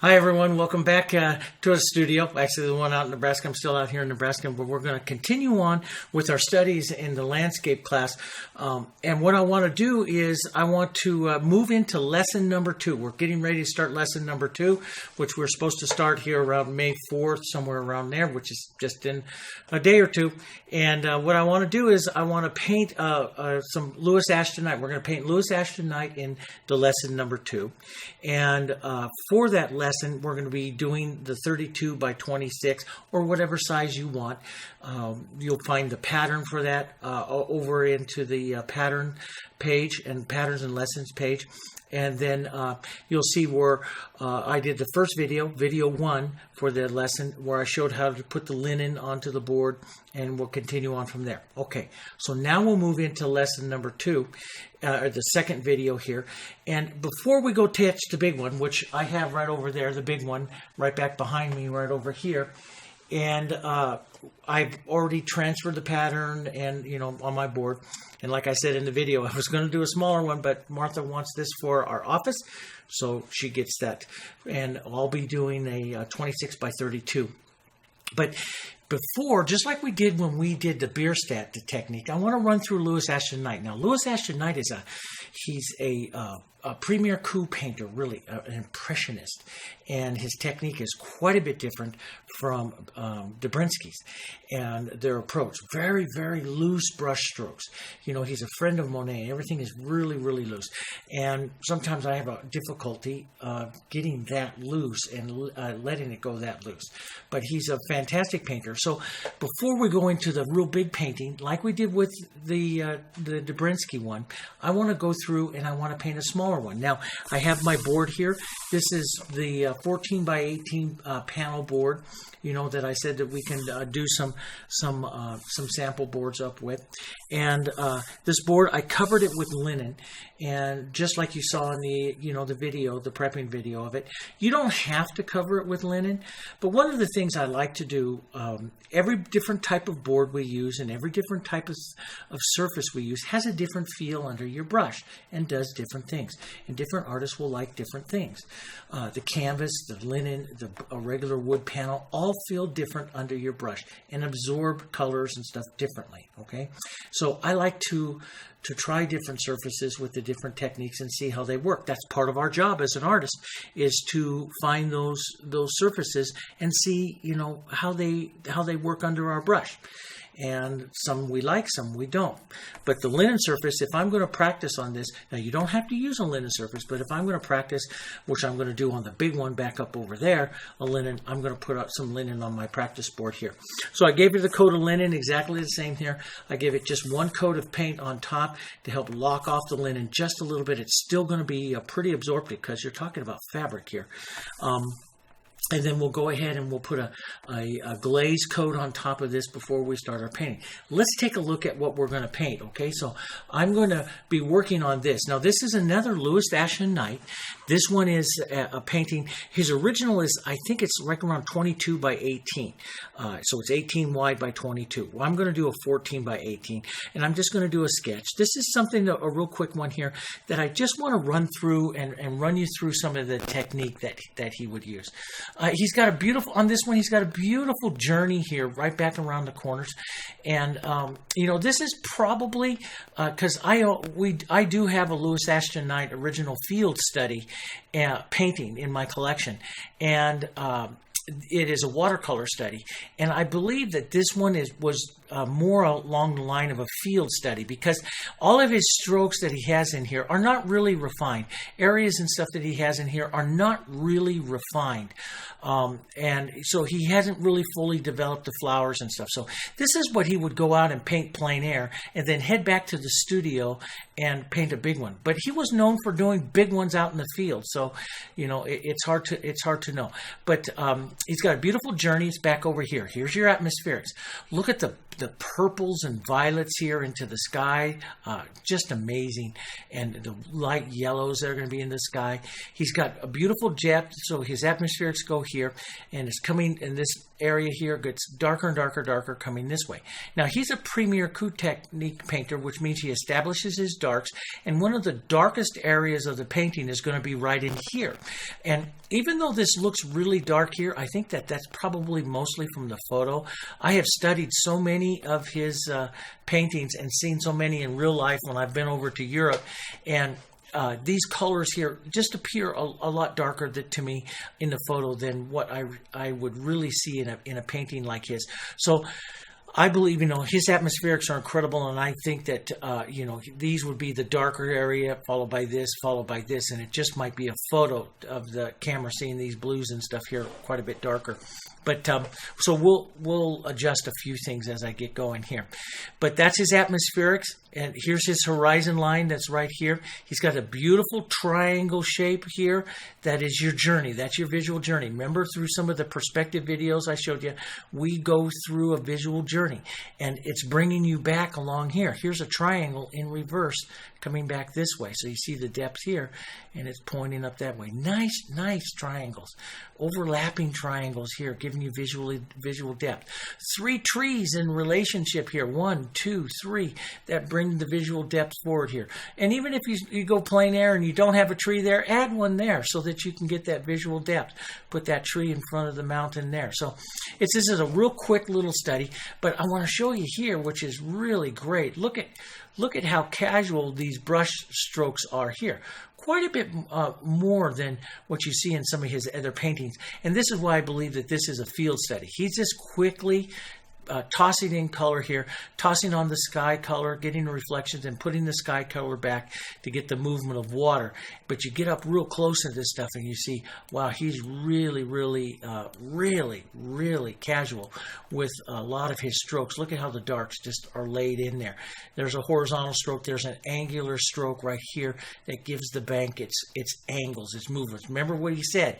Hi everyone, welcome back to the studio. Actually, the one out in Nebraska. I'm still out here in Nebraska, but we're going to continue on with our studies in the landscape class. And what I want to do is I want to move into lesson number 2. We're getting ready to start lesson number 2, which we're supposed to start here around May 4th, somewhere around there, which is just in a day or two. And what I want to do is I want to paint some Lewis Ashton Knight. We're going to paint Lewis Ashton Knight in the lesson number 2. And for that lesson, we're going to be doing the 32 by 26 or whatever size you want. You'll find the pattern for that over into the pattern page and patterns and lessons page. And then you'll see where I did the first video, video 1 for the lesson, where I showed how to put the linen onto the board, and we'll continue on from there. Okay, so now we'll move into lesson number 2, or the second video here. And before we go touch the big one, which I have right over there, the big one right back behind me, right over here. And I've already transferred the pattern and, on my board. And like I said in the video, I was going to do a smaller one, but Martha wants this for our office, so she gets that. And I'll be doing a 26 by 32. But before, just like we did when we did the Bierstadt technique, I want to run through Lewis Ashton Knight. Now, Lewis Ashton Knight is he's a premier coup painter, really, an impressionist. And his technique is quite a bit different from Debrinsky's and their approach. Very, very loose brush strokes. He's a friend of Monet. Everything is really, really loose. And sometimes I have a difficulty getting that loose and letting it go that loose. But he's a fantastic painter. So before we go into the real big painting, like we did with the Debrinsky one, I want to go through and I want to paint a smaller one. Now, I have my board here. This is the 14 by 18 panel board, that I said that we can do some sample boards up with. And this board, I covered it with linen. And just like you saw in the, the video, the prepping video of it, you don't have to cover it with linen. But one of the things I like to do, every different type of board we use and every different type of surface we use has a different feel under your brush and does different things. And different artists will like different things. The canvas, the linen, a regular wood panel, all feel different under your brush and absorb colors and stuff differently, okay? So I like to try different surfaces with the different techniques and see how they work. That's part of our job as an artist, is to find those surfaces and see, how they work under our brush. And some we like, some we don't. But the linen surface, if I'm going to practice on this, now you don't have to use a linen surface, but if I'm going to practice, which I'm going to do on the big one back up over there, I'm going to put out some linen on my practice board here. So I gave it the coat of linen, exactly the same here. I gave it just one coat of paint on top to help lock off the linen just a little bit. It's still going to be pretty absorptive because you're talking about fabric here. And then we'll go ahead and we'll put a glaze coat on top of this before we start our painting. Let's take a look at what we're going to paint, okay? So I'm going to be working on this. Now, this is another Lewis Ashton Knight. This one is a painting. His original is, I think it's right around 22 by 18. So it's 18 wide by 22. Well, I'm going to do a 14 by 18, and I'm just going to do a sketch. This is something, a real quick one here, that I just want to run through and run you through some of the technique that he would use. He's got a beautiful, on this one, he's got a beautiful journey here right back around the corners. And, this is probably, because I do have a Lewis Ashton Knight original field study painting in my collection. And it is a watercolor study. And I believe that this one was more along the line of a field study, because all of his strokes that he has in here are not really refined. Areas and stuff that he has in here are not really refined. And so he hasn't really fully developed the flowers and stuff. So this is what he would go out and paint plein air and then head back to the studio and paint a big one. But he was known for doing big ones out in the field. So, it's hard to know. But he's got a beautiful journey. It's back over here. Here's your atmospherics. Look at the the purples and violets here into the sky, just amazing. And the light yellows that are going to be in the sky. He's got a beautiful jet, so his atmospherics go here, and it's coming in this area here, gets darker and darker coming this way. Now, he's a premier coup technique painter, which means he establishes his darks, and one of the darkest areas of the painting is going to be right in here. And even though this looks really dark here, I think that that's probably mostly from the photo. I have studied so many of his paintings and seen so many in real life when I've been over to Europe, and these colors here just appear a lot darker to me in the photo than what I would really see in a painting like his. So I believe, his atmospherics are incredible, and I think that, these would be the darker area, followed by this, and it just might be a photo of the camera seeing these blues and stuff here quite a bit darker. But so we'll adjust a few things as I get going here. But that's his atmospherics, and here's his horizon line that's right here. He's got a beautiful triangle shape here. That is your journey. That's your visual journey. Remember, through some of the perspective videos I showed you, we go through a visual journey, and it's bringing you back along here. Here's a triangle in reverse coming back this way. So you see the depth here, and it's pointing up that way. Nice triangles. Overlapping triangles here, giving you visual depth. 3 trees in relationship here. 1, 2, 3. That bring the visual depth forward here. And even if you go plein air and you don't have a tree there, add one there so that you can get that visual depth. Put that tree in front of the mountain there. So this is a real quick little study, but I want to show you here, which is really great. Look at how casual these brush strokes are here. Quite a bit more than what you see in some of his other paintings. And this is why I believe that this is a field study. He's just quickly tossing in color here, tossing on the sky color, getting the reflections, and putting the sky color back to get the movement of water. But you get up real close to this stuff and you see, wow, he's really casual with a lot of his strokes. Look at how the darks just are laid in there. There's a horizontal stroke. There's an angular stroke right here that gives the bank its angles, its movements. Remember what he said.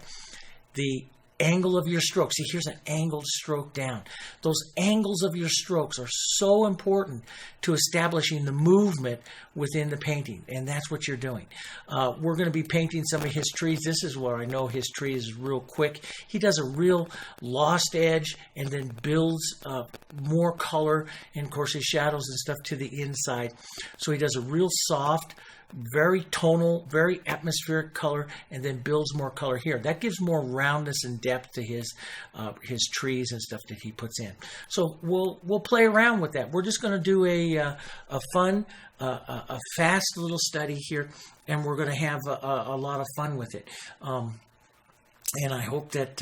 The angle of your stroke. See, here's an angled stroke down. Those angles of your strokes are so important to establishing the movement within the painting, and that's what you're doing. We're going to be painting some of his trees. This is where I know his tree is real quick. He does a real lost edge and then builds more color and, of course, his shadows and stuff to the inside. So he does a real soft, very tonal, very atmospheric color, and then builds more color here. That gives more roundness and depth to his trees and stuff that he puts in. So we'll play around with that. We're just going to do a fun, a fast little study here, and we're going to have a lot of fun with it. And I hope that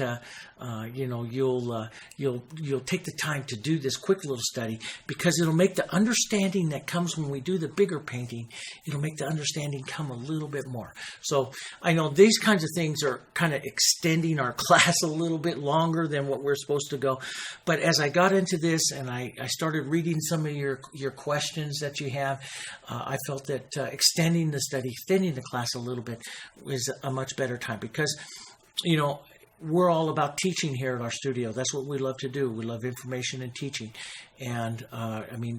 you'll take the time to do this quick little study, because it'll make the understanding that comes when we do the bigger painting, it'll make the understanding come a little bit more. So I know these kinds of things are kind of extending our class a little bit longer than what we're supposed to go. But as I got into this and I started reading some of your questions that you have, I felt that extending the study, extending the class a little bit is a much better time, because we're all about teaching here at our studio. That's what we love to do. We love information and teaching. And,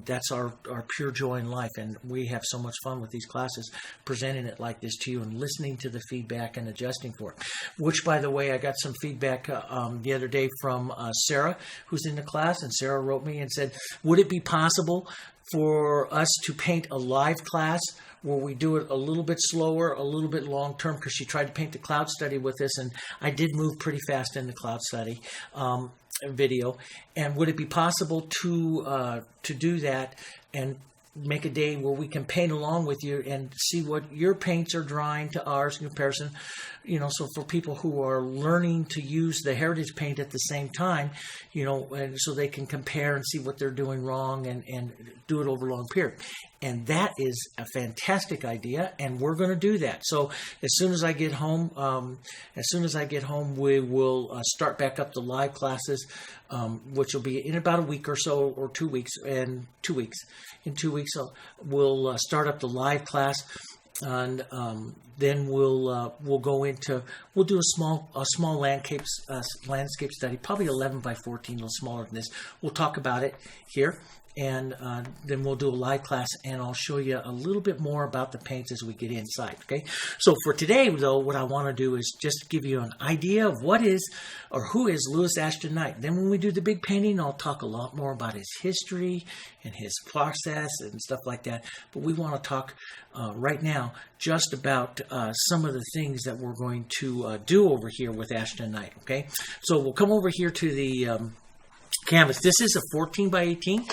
that's our pure joy in life. And we have so much fun with these classes, presenting it like this to you and listening to the feedback and adjusting for it. Which, by the way, I got some feedback the other day from Sarah, who's in the class. And Sarah wrote me and said, would it be possible for us to paint a live class where we do it a little bit slower, a little bit long term, because she tried to paint the cloud study with us, and I did move pretty fast in the cloud study video. And would it be possible to do that and make a day where we can paint along with you and see what your paints are drawing to ours in comparison? So for people who are learning to use the heritage paint at the same time, and so they can compare and see what they're doing wrong and do it over a long period. And that is a fantastic idea, and we're going to do that. So as soon as I get home, we will start back up the live classes, which will be in about a week or so, or 2 weeks. In 2 weeks, we'll start up the live class. And then we'll do a small landscape study, probably 11 by 14, a little smaller than this. We'll talk about it here, and then we'll do a live class, and I'll show you a little bit more about the paints as we get inside, okay? So for today, though, what I want to do is just give you an idea of what is or who is Louis Ashton Knight. Then when we do the big painting, I'll talk a lot more about his history and his process and stuff like that. But we want to talk right now just about some of the things that we're going to do over here with Ashton Knight, okay? So we'll come over here to the canvas. This is a 14 by 18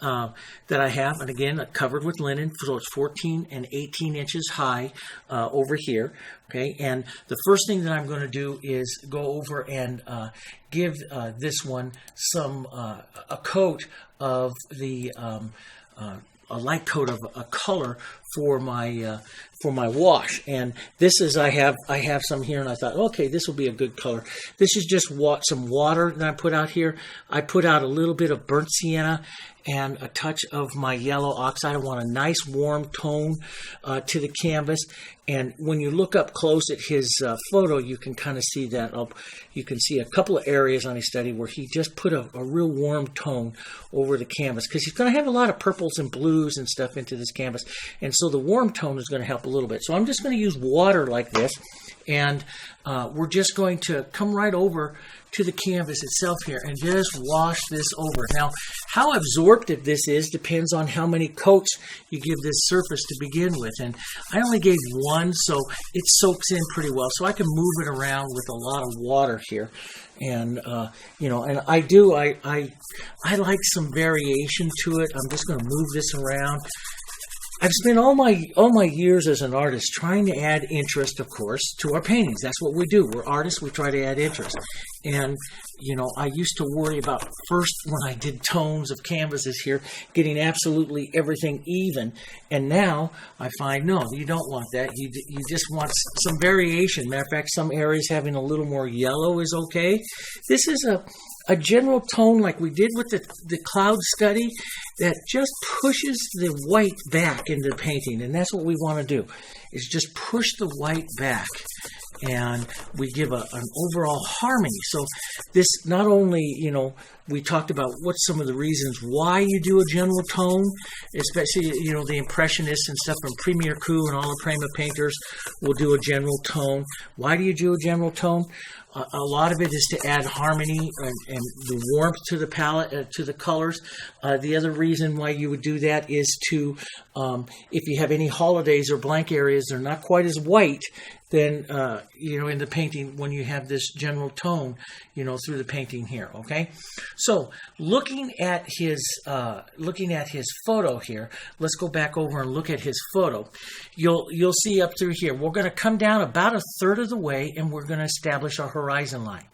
that I have, and again, covered with linen, so it's 14 and 18 inches high over here, okay? And the first thing that I'm going to do is go over and give this one some a coat of the a light coat of a color for my wash. And this is I have some here, and I thought, okay, this will be a good color. This is just some water that I put out here. I put out a little bit of burnt sienna and a touch of my yellow oxide. I want a nice warm tone to the canvas. And when you look up close at his photo, you can kind of see that. You can see a couple of areas on his study where he just put a real warm tone over the canvas, because he's going to have a lot of purples and blues and stuff into this canvas. And so the warm tone is going to help a little bit. So I'm just going to use water like this, and we're just going to come right over to the canvas itself here and just wash this over. Now, how absorptive this is depends on how many coats you give this surface to begin with. And I only gave one, so it soaks in pretty well. So I can move it around with a lot of water here. And, you know, and I like some variation to it. I'm just going to move this around. I've spent all my years as an artist trying to add interest, of course, to our paintings. That's what we do. We're artists. We try to add interest. And, you know, I used to worry about first when I did tones of canvases here, getting absolutely everything even. And now I find, no, you don't want that. You just want some variation. Matter of fact, some areas having a little more yellow is okay. This is a general tone like we did with the cloud study that just pushes the white back into the painting. And that's what we want to do, is just push the white back. And we give an overall harmony. So this not only, you know, we talked about what's some of the reasons why you do a general tone, especially, you know, the Impressionists and stuff from Premier Coup and all the Prima painters will do a general tone. Why do you do a general tone? A lot of it is to add harmony and the warmth to the palette, to the colors. The other reason why you would do that is to, if you have any holidays or blank areas, they're not quite as white, then, you know, in the painting when you have this general tone, you know, through the painting here, okay? So looking at his photo here, let's go back over and look at his photo. You'll see up through here, we're going to come down about a third of the way, and we're going to establish our horizon line.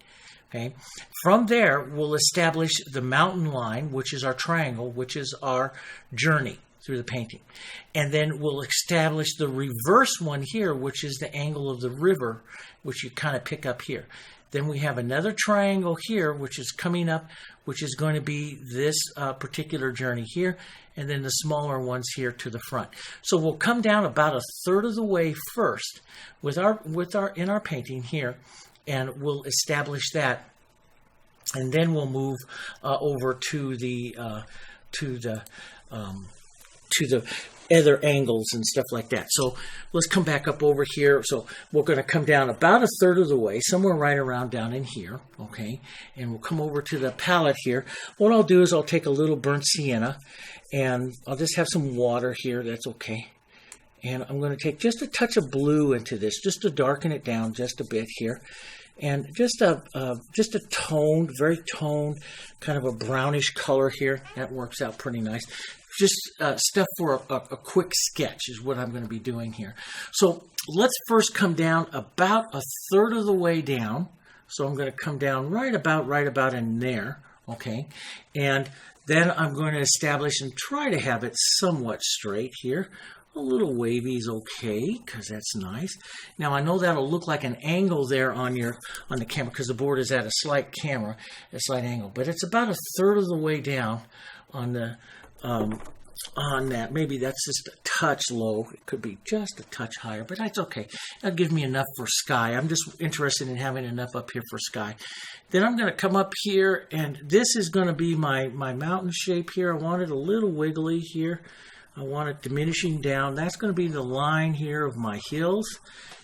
Okay. From there, we'll establish the mountain line, which is our triangle, which is our journey through the painting. And then we'll establish the reverse one here, which is the angle of the river, which you kind of pick up here. Then we have another triangle here, which is coming up, which is going to be this particular journey here, and then the smaller ones here to the front. So we'll come down about a third of the way first in our painting here, and we'll establish that, and then we'll move over to the other angles and stuff like that. So let's come back up over here. So we're going to come down about a third of the way, somewhere right around down in here, okay? And we'll come over to the palette here. What I'll do is I'll take a little burnt sienna, and I'll just have some water here. That's okay. And I'm going to take just a touch of blue into this, just to darken it down just a bit here. And just a toned, very toned, kind of a brownish color here. That works out pretty nice. Just stuff for a quick sketch is what I'm going to be doing here. So let's first come down about a third of the way down. So I'm going to come down right about in there, okay? And then I'm going to establish and try to have it somewhat straight here. A little wavy is okay, because that's nice. Now I know that'll look like an angle there on the camera, because the board is at a slight angle, but it's about a third of the way down on the on that. Maybe that's just a touch low. It could be just a touch higher, but that's okay. That'll give me enough for sky. I'm just interested in having enough up here for sky. Then I'm going to come up here, and this is going to be my mountain shape here. I want it a little wiggly here. I want it diminishing down. That's going to be the line here of my hills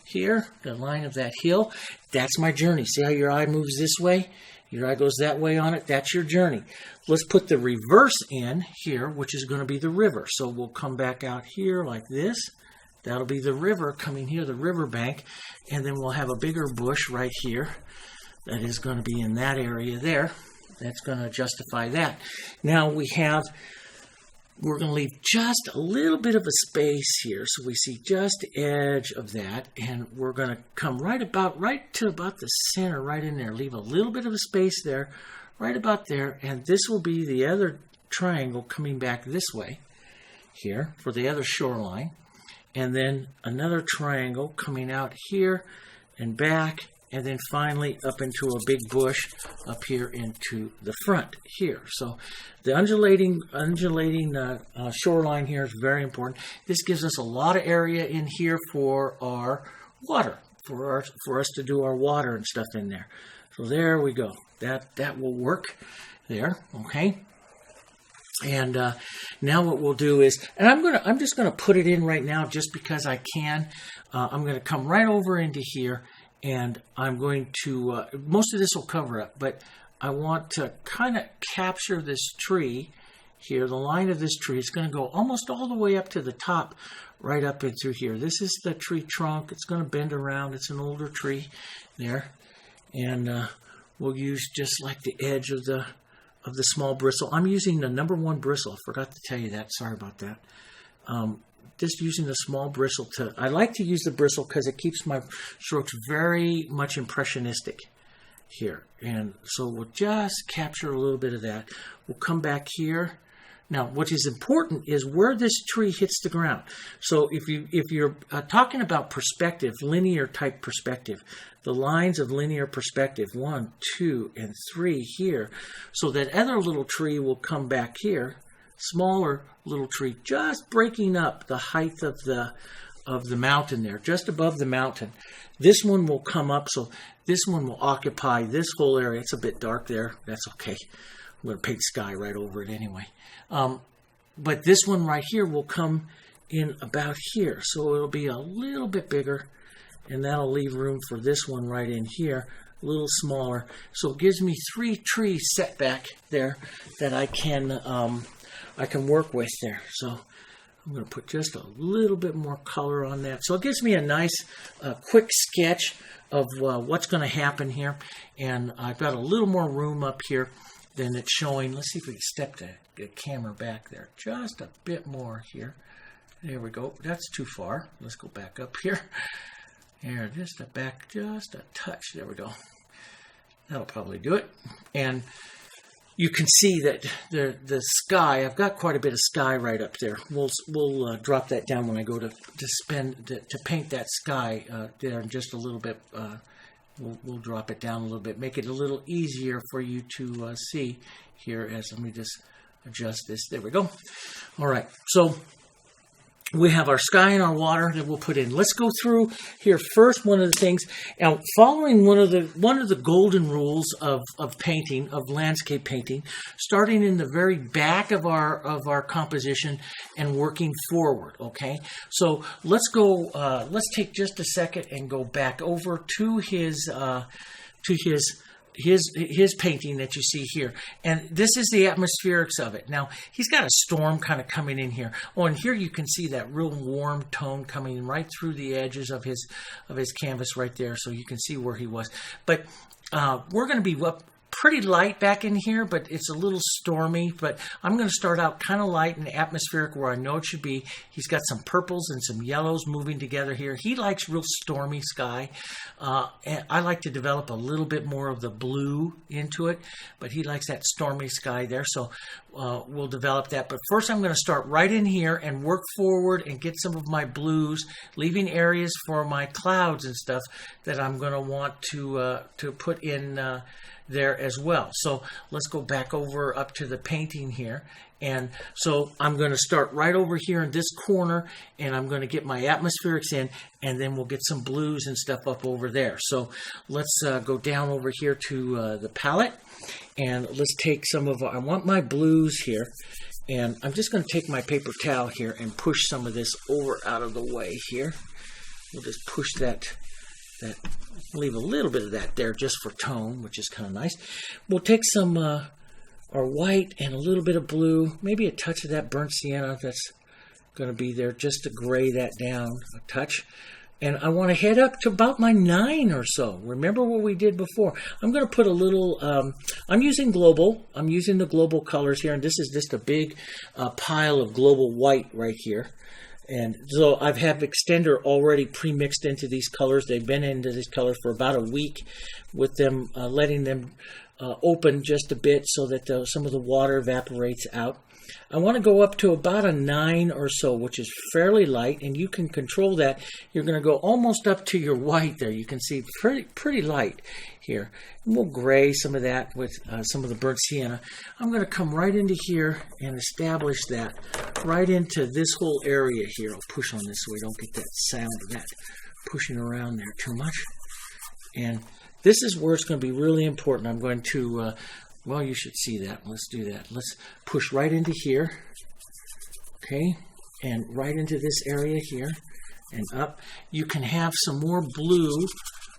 here, the line of that hill. That's my journey. See how your eye moves this way? Your eye goes that way on it. That's your journey. Let's put the reverse in here, which is going to be the river. So we'll come back out here like this. That'll be the river coming here, the river bank. And then we'll have a bigger bush right here that is going to be in that area there. That's going to justify that. Now we're going to leave just a little bit of a space here. So we see just the edge of that. And we're going to come right to about the center, right in there. Leave a little bit of a space there, right about there. And this will be the other triangle coming back this way here for the other shoreline. And then another triangle coming out here and back. And then finally up into a big bush up here into the front here. So the undulating shoreline here is very important. This gives us a lot of area in here for our water, for us to do our water and stuff in there. So there we go. That will work there. Okay. And now what we'll do is, and I'm just gonna put it in right now just because I can. I'm gonna come right over into here. And I'm going to, most of this will cover up, but I want to kind of capture this tree here, the line of this tree. It's going to go almost all the way up to the top, right up and through here. This is the tree trunk. It's going to bend around. It's an older tree there. And we'll use just like the edge of the small bristle. I'm using the #1 bristle. I forgot to tell you that. Sorry about that. Just using the small bristle I like to use the bristle because it keeps my strokes very much impressionistic here. And so we'll just capture a little bit of that. We'll come back here. Now, what is important is where this tree hits the ground. So if you're talking about perspective, linear type perspective, the lines of linear perspective, 1, 2, and 3 here. So that other little tree will come back here. Smaller little tree, just breaking up the height of the mountain there, just above the mountain. This one will come up, so this one will occupy this whole area. It's a bit dark there. That's okay. I'm going to paint sky right over it anyway. But this one right here will come in about here, so it'll be a little bit bigger, and that'll leave room for this one right in here, a little smaller. So it gives me 3 trees set back there that I can work with there. So I'm going to put just a little bit more color on that. So it gives me a nice quick sketch of what's going to happen here. And I've got a little more room up here than it's showing. Let's see if we can step the camera back there. Just a bit more here. There we go. That's too far. Let's go back up here. Here, just a touch. There we go. That'll probably do it. And you can see that the sky, I've got quite a bit of sky right up there. We'll drop that down when I go to paint that sky there in just a little bit. We'll drop it down a little bit, make it a little easier for you to see here. Let me just adjust this. There we go. All right, so we have our sky and our water that we'll put in. Let's go through here first. One of the things, now following one of the golden rules of painting, of landscape painting, starting in the very back of our composition and working forward. Okay, so let's go. Let's take just a second and go back over to his painting that you see here. And this is the atmospherics of it. Now, he's got a storm kind of coming in here. Oh, and here you can see that real warm tone coming right through the edges of his canvas right there. So you can see where he was. But we're going to be up pretty light back in here, but it's a little stormy. But I'm going to start out kind of light and atmospheric where I know it should be. He's got some purples and some yellows moving together here. He likes real stormy sky. And I like to develop a little bit more of the blue into it, but he likes that stormy sky there. So we'll develop that. But first I'm going to start right in here and work forward and get some of my blues, leaving areas for my clouds and stuff that I'm going to want to put in there as well. So let's go back over up to the painting here. And so I'm going to start right over here in this corner, and I'm going to get my atmospherics in, and then we'll get some blues and stuff up over there. So let's go down over here to the palette, and let's take some of I want my blues here, and I'm just going to take my paper towel here and push some of this over out of the way here. We'll just push that, leave a little bit of that there just for tone, which is kind of nice. We'll take some our white and a little bit of blue, maybe a touch of that burnt sienna that's going to be there just to gray that down a touch. And I want to head up to about my 9 or so. Remember what we did before. I'm going to put a little, I'm using global. I'm using the global colors here, and this is just a big pile of global white right here. And so I have extender already pre-mixed into these colors. They've been into these colors for about a week with them, letting them open just a bit so that some of the water evaporates out. I want to go up to about a 9 or so, which is fairly light, and you can control that. You're going to go almost up to your white there. You can see pretty light here. And we'll gray some of that with some of the burnt sienna. I'm going to come right into here and establish that right into this whole area here. I'll push on this so we don't get that sound of that pushing around there too much. And this is where it's going to be really important. I'm going to, well, you should see that. Let's do that. Let's push right into here, okay, and right into this area here and up. You can have some more blue,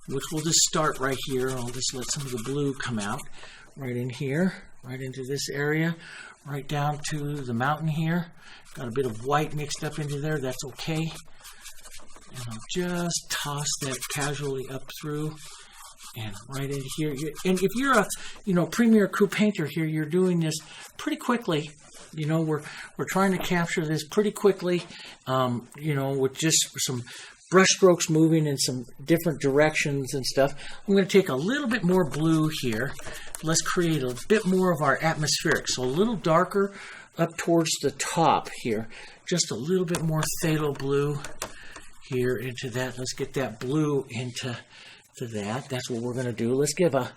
which we'll just start right here. I'll just let some of the blue come out right in here, right into this area, right down to the mountain here. Got a bit of white mixed up into there. That's okay. And I'll just toss that casually up through. And right in here, and if you're a premier acrylic painter here, you're doing this pretty quickly. We're trying to capture this pretty quickly. With just some brush strokes moving in some different directions and stuff. I'm going to take a little bit more blue here. Let's create a bit more of our atmospheric. So a little darker up towards the top here. Just a little bit more phthalo blue here into that. Let's get that blue into that. That's what we're going to do. Let's give a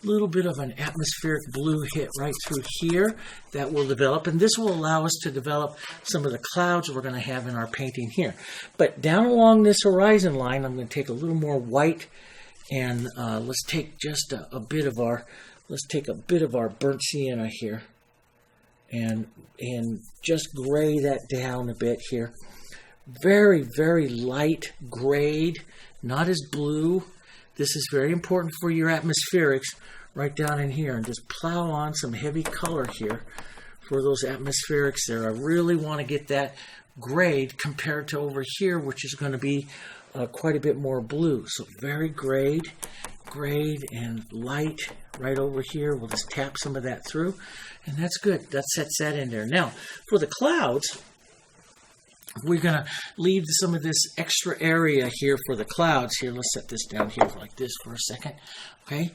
little bit of an atmospheric blue hit right through here. That will develop, and this will allow us to develop some of the clouds we're going to have in our painting here. But down along this horizon line, I'm going to take a little more white, and let's take just a bit of our, burnt sienna here, and just gray that down a bit here. Very, very light grade, not as blue. This is very important for your atmospherics right down in here, and just plow on some heavy color here for those atmospherics there. I really want to get that grade compared to over here, which is going to be quite a bit more blue. So very grade and light right over here. We'll just tap some of that through, and that's good. That sets that in there. Now, for the clouds, we're going to leave some of this extra area here for the clouds here. Let's set this down here like this for a second. Okay.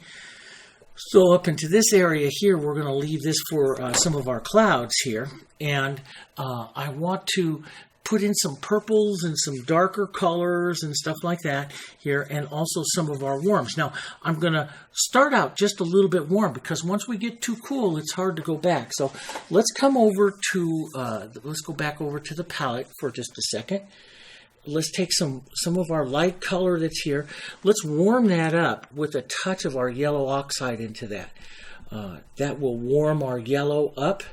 So up into this area here, we're going to leave this for some of our clouds here. And I want to put in some purples and some darker colors and stuff like that here, and also some of our warms. Now, I'm going to start out just a little bit warm, because once we get too cool, it's hard to go back. So let's come over to, let's go back over to the palette for just a second. Let's take some of our light color that's here. Let's warm that up with a touch of our yellow oxide into that. That will warm our yellow up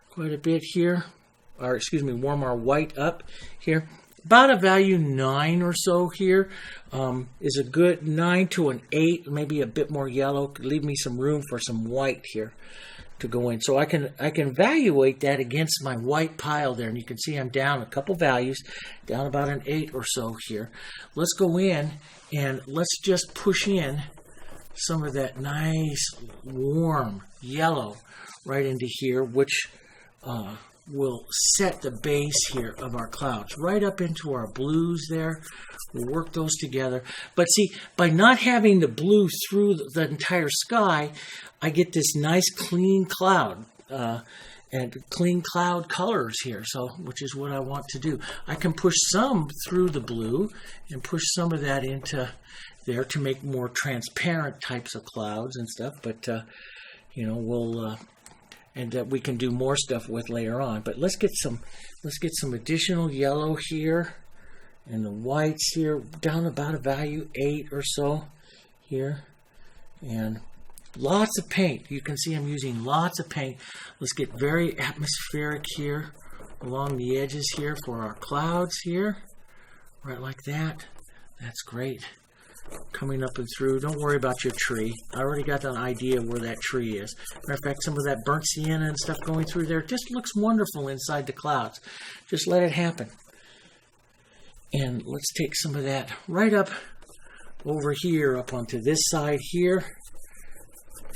quite a bit here. Or excuse me, warm our white up here. About a value 9 or so here is a good 9 to an 8, maybe a bit more yellow. Could leave me some room for some white here to go in. So I can evaluate that against my white pile there, and you can see I'm down a couple values, down about an 8 or so here. Let's go in and let's just push in some of that nice warm yellow right into here, which will set the base here of our clouds right up into our blues there. We'll work those together. But see, by not having the blue through the entire sky, I get this nice clean cloud and clean cloud colors here, so which is what I want to do. I can push some through the blue and push some of that into there to make more transparent types of clouds and stuff. But you know, we'll and that we can do more stuff with later on. But let's get some additional yellow here, and the whites here down about a value 8 or so here, and lots of paint. You can see I'm using lots of paint. Let's get very atmospheric here along the edges here for our clouds here, right like that. That's great. Coming up and through. Don't worry about your tree. I already got an idea where that tree is. Matter of fact, some of that burnt sienna and stuff going through there just looks wonderful inside the clouds. Just let it happen. And let's take some of that right up over here, up onto this side here.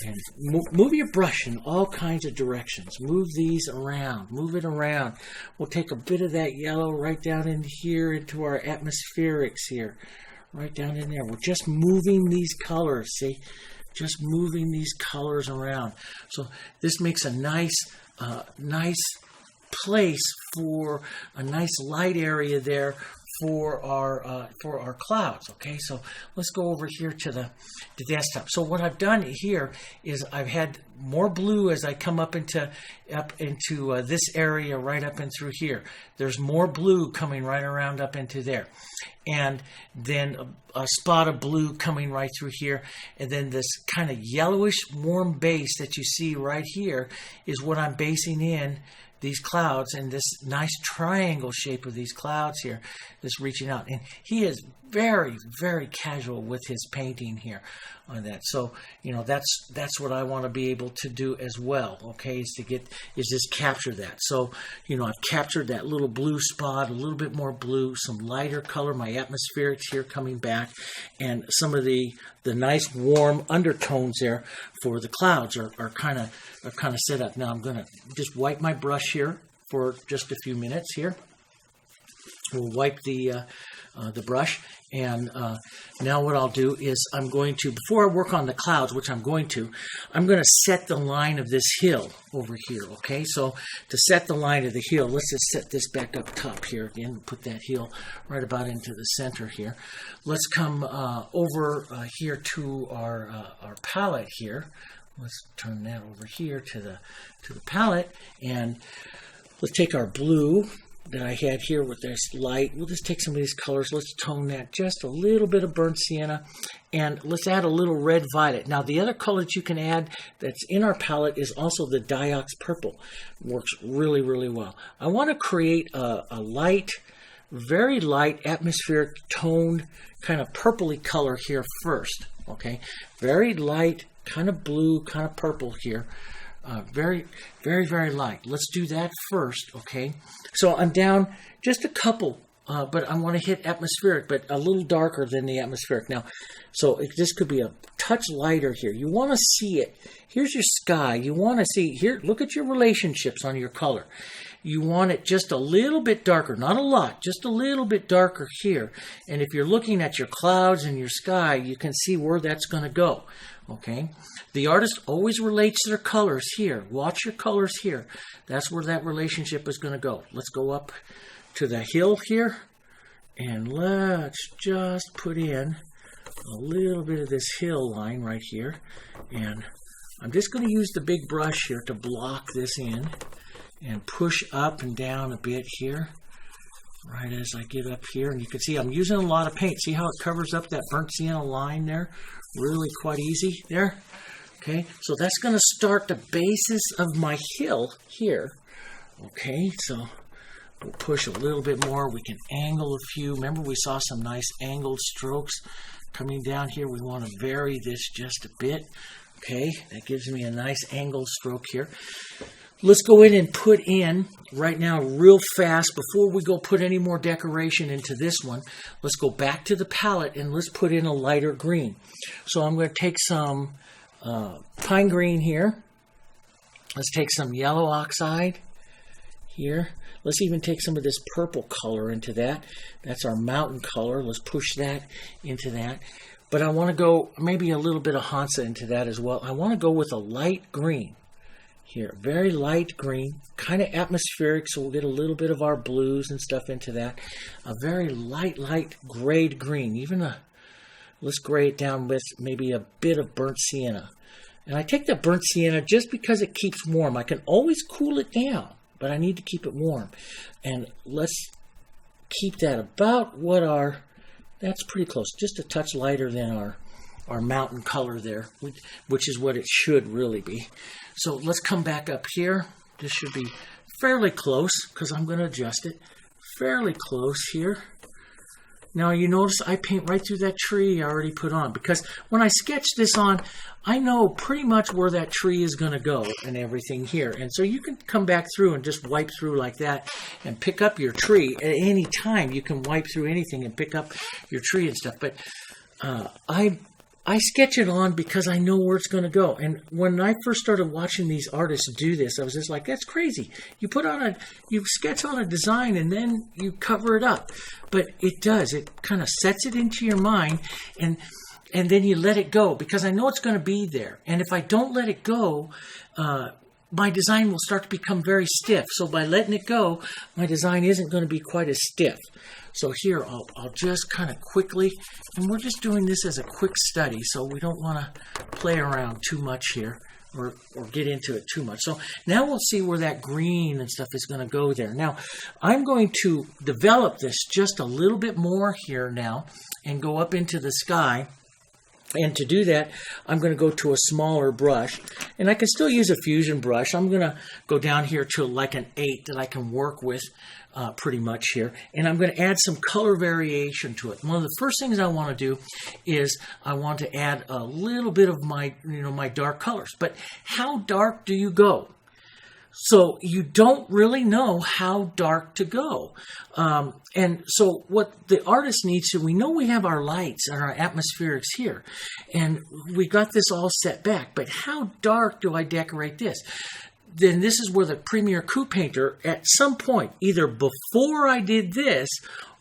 And move your brush in all kinds of directions. Move these around. Move it around. We'll take a bit of that yellow right down in here into our atmospherics here. Right down in there. We're just moving these colors, see? Just moving these colors around. So this makes a nice place for a nice light area there for our clouds. Okay, so let's go over here to the desktop. So what I've done here is I've had more blue as I come up into this area right up and through here. There's more blue coming right around up into there, and then a spot of blue coming right through here, and then this kind of yellowish warm base that you see right here is what I'm basing in these clouds, and this nice triangle shape of these clouds here that's reaching out. And he is very, very casual with his painting here on that. So, you know, that's what I want to be able to do as well, okay, is just capture that. So, you know, I've captured that little blue spot, a little bit more blue, some lighter color, my atmospherics here coming back, and some of the nice warm undertones there for the clouds are kind of set up. Now I'm going to just wipe my brush here for just a few minutes here. We'll wipe the brush, and now what I'll do is I'm going to, before I work on the clouds, which I'm going to set the line of this hill over here, okay? So to set the line of the hill, let's just set this back up top here again, put that hill right about into the center here. Let's come over here to our palette here. Let's turn that over here to the palette, and let's take our blue that I had here with this light. We'll just take some of these colors. Let's tone that just a little bit of burnt sienna, and let's add a little red violet. Now the other color that you can add that's in our palette is also the Diox purple. Works really, really well. I want to create a light, very light, atmospheric toned kind of purpley color here first. Okay, very light, kind of blue, kind of purple here. Very, very, very light. Let's do that first, okay? So I'm down just a couple, but I want to hit atmospheric, but a little darker than the atmospheric. Now, so this could be a touch lighter here. You want to see it. Here's your sky. You want to see, here, look at your relationships on your color. You want it just a little bit darker, not a lot, just a little bit darker here. And if you're looking at your clouds and your sky, you can see where that's going to go. Okay, the artist always relates their colors here. Watch your colors here. That's where that relationship is going to go. Let's go up to the hill here, and let's just put in a little bit of this hill line right here. And I'm just going to use the big brush here to block this in and push up and down a bit here, right as I get up here. And you can see I'm using a lot of paint. See how it covers up that burnt sienna line there? Really quite easy there. Okay, so that's going to start the basis of my hill here. Okay, so we'll push a little bit more. We can angle a few. Remember, we saw some nice angled strokes coming down here. We want to vary this just a bit. Okay, that gives me a nice angled stroke here. Let's go in and put in, right now, real fast, before we go put any more decoration into this one, let's go back to the palette and let's put in a lighter green. So I'm going to take some pine green here. Let's take some yellow oxide here. Let's even take some of this purple color into that. That's our mountain color. Let's push that into that. But I want to go maybe a little bit of Hansa into that as well. I want to go with a light green. Here, very light green, kind of atmospheric, so we'll get a little bit of our blues and stuff into that. A very light grayed green. Let's gray it down with maybe a bit of burnt sienna. And I take the burnt sienna just because it keeps warm. I can always cool it down, but I need to keep it warm. And let's keep that about what that's pretty close, just a touch lighter than our mountain color there, which is what it should really be. So let's come back up here. This should be fairly close because I'm going to adjust it. Fairly close here. Now you notice I paint right through that tree I already put on, because when I sketch this on, I know pretty much where that tree is going to go and everything here. And so you can come back through and just wipe through like that and pick up your tree at any time. You can wipe through anything and pick up your tree and stuff. But I sketch it on because I know where it's going to go. And when I first started watching these artists do this, I was just like, that's crazy. You sketch on a design and then you cover it up. But it does. It kind of sets it into your mind, and then you let it go, because I know it's going to be there. And if I don't let it go, my design will start to become very stiff. So by letting it go, my design isn't going to be quite as stiff. So here, I'll just kind of quickly, and we're just doing this as a quick study, so we don't want to play around too much here or get into it too much. So now we'll see where that green and stuff is going to go there. Now, I'm going to develop this just a little bit more here now and go up into the sky. And to do that, I'm going to go to a smaller brush. And I can still use a fusion brush. I'm going to go down here to like an 8 that I can work with pretty much here. And I'm going to add some color variation to it. One of the first things I want to do is I want to add a little bit of my dark colors. But how dark do you go? So you don't really know how dark to go. And so what the artist needs to, we know we have our lights and our atmospherics here, and we got this all set back, but how dark do I decorate this? Then this is where the Premier Coup painter, at some point, either before I did this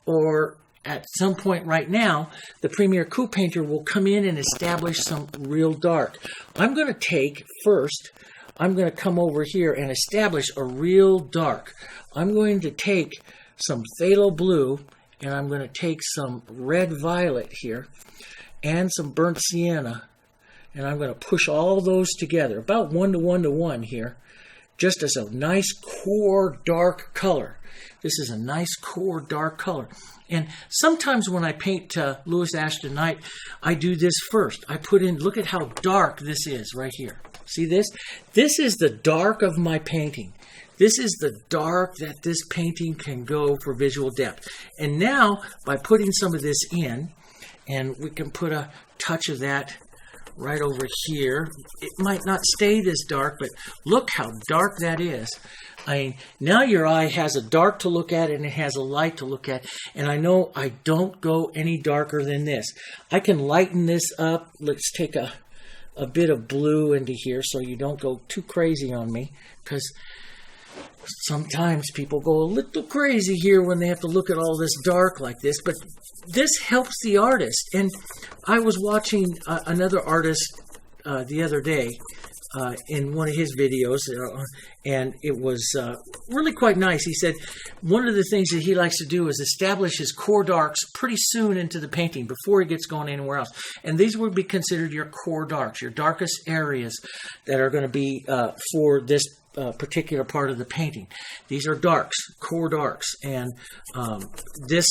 or at some point right now, the Premier Coup painter will come in and establish some real dark. I'm going to take first, I'm going to come over here and establish a real dark. I'm going to take some Phthalo Blue, and I'm going to take some Red Violet here, and some Burnt Sienna, and I'm going to push all those together, about 1 to 1 to 1 here, just as a nice core dark color. This is a nice core dark color. And sometimes when I paint Louis Ashton Knight, I do this first. I put in, look at how dark this is right here. See this? This is the dark of my painting. This is the dark that this painting can go for visual depth. And now, by putting some of this in, and we can put a touch of that right over here. It might not stay this dark, but look how dark that is. I mean, now your eye has a dark to look at and it has a light to look at. And I know I don't go any darker than this. I can lighten this up. Let's take a bit of blue into here so you don't go too crazy on me, because sometimes people go a little crazy here when they have to look at all this dark like this, but this helps the artist. And I was watching another artist the other day in one of his videos, and it was really quite nice. He said one of the things that he likes to do is establish his core darks pretty soon into the painting before he gets going anywhere else. And these would be considered your core darks, your darkest areas that are going to be for this particular part of the painting. These are darks, core darks, and this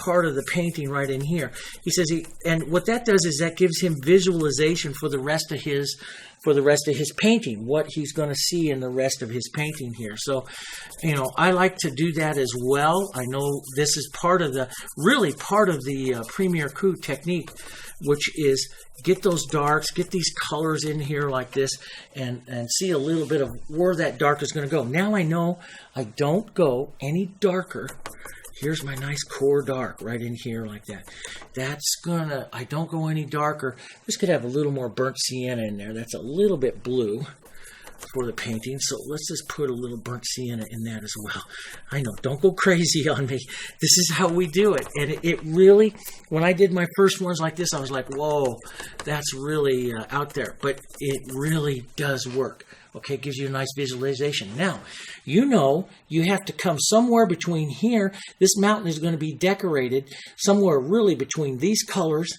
part of the painting right in here. He says and what that does is that gives him visualization for the rest of his painting, what he's going to see in the rest of his painting here. So, I like to do that as well. I know this is part of the Premier Coup technique, which is get those darks, get these colors in here like this, and see a little bit of where that dark is going to go. Now I know I don't go any darker. Here's my nice core dark right in here like that. I don't go any darker. This could have a little more burnt sienna in there. That's a little bit blue for the painting. So let's just put a little burnt sienna in that as well. I know, don't go crazy on me. This is how we do it. And it really, when I did my first ones like this, I was like, whoa, that's really out there. But it really does work. Okay, it gives you a nice visualization. Now, you have to come somewhere between here. This mountain is going to be decorated somewhere really between these colors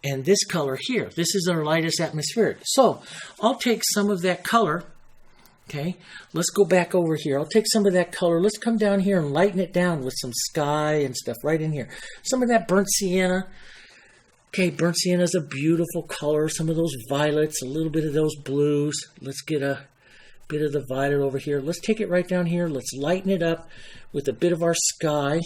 and this color here. This is our lightest atmospheric. So I'll take some of that color. Okay, let's go back over here. I'll take some of that color. Let's come down here and lighten it down with some sky and stuff right in here. Some of that burnt sienna. Okay, burnt sienna is a beautiful color. Some of those violets, a little bit of those blues. Let's get a bit of the violet over here. Let's take it right down here. Let's lighten it up with a bit of our sky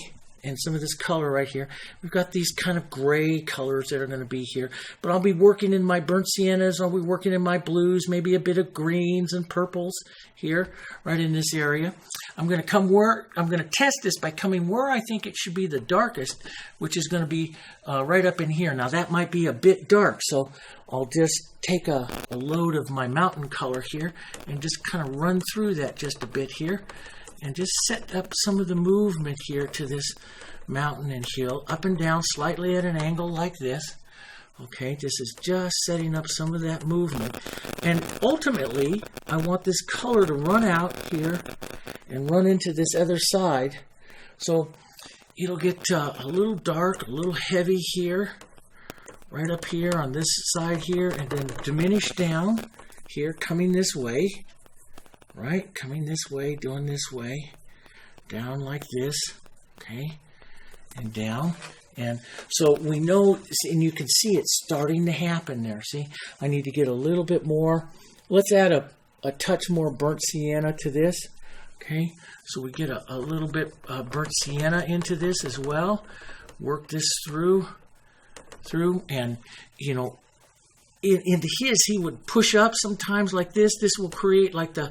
and some of this color right here. We've got these kind of gray colors that are going to be here. But I'll be working in my burnt siennas. I'll be working in my blues, maybe a bit of greens and purples here, right in this area. I'm going to test this by coming where I think it should be the darkest, which is going to be right up in here. Now that might be a bit dark, so I'll just take a load of my mountain color here and just kind of run through that just a bit here. And just set up some of the movement here to this mountain and hill, up and down slightly at an angle like this. Okay, this is just setting up some of that movement. And ultimately, I want this color to run out here and run into this other side. So it'll get a little dark, a little heavy here, right up here on this side here, and then diminish down here, coming this way. Right, coming this way, doing this way, down like this, okay, and down. And so we know, and you can see it's starting to happen there. See, I need to get a little bit more. Let's add a touch more burnt sienna to this, okay. So we get a little bit burnt sienna into this as well. Work this through, and you know, into his, he would push up sometimes like this. This will create like the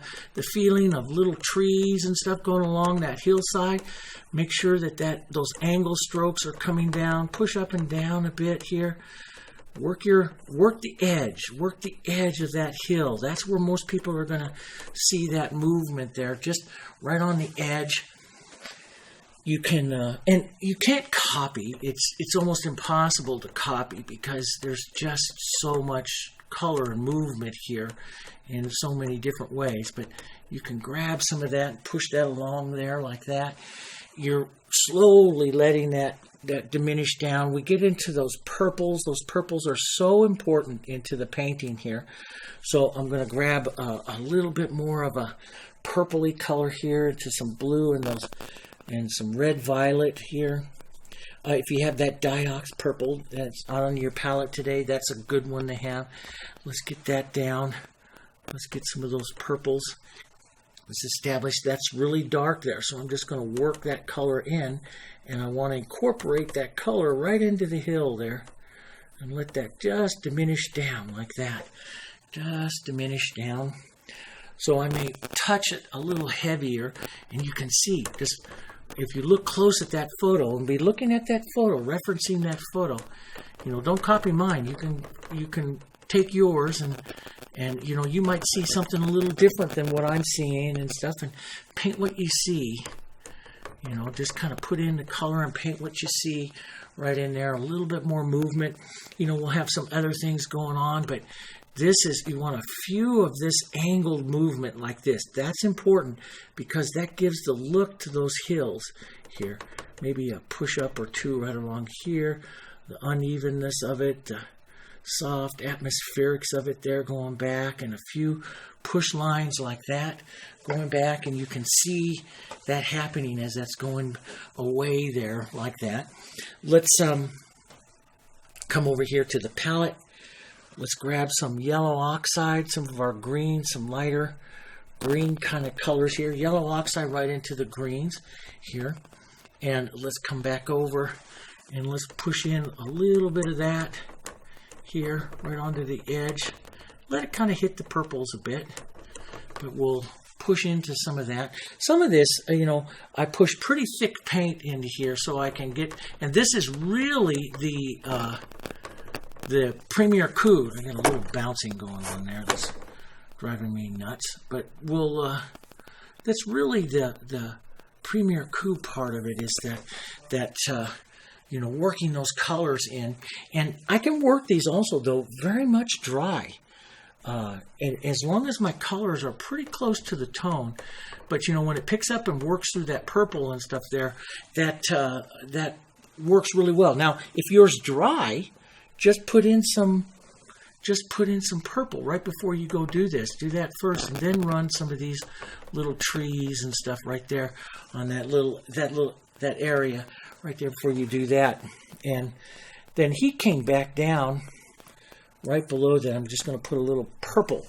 feeling of little trees and stuff going along that hillside. Make sure that those angle strokes are coming down. Push up and down a bit here. Work the edge of that hill. That's where most people are going to see that movement there, just right on the edge. You can, and you can't copy. It's almost impossible to copy because there's just so much color and movement here in so many different ways. But you can grab some of that and push that along there like that. You're slowly letting that diminish down. We get into those purples. Those purples are so important into the painting here. So I'm going to grab a little bit more of a purpley color here into some blue and some red violet here. If you have that Diox purple that's on your palette today, that's a good one to have. Let's get that down. Let's get some of those purples. Let's establish that's really dark there. So I'm just going to work that color in, and I want to incorporate that color right into the hill there. And let that just diminish down like that. Just diminish down. So I may touch it a little heavier, and you can see just if you look close at that photo and be looking at that photo, referencing that photo, you know, don't copy mine. You can take yours and you know, you might see something a little different than what I'm seeing and stuff, and paint what you see. You know, just kind of put in the color and paint what you see right in there. A little bit more movement. You know, we'll have some other things going on, but this is, you want a few of this angled movement like this. That's important because that gives the look to those hills here. Maybe a push up or two right along here. The unevenness of it, the soft atmospherics of it there going back, and a few push lines like that going back, and you can see that happening as that's going away there like that. Let's come over here to the palette. Let's grab some yellow oxide, some of our greens, some lighter green kind of colors here. Yellow oxide right into the greens here. And let's come back over and let's push in a little bit of that here right onto the edge. Let it kind of hit the purples a bit, but we'll push into some of that. Some of this, you know, I push pretty thick paint into here so I can get, and this is really the Premier Coup. I got a little bouncing going on there that's driving me nuts. But we'll, that's really the Premier Coup part of it, is that you know, working those colors in. And I can work these also, though, very much dry. And as long as my colors are pretty close to the tone. But, you know, when it picks up and works through that purple and stuff there, that works really well. Now, if yours dry, just put in some purple right before you go do this. Do that first, and then run some of these little trees and stuff right there on that area right there before you do that. And then he came back down right below that. I'm just going to put a little purple.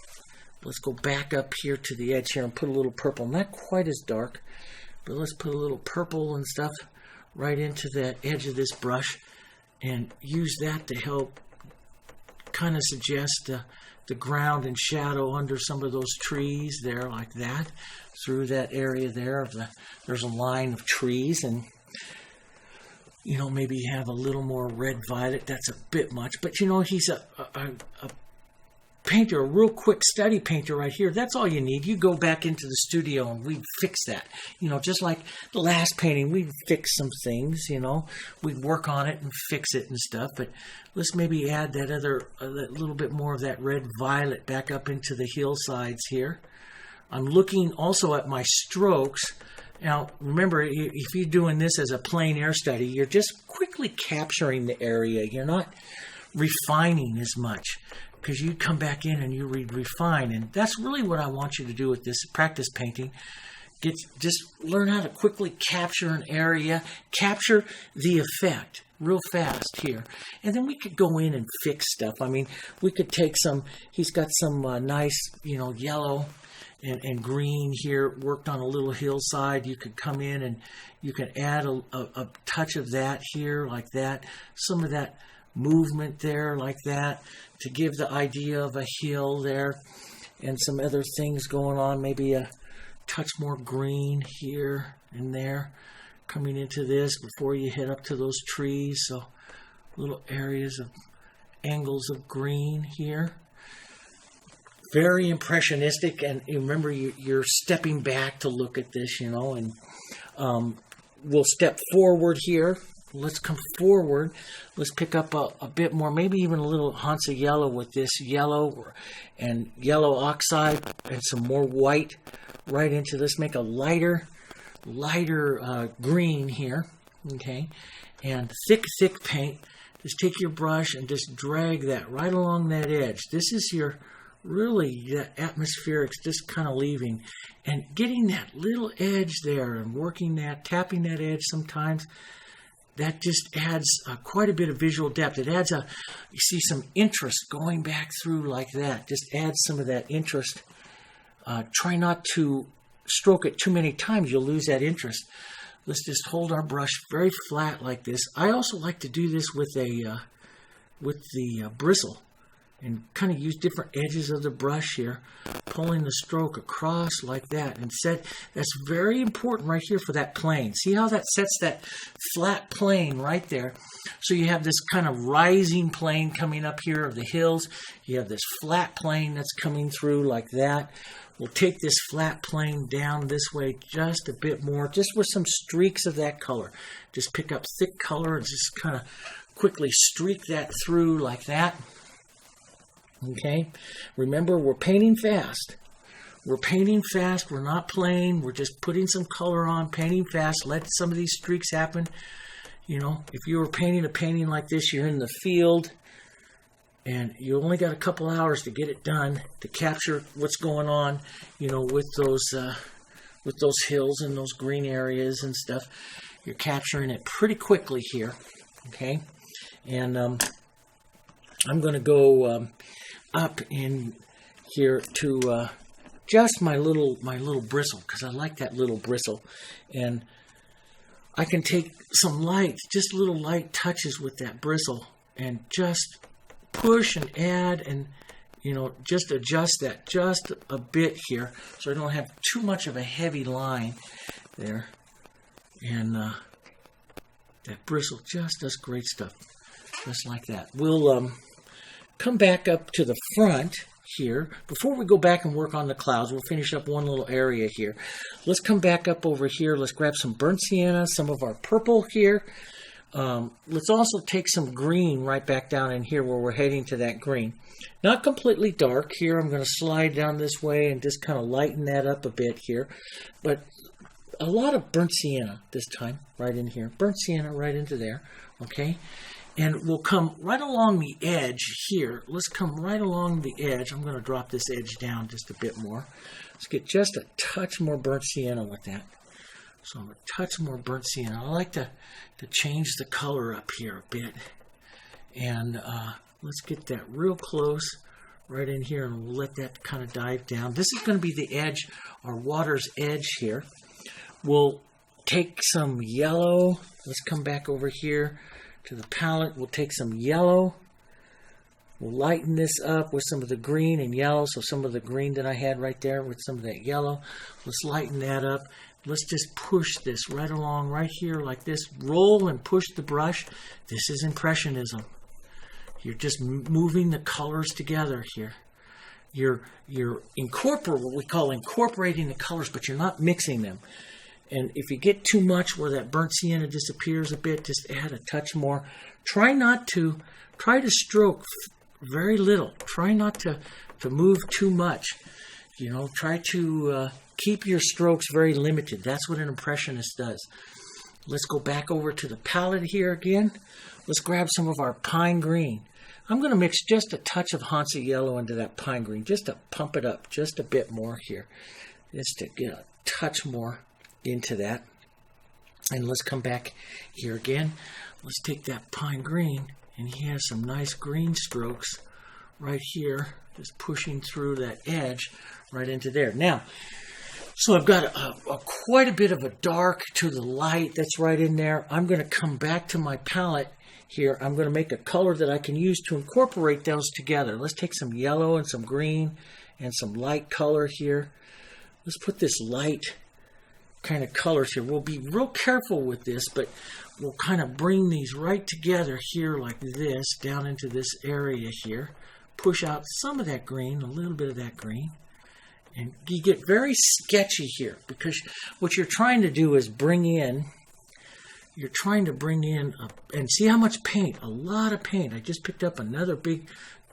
Let's go back up here to the edge here and put a little purple. Not quite as dark, but let's put a little purple and stuff right into the edge of this brush and use that to help kind of suggest the ground and shadow under some of those trees there, like that, through that area there of there's a line of trees. And you know, maybe have a little more red violet. That's a bit much, but you know, he's a painter, a real quick study painter right here. That's all you need. You go back into the studio and we fix that. You know, just like the last painting, we fix some things, you know. We work on it and fix it and stuff. But let's maybe add that that little bit more of that red violet back up into the hillsides here. I'm looking also at my strokes. Now, remember, if you're doing this as a plein air study, you're just quickly capturing the area. You're not refining as much, because you come back in and you refine. And that's really what I want you to do with this practice painting. Just learn how to quickly capture an area, capture the effect real fast here. And then we could go in and fix stuff. I mean, we could take he's got some nice, you know, yellow and green here worked on a little hillside. You could come in and you can add a touch of that here, like that. Some of that movement there, like that, to give the idea of a hill there, and some other things going on. Maybe a touch more green here and there coming into this before you head up to those trees. So little areas of angles of green here. Very impressionistic, and you remember you're stepping back to look at this, you know. And we'll step forward here. Let's come forward. Let's pick up a bit more, maybe even a little Hansa Yellow with this yellow and yellow oxide and some more white right into this. Make a lighter green here, okay? And thick paint. Just take your brush and just drag that right along that edge. This is your really atmospherics, just kind of leaving and getting that little edge there and working that, tapping that edge sometimes. That just adds quite a bit of visual depth. It adds you see some interest going back through like that. Just adds some of that interest. Try not to stroke it too many times. You'll lose that interest. Let's just hold our brush very flat like this. I also like to do this with the bristle, and kind of use different edges of the brush here, pulling the stroke across like that. And that's very important right here for that plane. See how that sets that flat plane right there? So you have this kind of rising plane coming up here of the hills. You have this flat plane that's coming through like that. We'll take this flat plane down this way just a bit more, just with some streaks of that color. Just pick up thick color and just kind of quickly streak that through like that. Okay, remember, we're painting fast. We're painting fast. We're not playing. We're just putting some color on, painting fast. Let some of these streaks happen. You know, if you were painting a painting like this, you're in the field, and you only got a couple hours to get it done, to capture what's going on, you know, with those hills and those green areas and stuff. You're capturing it pretty quickly here. Okay, and I'm going to go up in here to just my little bristle, because I like that little bristle, and I can take some light, just little light touches with that bristle, and just push and add, and you know, just adjust that just a bit here, so I don't have too much of a heavy line there. And that bristle just does great stuff, just like that. We'll come back up to the front here. Before we go back and work on the clouds, we'll finish up one little area here. Let's come back up over here. Let's grab some burnt sienna, some of our purple here. Let's also take some green right back down in here where we're heading to that green. Not completely dark here. I'm going to slide down this way and just kind of lighten that up a bit here. But a lot of burnt sienna this time right in here. Burnt sienna right into there. Okay. And we'll come right along the edge here. Let's come right along the edge. I'm going to drop this edge down just a bit more. Let's get just a touch more burnt sienna with that. So I'm going to touch more burnt sienna. I like to change the color up here a bit. And let's get that real close right in here, and we'll let that kind of dive down. This is going to be the edge, our water's edge here. We'll take some yellow. Let's come back over here to the palette. We'll take some yellow. We'll lighten this up with some of the green and yellow. So some of the green that I had right there with some of that yellow. Let's lighten that up. Let's just push this right along right here like this. Roll and push the brush. This is Impressionism. You're just moving the colors together here. You're what we call incorporating the colors, but you're not mixing them. And if you get too much where that burnt sienna disappears a bit, just add a touch more. Try to stroke very little. Try not to move too much. You know, try to keep your strokes very limited. That's what an Impressionist does. Let's go back over to the palette here again. Let's grab some of our pine green. I'm going to mix just a touch of Hansa Yellow into that pine green, just to pump it up just a bit more here. Just to get a touch more into that. And let's come back here again. Let's take that pine green, and he has some nice green strokes right here, just pushing through that edge right into there. Now, so I've got quite a bit of a dark to the light that's right in there. I'm going to come back to my palette here. I'm going to make a color that I can use to incorporate those together. Let's take some yellow and some green and some light color here. Let's put this light kind of colors here. We'll be real careful with this, but we'll kind of bring these right together here like this, down into this area here. Push out some of that green, a little bit of that green. And you get very sketchy here, because what you're trying to do is you're trying to bring in, and see how much paint, a lot of paint. I just picked up another big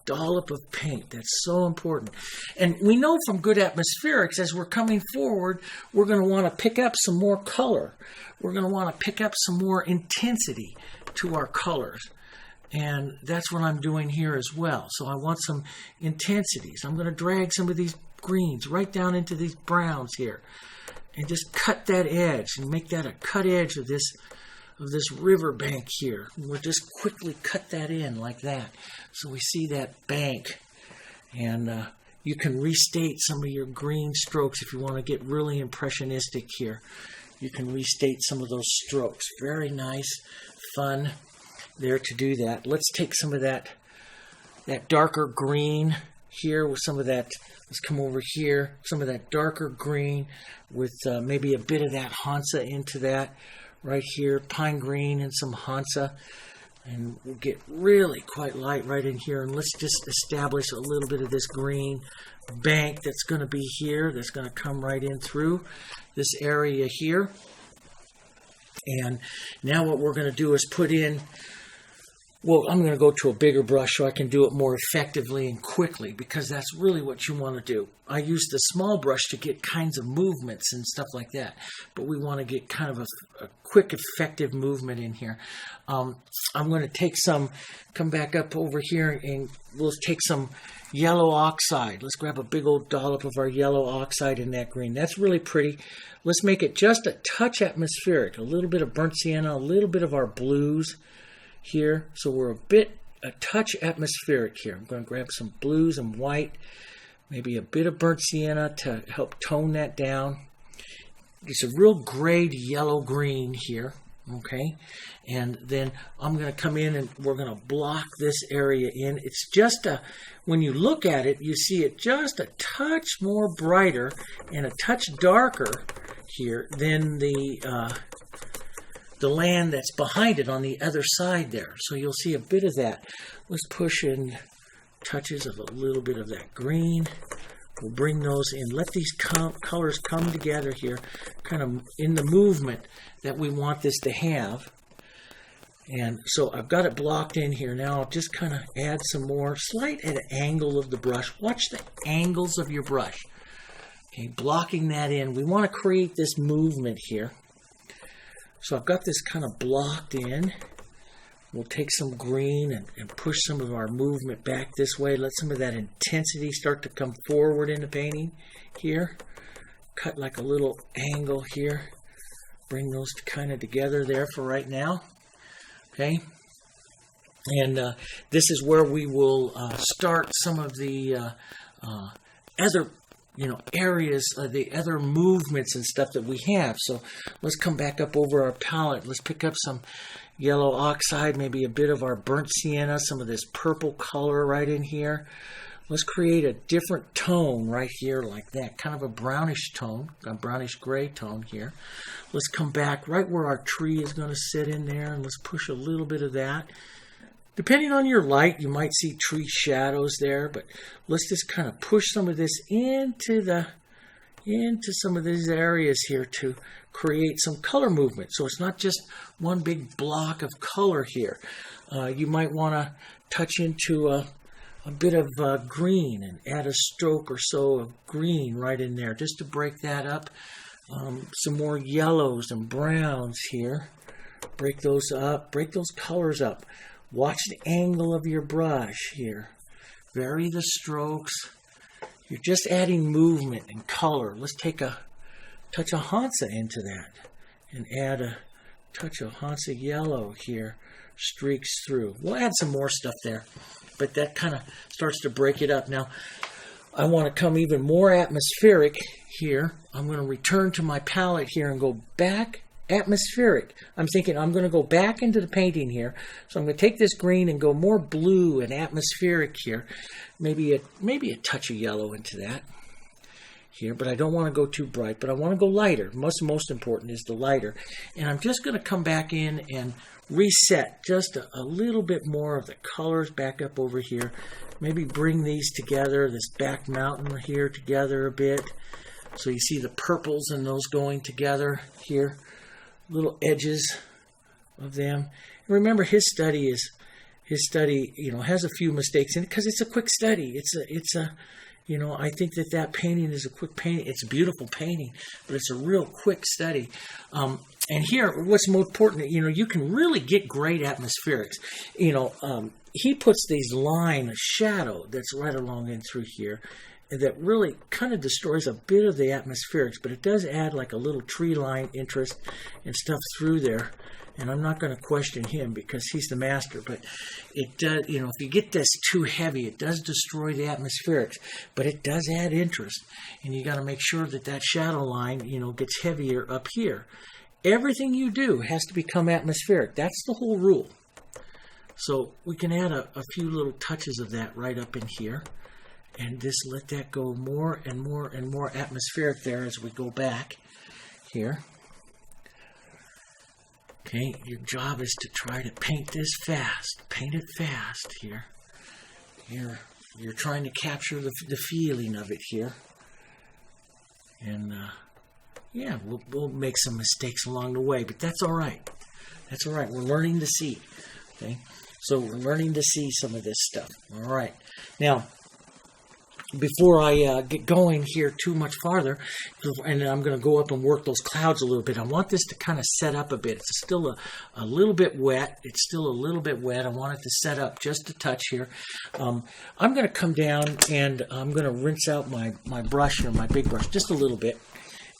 dollop of paint. That's so important. And we know from good atmospherics, as we're coming forward, we're going to want to pick up some more color. We're going to want to pick up some more intensity to our colors. And that's what I'm doing here as well. So I want some intensities. I'm going to drag some of these greens right down into these browns here, and just cut that edge and make that a cut edge of this river bank here. We'll just quickly cut that in like that, so we see that bank. And you can restate some of your green strokes if you want to get really impressionistic here. You can restate some of those strokes. Very nice, fun there to do that. Let's take some of that darker green here with some of that. Let's come over here, some of that darker green with maybe a bit of that Hansa into that right here, pine green and some Hansa, and we'll get really quite light right in here. And let's just establish a little bit of this green bank that's going to be here, that's going to come right in through this area here. And now what we're going to do is put in, well, I'm going to go to a bigger brush so I can do it more effectively and quickly, because that's really what you want to do. I use the small brush to get kinds of movements and stuff like that, but we want to get kind of a quick, effective movement in here. I'm going to take some, come back up over here, and we'll take some yellow oxide. Let's grab a big old dollop of our yellow oxide in that green. That's really pretty. Let's make it just a touch atmospheric, a little bit of burnt sienna, a little bit of our blues here. So we're a touch atmospheric here. I'm going to grab some blues and white, maybe a bit of burnt sienna to help tone that down. It's a real grayed yellow-green here, okay? And then I'm going to come in and we're going to block this area in. It's just when you look at it, you see it just a touch more brighter and a touch darker here than the land that's behind it on the other side there. So you'll see a bit of that. Let's push in touches of a little bit of that green. We'll bring those in. Let these colors come together here, kind of in the movement that we want this to have. And so I've got it blocked in here. Now I'll just kind of add some more, slight at an angle of the brush. Watch the angles of your brush. Okay, blocking that in. We want to create this movement here. So I've got this kind of blocked in. We'll take some green and push some of our movement back this way. Let some of that intensity start to come forward in the painting here. Cut like a little angle here. Bring those kind of together there for right now. Okay. And this is where we will start some of the other areas, the other movements and stuff that we have. So let's come back up over our palette. Let's pick up some yellow oxide, maybe a bit of our burnt sienna, some of this purple color right in here. Let's create a different tone right here like that, kind of a brownish tone, a brownish gray tone here. Let's come back right where our tree is going to sit in there, and let's push a little bit of that. Depending on your light, you might see tree shadows there, but let's just kind of push some of this into some of these areas here to create some color movement. So it's not just one big block of color here. You might want to touch into a bit of green and add a stroke or so of green right in there just to break that up. Some more yellows and browns here. Break those up, break those colors up. Watch the angle of your brush here. Vary the strokes. You're just adding movement and color. Let's take a touch of Hansa into that and add a touch of Hansa Yellow here. Streaks through. We'll add some more stuff there, but that kind of starts to break it up. Now, I want to come even more atmospheric here. I'm going to return to my palette here and go back atmospheric. I'm thinking I'm going to go back into the painting here. So I'm going to take this green and go more blue and atmospheric here. Maybe a touch of yellow into that here, but I don't want to go too bright, but I want to go lighter. Most important is the lighter. And I'm just going to come back in and reset just a little bit more of the colors back up over here. Maybe bring these together, this back mountain here together a bit. So you see the purples and those going together here. Little edges of them. And remember, his study has a few mistakes in it because it's a quick study. I think that painting is a quick painting. It's a beautiful painting, but it's a real quick study. And here, what's more important, you can really get great atmospherics. He puts these line of shadow that's right along in through here that really kind of destroys a bit of the atmospherics, but it does add like a little tree line interest and stuff through there. And I'm not going to question him because he's the master, but it does, if you get this too heavy, it does destroy the atmospherics, but it does add interest. And you got to make sure that shadow line, gets heavier up here. Everything you do has to become atmospheric. That's the whole rule. So we can add a few little touches of that right up in here. And just let that go more and more and more atmospheric there as we go back here. Okay, your job is to try to paint this fast. Paint it fast here. You're trying to capture the feeling of it here. And yeah, we'll make some mistakes along the way, but that's all right. That's all right. We're learning to see. Okay, so we're learning to see some of this stuff. All right. Now, before I get going here too much farther, and I'm going to go up and work those clouds a little bit, I want this to kind of set up a bit. It's still a little bit wet. It's still a little bit wet. I want it to set up just a touch here. I'm going to come down and I'm going to rinse out my brush here, my big brush, just a little bit.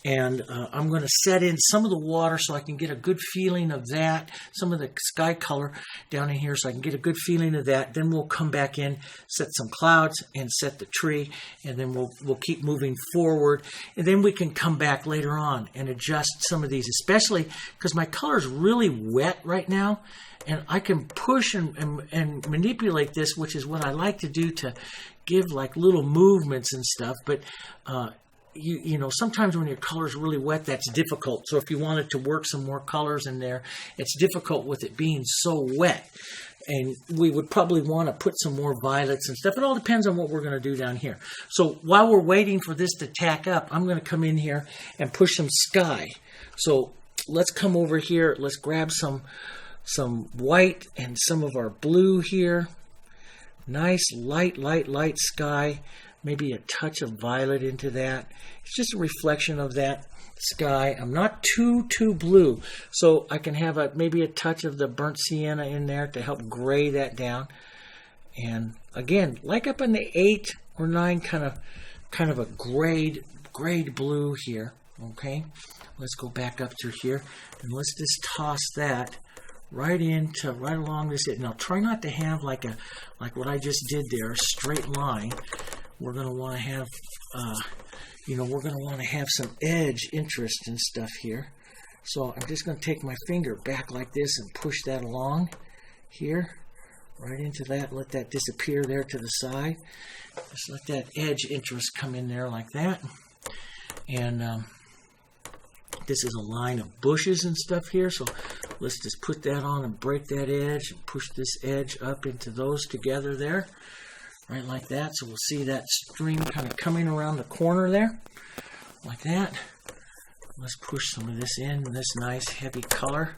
And I'm going to set in some of the water so I can get a good feeling of that, some of the sky color down in here so I can get a good feeling of that. Then we'll come back in, set some clouds, and set the tree, and then we'll keep moving forward. And then we can come back later on and adjust some of these, especially because my color is really wet right now. And I can push and manipulate this, which is what I like to do to give like little movements and stuff. But sometimes when your color is really wet, that's difficult. So if you wanted to work some more colors in there, it's difficult with it being so wet. And we would probably want to put some more violets and stuff. It all depends on what we're going to do down here. So while we're waiting for this to tack up, I'm going to come in here and push some sky. So let's come over here. Let's grab some white and some of our blue here. Nice light sky. maybe a touch of violet into that. It's just a reflection of that sky. I'm not too blue, so I can have maybe a touch of the burnt sienna in there to help gray that down. And again, like up in the 8 or 9, kind of a grayed blue here. Okay, let's go back up through here and let's just toss that right along this edge. Now try not to have like what I just did there, a straight line. We're going to want to have we're going to want to have some edge interest and stuff here. So I'm just going to take my finger back like this and push that along here, right into that. Let that disappear there to the side. Just let that edge interest come in there like that. And this is a line of bushes and stuff here, so let's just put that on and break that edge and push this edge up into those together there, right like that. So we'll see that stream kind of coming around the corner there, like that. Let's push some of this in with this nice heavy color.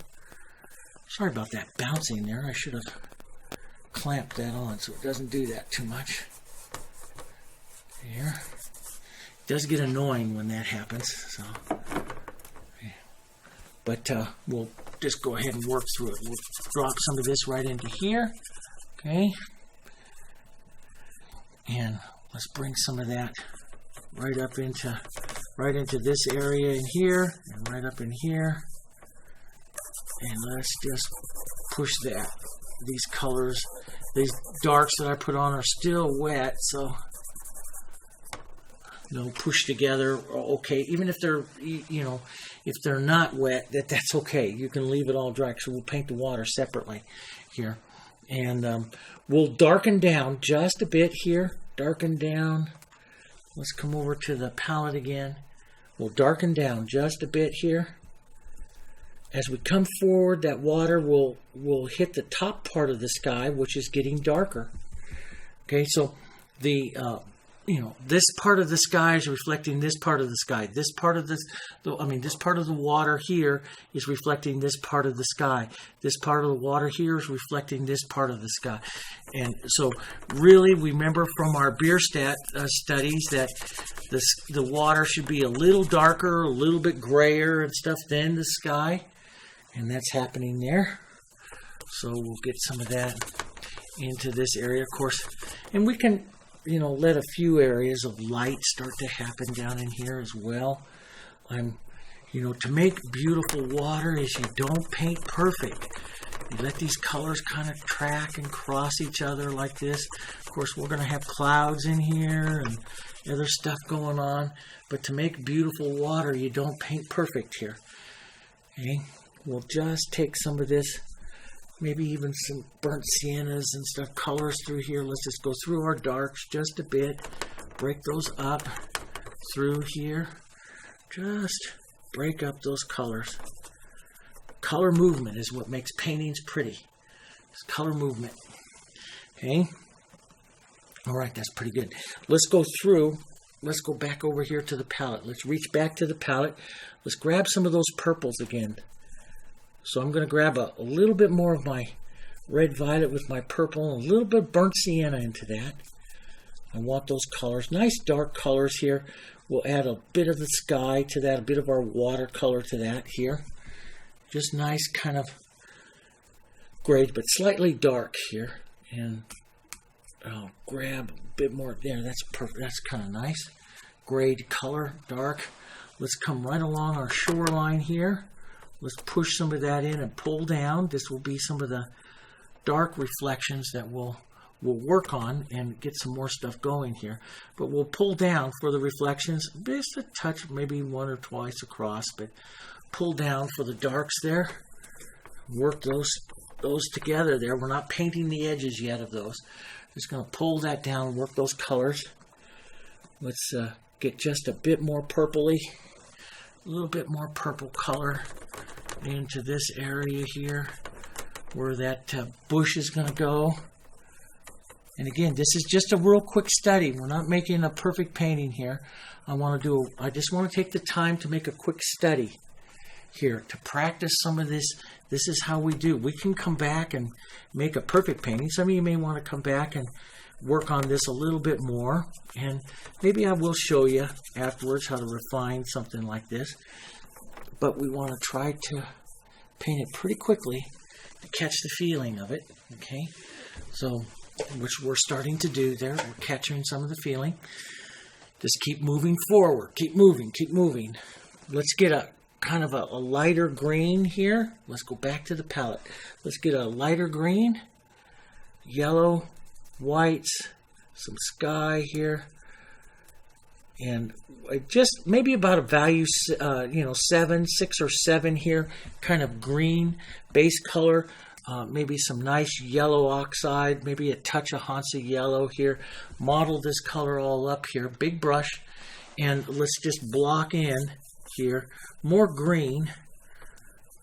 Sorry about that bouncing there. I should have clamped that on so it doesn't do that too much. Here. It does get annoying when that happens, so. But we'll just go ahead and work through it. We'll drop some of this right into here, okay? And let's bring some of that right into this area in here, and right up in here. And let's just push that. These colors, these darks that I put on are still wet, so they'll push together okay. Even if they're, if they're not wet, that's okay. You can leave it all dry. So we'll paint the water separately here. And we'll darken down just a bit here. Darken down. Let's come over to the palette again. We'll darken down just a bit here. As we come forward, that water will hit the top part of the sky, which is getting darker. Okay, so the this part of the sky is reflecting this part of the sky. This part of this part of the water here is reflecting this part of the sky. This part of the water here is reflecting this part of the sky. And so really, we remember from our Bierstadt studies that the water should be a little darker, a little bit grayer and stuff than the sky. And that's happening there. So we'll get some of that into this area, of course. And we can let a few areas of light start to happen down in here as well. To make beautiful water is you don't paint perfect. You let these colors kind of track and cross each other like this. Of course, we're going to have clouds in here and other stuff going on. But to make beautiful water, you don't paint perfect here. Okay? We'll just take some of this, maybe even some burnt siennas and stuff, colors through here. Let's just go through our darks just a bit. Break those up through here. Just break up those colors. Color movement is what makes paintings pretty. It's color movement. Okay? All right, that's pretty good. Let's go through. Let's go back over here to the palette. Let's reach back to the palette. Let's grab some of those purples again. So I'm going to grab a little bit more of my red violet with my purple and a little bit of burnt sienna into that. I want those colors. Nice dark colors here. We'll add a bit of the sky to that, a bit of our watercolor to that here. Just nice kind of gray, but slightly dark here. And I'll grab a bit more there. That's perfect. That's kind of nice. Grayed color, dark. Let's come right along our shoreline here. Let's push some of that in and pull down. This will be some of the dark reflections that we'll work on and get some more stuff going here. But we'll pull down for the reflections, just a touch, maybe one or twice across, but pull down for the darks there. Work those together there. We're not painting the edges yet of those. Just going to pull that down, work those colors. Let's get just a bit more purpley, a little bit more purple color into this area here where that bush is going to go. And again, this is just a real quick study. We're not making a perfect painting here. I just want to take the time to make a quick study here to practice some of this. This is how we do. We can come back and make a perfect painting. Some of you may want to come back and work on this a little bit more, and maybe I will show you afterwards how to refine something like this. But we want to try to paint it pretty quickly to catch the feeling of it, okay? So, which we're starting to do there. We're catching some of the feeling. Just keep moving forward. Keep moving. Keep moving. Let's get a kind of a lighter green here. Let's go back to the palette. Let's get a lighter green, yellow, whites, some sky here, and just maybe about a value, 6 or 7 here, kind of green base color. Maybe some nice yellow oxide, maybe a touch of Hansa Yellow here. Model this color all up here, big brush, and let's just block in here. More green.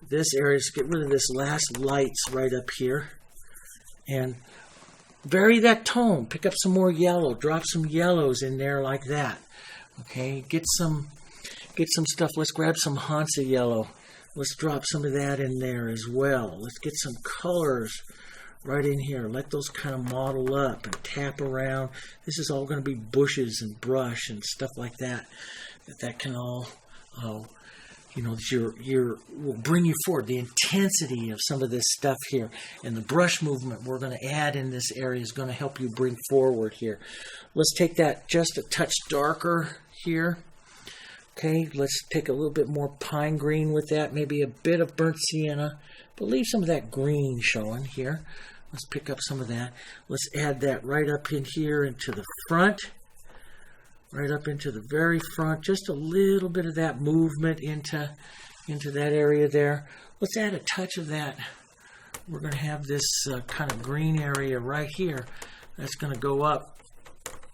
This area, just get rid of this last lights right up here. And vary that tone. Pick up some more yellow. Drop some yellows in there like that. Okay, get some stuff. Let's grab some Hansa Yellow. Let's drop some of that in there as well. Let's get some colors right in here. Let those kind of model up and tap around. This is all going to be bushes and brush and stuff like that. That can all, will bring you forward. The intensity of some of this stuff here and the brush movement we're going to add in this area is going to help you bring forward here. Let's take that just a touch darker here. Okay, let's take a little bit more pine green with that, maybe a bit of burnt sienna, but leave some of that green showing here. Let's pick up some of that. Let's add that right up in here into the front, right up into the very front, just a little bit of that movement into that area there. Let's add a touch of that. We're going to have this kind of green area right here that's going to go up,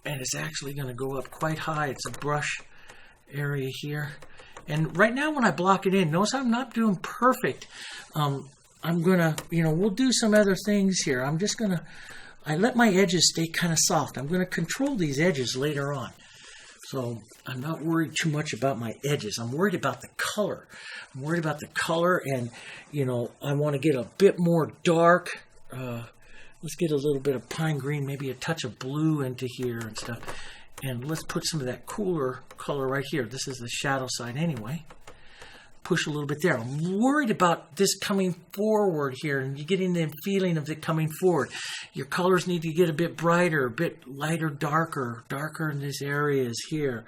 and it's actually going to go up quite high. It's a brush area here, and right now when I block it in, notice I'm not doing perfect. I'm gonna, we'll do some other things here. I let my edges stay kind of soft. I'm gonna control these edges later on, so I'm not worried too much about my edges. I'm worried about the color. I'm worried about the color, and I want to get a bit more dark. Let's get a little bit of pine green, maybe a touch of blue into here and stuff. And let's put some of that cooler color right here. This is the shadow side anyway. Push a little bit there. I'm worried about this coming forward here, and you're getting the feeling of it coming forward. Your colors need to get a bit brighter, a bit lighter, darker in these areas here.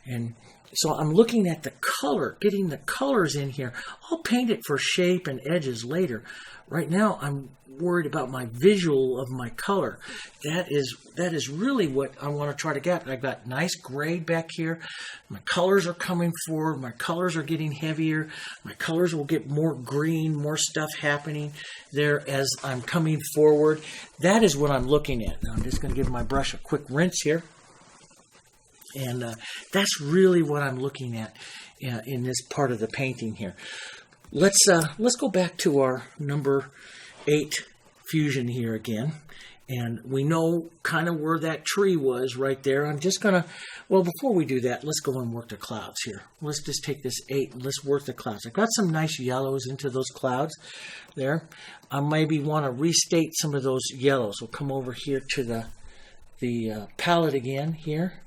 And so I'm looking at the color, getting the colors in here. I'll paint it for shape and edges later. Right now, I'm worried about my visual of my color. That is really what I want to try to get. I've got nice gray back here. My colors are coming forward. My colors are getting heavier. My colors will get more green, more stuff happening there as I'm coming forward. That is what I'm looking at. Now I'm just going to give my brush a quick rinse here. And that's really what I'm looking at in this part of the painting here. Let's go back to our number 8 fusion here again, and we know kind of where that tree was right there. I'm just gonna, well, before we do that, let's go and work the clouds here. Let's just take this 8 and let's work the clouds. I've got some nice yellows into those clouds there. I maybe want to restate some of those yellows. We'll come over here to the palette again here.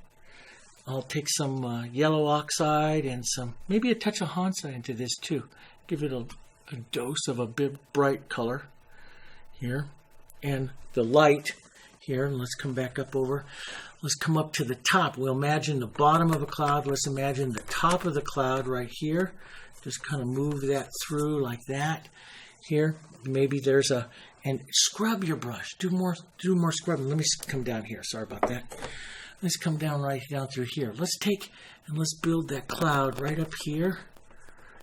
I'll take some yellow oxide and maybe a touch of Hansa into this too. Give it a dose of a big bright color here. And the light here, let's come back up over. Let's come up to the top. We'll imagine the bottom of a cloud. Let's imagine the top of the cloud right here. Just kind of move that through like that here. Maybe there's and scrub your brush. Do more scrubbing. Let me come down here. Sorry about that. Let's come down right down through here. Let's take and let's build that cloud right up here.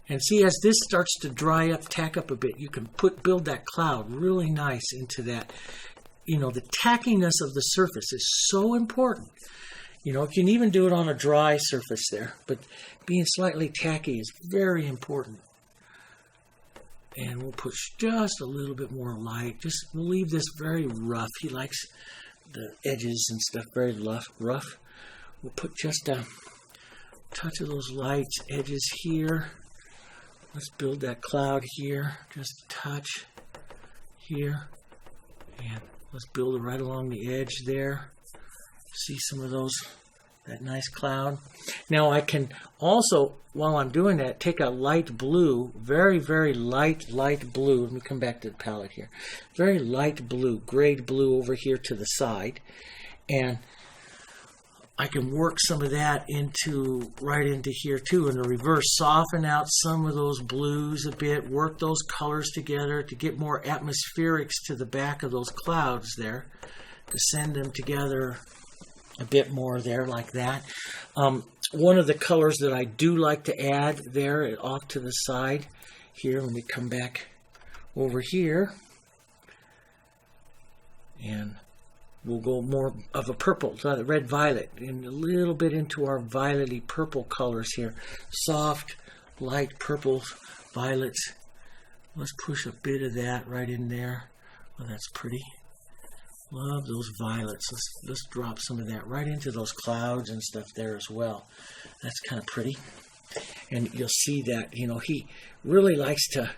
And see, as this starts to dry up, tack up a bit, you can build that cloud really nice into that. The tackiness of the surface is so important. You can even do it on a dry surface there, but being slightly tacky is very important. And we'll push just a little bit more light. We'll leave this very rough. He likes the edges and stuff very rough. We'll put just a touch of those lights, edges here. Let's build that cloud here, just a touch here, and Let's build it right along the edge there. See some of those, that nice cloud. Now I can also, while I'm doing that, take a light blue, very, very light blue. Let me come back to the palette here. Very light blue, grade blue over here to the side. And I can work some of that right into here too in the reverse. Soften out some of those blues a bit. Work those colors together to get more atmospherics to the back of those clouds there. To send them together a bit more there like that. One of the colors that I do like to add there off to the side here, let me come back over here, and we'll go more of a purple, so the red violet, and a little bit into our violety purple colors here. Soft, light purples, violets. Let's push a bit of that right in there. Oh, that's pretty. Love those violets. Let's drop some of that right into those clouds and stuff there as well. That's kind of pretty. And you'll see that, you know, he really likes to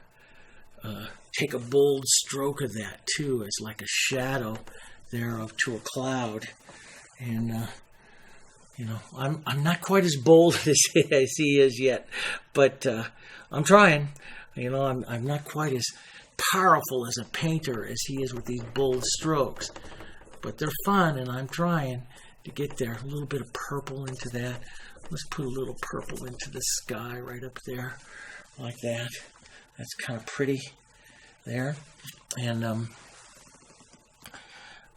take a bold stroke of that too, as like a shadow there to a cloud. And you know, I'm not quite as bold as he is yet, but I'm trying. You know, I'm not quite as powerful as a painter as he is with these bold strokes, but they're fun, and I'm trying to get there. A little bit of purple into that. Let's put a little purple into the sky right up there like that. That's kind of pretty there. And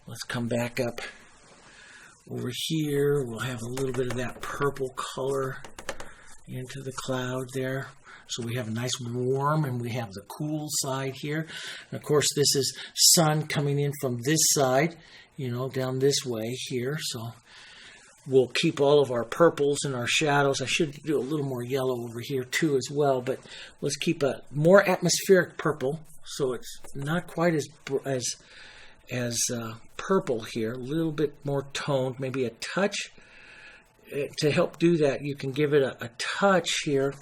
let's come back up over here. We'll have a little bit of that purple color into the cloud there. So we have a nice warm, and we have the cool side here. And of course, this is sun coming in from this side, you know, down this way here. So we'll keep all of our purples and our shadows. I should do a little more yellow over here too as well, but let's keep a more atmospheric purple, so it's not quite as purple here. A little bit more toned, maybe a touch. To help do that, you can give it a touch here.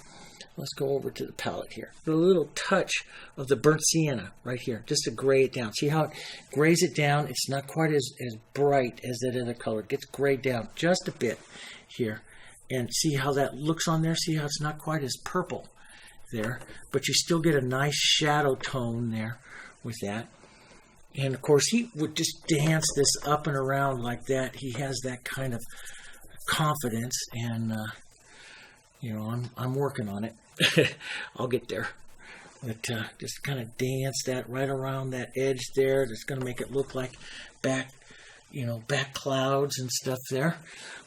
Let's go over to the palette here. A little touch of the burnt sienna right here, just to gray it down. See how it grays it down? It's not quite as bright as that other color. It gets grayed down just a bit here. And see how that looks on there? See how it's not quite as purple there, but you still get a nice shadow tone there with that. And of course, he would just dance this up and around like that. He has that kind of confidence, and you know, I'm working on it. I'll get there. But just kind of dance that right around that edge there. That's going to make it look like back clouds and stuff there.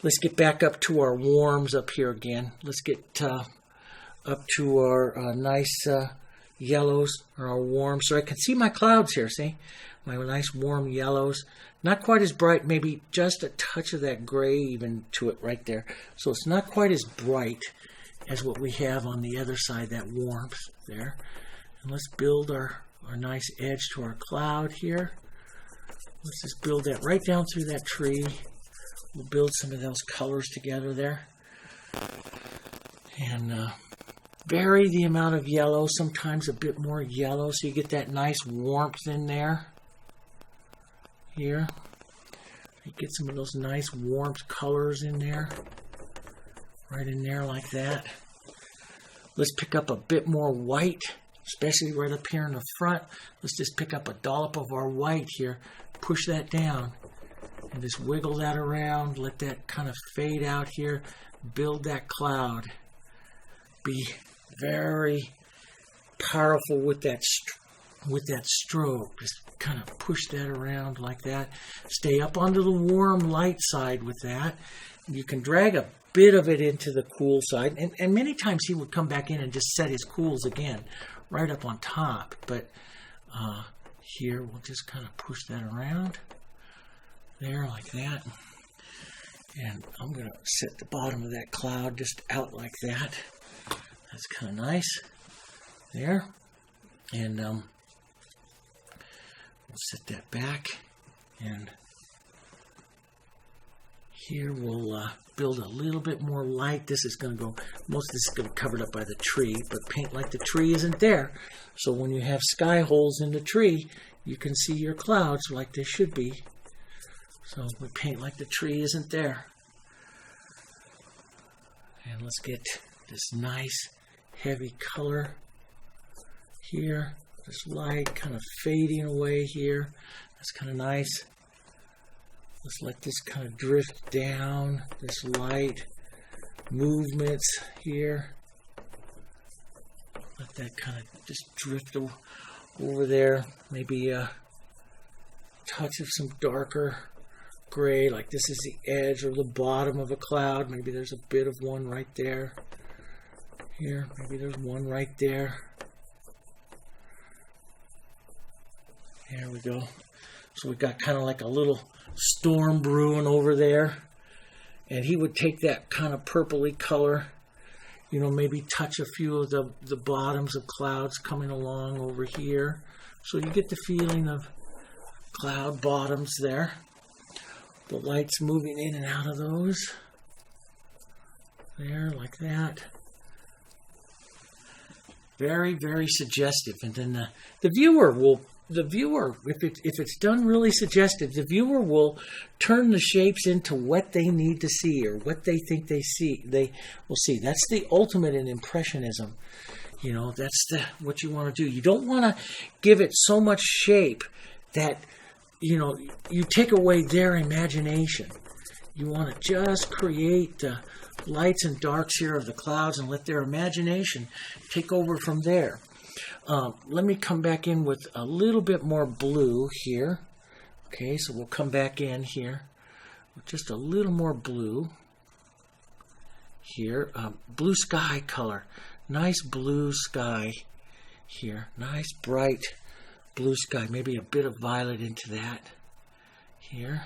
Let's get back up to our warms up here again. Let's get up to our nice yellows, or our warms. So I can see my clouds here, see? My nice warm yellows. Not quite as bright, maybe just a touch of that gray even to it right there. So it's not quite as bright as what we have on the other side, that warmth there. And let's build our nice edge to our cloud here. Let's just build that right down through that tree. We'll build some of those colors together there. And vary the amount of yellow, sometimes a bit more yellow, so you get that nice warmth in there. Here. You get some of those nice warmth colors in there. Right in there like that. Let's pick up a bit more white, especially right up here in the front. Let's just pick up a dollop of our white here. Push that down. And just wiggle that around. Let that kind of fade out here. Build that cloud. Be very powerful with that stroke. Just kind of push that around like that. Stay up onto the warm light side with that. You can drag a bit of it into the cool side, and many times he would come back in and just set his cools again right up on top. But here we'll just kind of push that around there like that. And I'm going to set the bottom of that cloud just out like that. That's kind of nice there. And we'll set that back. And here we'll build a little bit more light. This is going to go, most of this is going to be covered up by the tree, but paint like the tree isn't there. So when you have sky holes in the tree, you can see your clouds like they should be. So we paint like the tree isn't there. And let's get this nice heavy color here. This light kind of fading away here. That's kind of nice. Let's let this kind of drift down. This light movements here. Let that kind of just drift over there. Maybe a touch of some darker gray, like this is the edge or the bottom of a cloud. Maybe there's a bit of one right there. Here, maybe there's one right there. There we go. So we got kind of like a little storm brewing over there. And he would take that kind of purpley color, you know, maybe touch a few of the bottoms of clouds coming along over here. So you get the feeling of cloud bottoms there. The light's moving in and out of those. There, like that. Very, very suggestive. And then the viewer, if it's done really suggestive, the viewer will turn the shapes into what they need to see or what they think they will see. That's the ultimate in impressionism. You know, that's what you want to do. You don't want to give it so much shape that, you know, you take away their imagination. You want to just create the lights and darks here of the clouds and let their imagination take over from there. Let me come back in with a little bit more blue here. Okay, so we'll come back in here with just a little more blue here. Blue sky color. Nice blue sky here. Nice bright blue sky. Maybe a bit of violet into that here.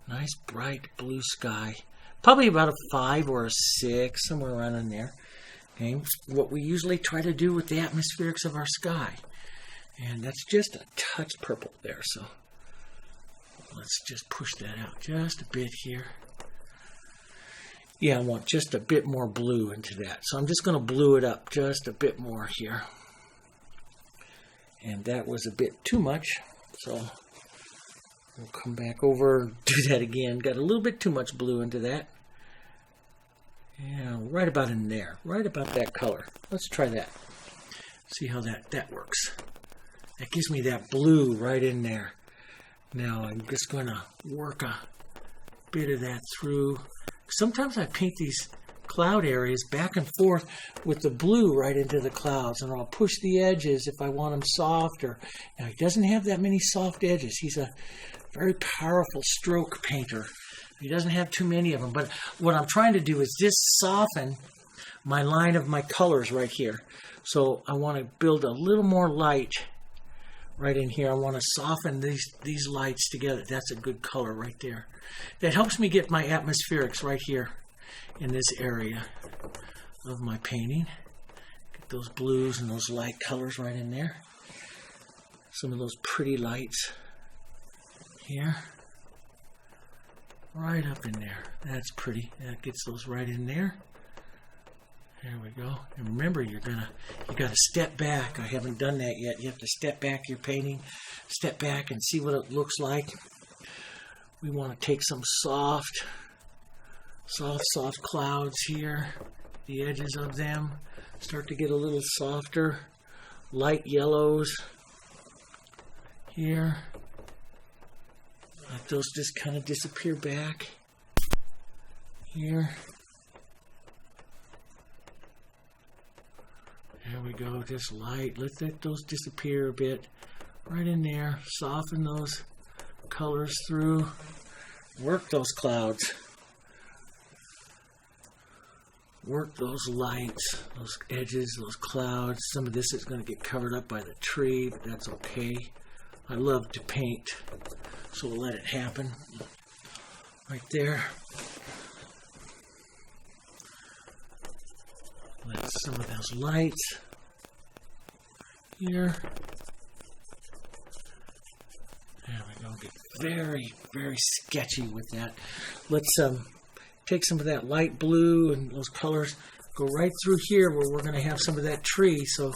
Nice bright blue sky. Probably about a 5 or a 6, somewhere around in there. Okay, what we usually try to do with the atmospherics of our sky. And that's just a touch purple there, so let's just push that out just a bit here. Yeah, I want just a bit more blue into that. So I'm just going to blue it up just a bit more here. And that was a bit too much, so we'll come back over and do that again. Got a little bit too much blue into that. Yeah, right about in there. Right about that color. Let's try that. See how that works. That gives me that blue right in there. Now I'm just going to work a bit of that through. Sometimes I paint these cloud areas back and forth with the blue right into the clouds, and I'll push the edges if I want them softer. Now, he doesn't have that many soft edges. He's a very powerful stroke painter. He doesn't have too many of them, but what I'm trying to do is just soften my line of my colors right here. So I want to build a little more light right in here. I want to soften these lights together. That's a good color right there. That helps me get my atmospherics right here in this area of my painting. Get those blues and those light colors right in there. Some of those pretty lights here. Right up in there. That's pretty. That gets those right in there. There we go. And remember, you got to step back. I haven't done that yet. You have to step back your painting, step back and see what it looks like. We want to take some soft clouds here. The edges of them start to get a little softer. Light yellows here. Let those just kind of disappear back here. There we go, just light. Let those disappear a bit. Right in there. Soften those colors through. Work those clouds. Work those lights, those edges, those clouds. Some of this is going to get covered up by the tree, but that's okay. I love to paint, so we'll let it happen. Right there. Let some of those lights here. There we go. Get very, very sketchy with that. Let's take some of that light blue and those colors, go right through here where we're going to have some of that tree. So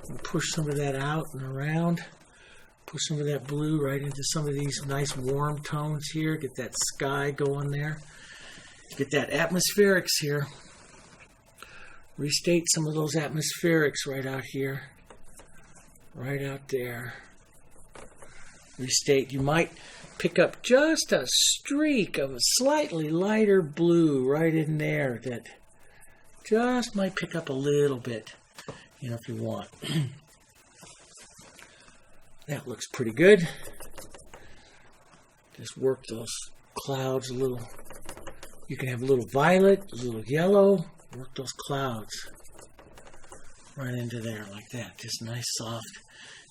we'll push some of that out and around Push some of that blue right into some of these nice warm tones here. Get that sky going there. Get that atmospherics here. Restate some of those atmospherics right out here. Right out there. Restate. You might pick up just a streak of a slightly lighter blue right in there that just might pick up a little bit, you know, if you want. That looks pretty good. Just work those clouds a little. You can have a little violet, a little yellow. Work those clouds right into there like that. Just nice, soft.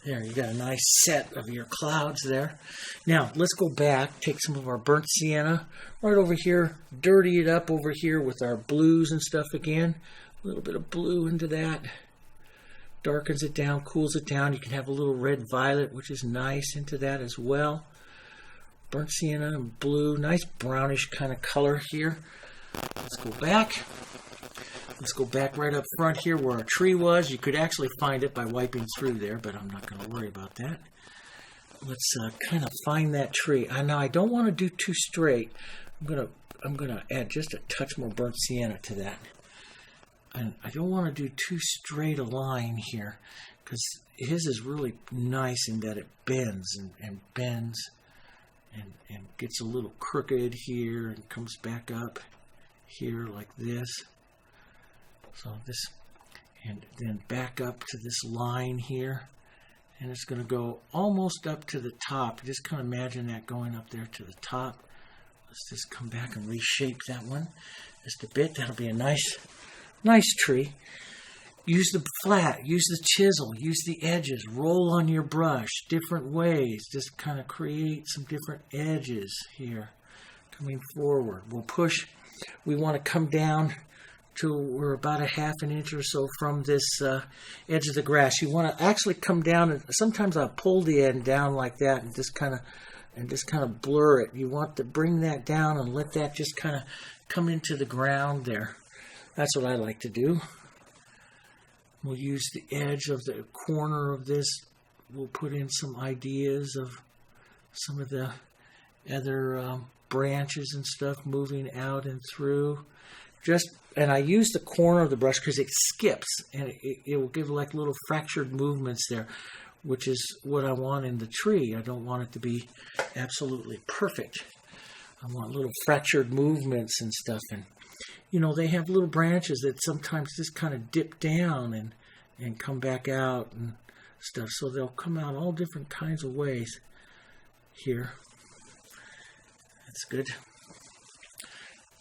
There, you got a nice set of your clouds there. Now, let's go back, take some of our burnt sienna right over here, dirty it up over here with our blues and stuff again. A little bit of blue into that. Darkens it down, cools it down. You can have a little red violet, which is nice, into that as well. Burnt sienna and blue, nice brownish kind of color here. Let's go back. Let's go back right up front here where our tree was. You could actually find it by wiping through there, but I'm not going to worry about that. Let's kind of find that tree. Now I don't want to do too straight. I'm gonna add just a touch more burnt sienna to that. And I don't want to do too straight a line here, because his is really nice in that it bends and bends and gets a little crooked here and comes back up here like this. So this, and then back up to this line here, and it's going to go almost up to the top. Just kind of imagine that going up there to the top. Let's just come back and reshape that one just a bit. That'll be a nice tree. Use the flat, use the chisel, use the edges, roll on your brush different ways. Just kind of create some different edges here coming forward. We'll push. We want to come down till we're about a half an inch or so from this edge of the grass. You want to actually come down, and sometimes I'll pull the end down like that and just kind of blur it. You want to bring that down and let that just kind of come into the ground there. That's what I like to do. We'll use the edge of the corner of this. We'll put in some ideas of some of the other branches and stuff moving out and through. And I use the corner of the brush because it skips, and it will give like little fractured movements there, which is what I want in the tree. I don't want it to be absolutely perfect. I want little fractured movements and stuff. And, you know, they have little branches that sometimes just kind of dip down and come back out and stuff. So they'll come out all different kinds of ways here. That's good.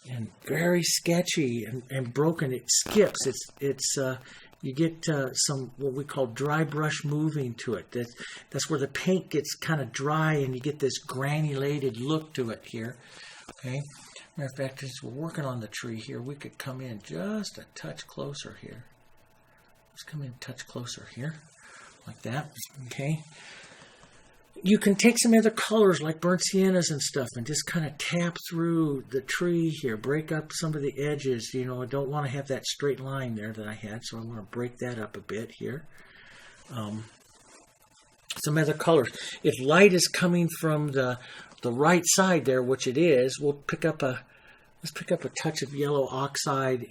And very sketchy and broken. It skips. You get some what we call dry brush moving to it. That's where the paint gets kind of dry and you get this granulated look to it here. Okay. Matter of fact, as we're working on the tree here, we could come in just a touch closer here. Let's come in a touch closer here, like that. Okay. You can take some other colors like burnt siennas and stuff and just kind of tap through the tree here. Break up some of the edges. You know, I don't want to have that straight line there that I had, so I want to break that up a bit here. Some other colors. If light is coming from the right side there, which it is, let's pick up a touch of yellow oxide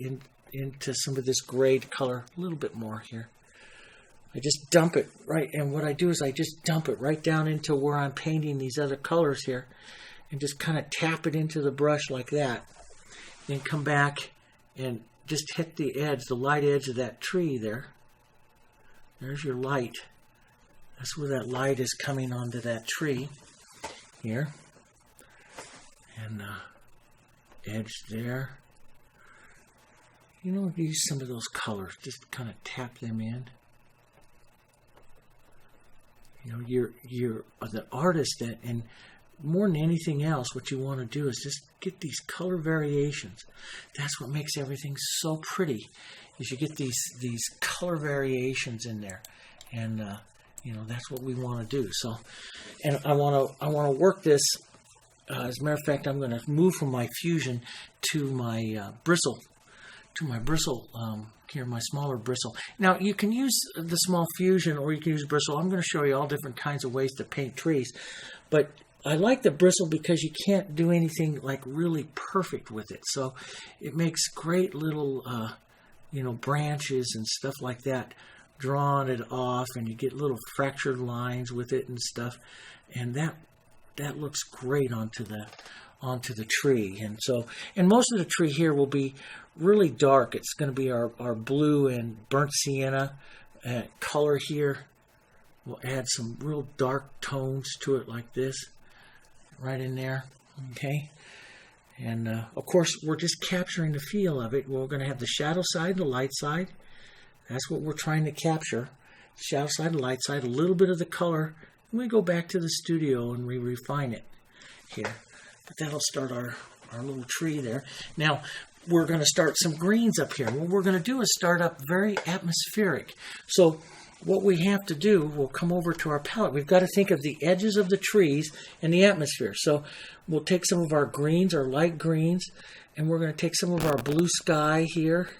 into some of this grayed color, a little bit more here. I just dump it right, and what I do is I just dump it right down into where I'm painting these other colors here, and just kind of tap it into the brush like that. Then come back and just hit the edge, the light edge of that tree there. There's your light. That's where that light is coming onto that tree here. And edge there. You know, use some of those colors. Just kind of tap them in. You know, you're the artist, and more than anything else, what you want to do is just get these color variations. That's what makes everything so pretty. Is you get these color variations in there, and you know, that's what we want to do. So, and I want to work this. As a matter of fact, I'm going to move from my fusion to my bristle my bristle here, my smaller bristle. Now you can use the small fusion or you can use bristle. I'm going to show you all different kinds of ways to paint trees, but I like the bristle because you can't do anything like really perfect with it. So it makes great little you know, branches and stuff like that, drawing it off, and you get little fractured lines with it and stuff, and that looks great onto the tree. And so, and most of the tree here will be really dark. It's going to be our blue and burnt sienna color here. We'll add some real dark tones to it like this, right in there, okay? And of course, we're just capturing the feel of it. We're going to have the shadow side and the light side. That's what we're trying to capture. Shadow side and light side, a little bit of the color. And we go back to the studio and we refine it here. But that'll start our little tree there. Now, we're going to start some greens up here. What we're going to do is start up very atmospheric. So what we have to do, we'll come over to our palette. We've got to think of the edges of the trees and the atmosphere. So we'll take some of our greens, our light greens, and we're going to take some of our blue sky here.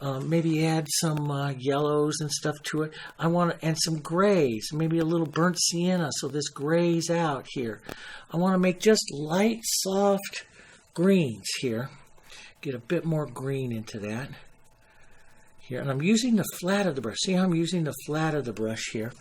Maybe add some yellows and stuff to it. And some grays, maybe a little burnt sienna, so this grays out here. I want to make just light, soft greens here. Get a bit more green into that here. And I'm using the flat of the brush. See how I'm using the flat of the brush here?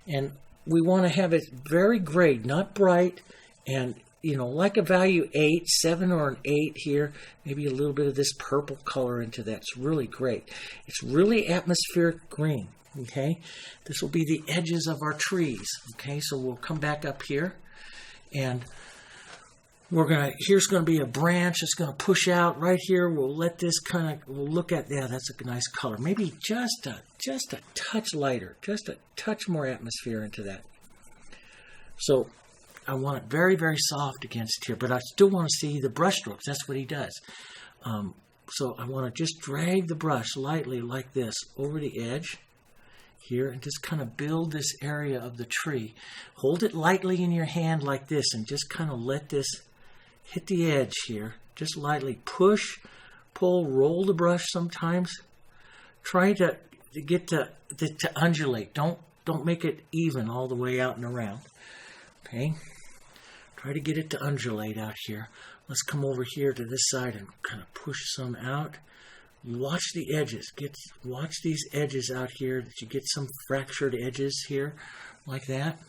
And we want to have it very gray, not bright, and you know, like a value 8, 7 or an 8 here, maybe a little bit of this purple color into that. It's really great. It's really atmospheric green, okay? This will be the edges of our trees, okay? So we'll come back up here, and here's going to be a branch that's going to push out right here. We'll let this we'll look at, yeah, that's a nice color. Maybe just a touch lighter, just a touch more atmosphere into that. So I want it very, very soft against here, but I still want to see the brush strokes. That's what he does. So I want to just drag the brush lightly like this over the edge here and just kind of build this area of the tree. Hold it lightly in your hand like this and just kind of let this hit the edge here. Just lightly push, pull, roll the brush sometimes. Try to get to undulate. Don't make it even all the way out and around. Okay, try to get it to undulate out here. Let's come over here to this side and kind of push some out. Watch the edges. Watch these edges out here, that you get some fractured edges here, like that.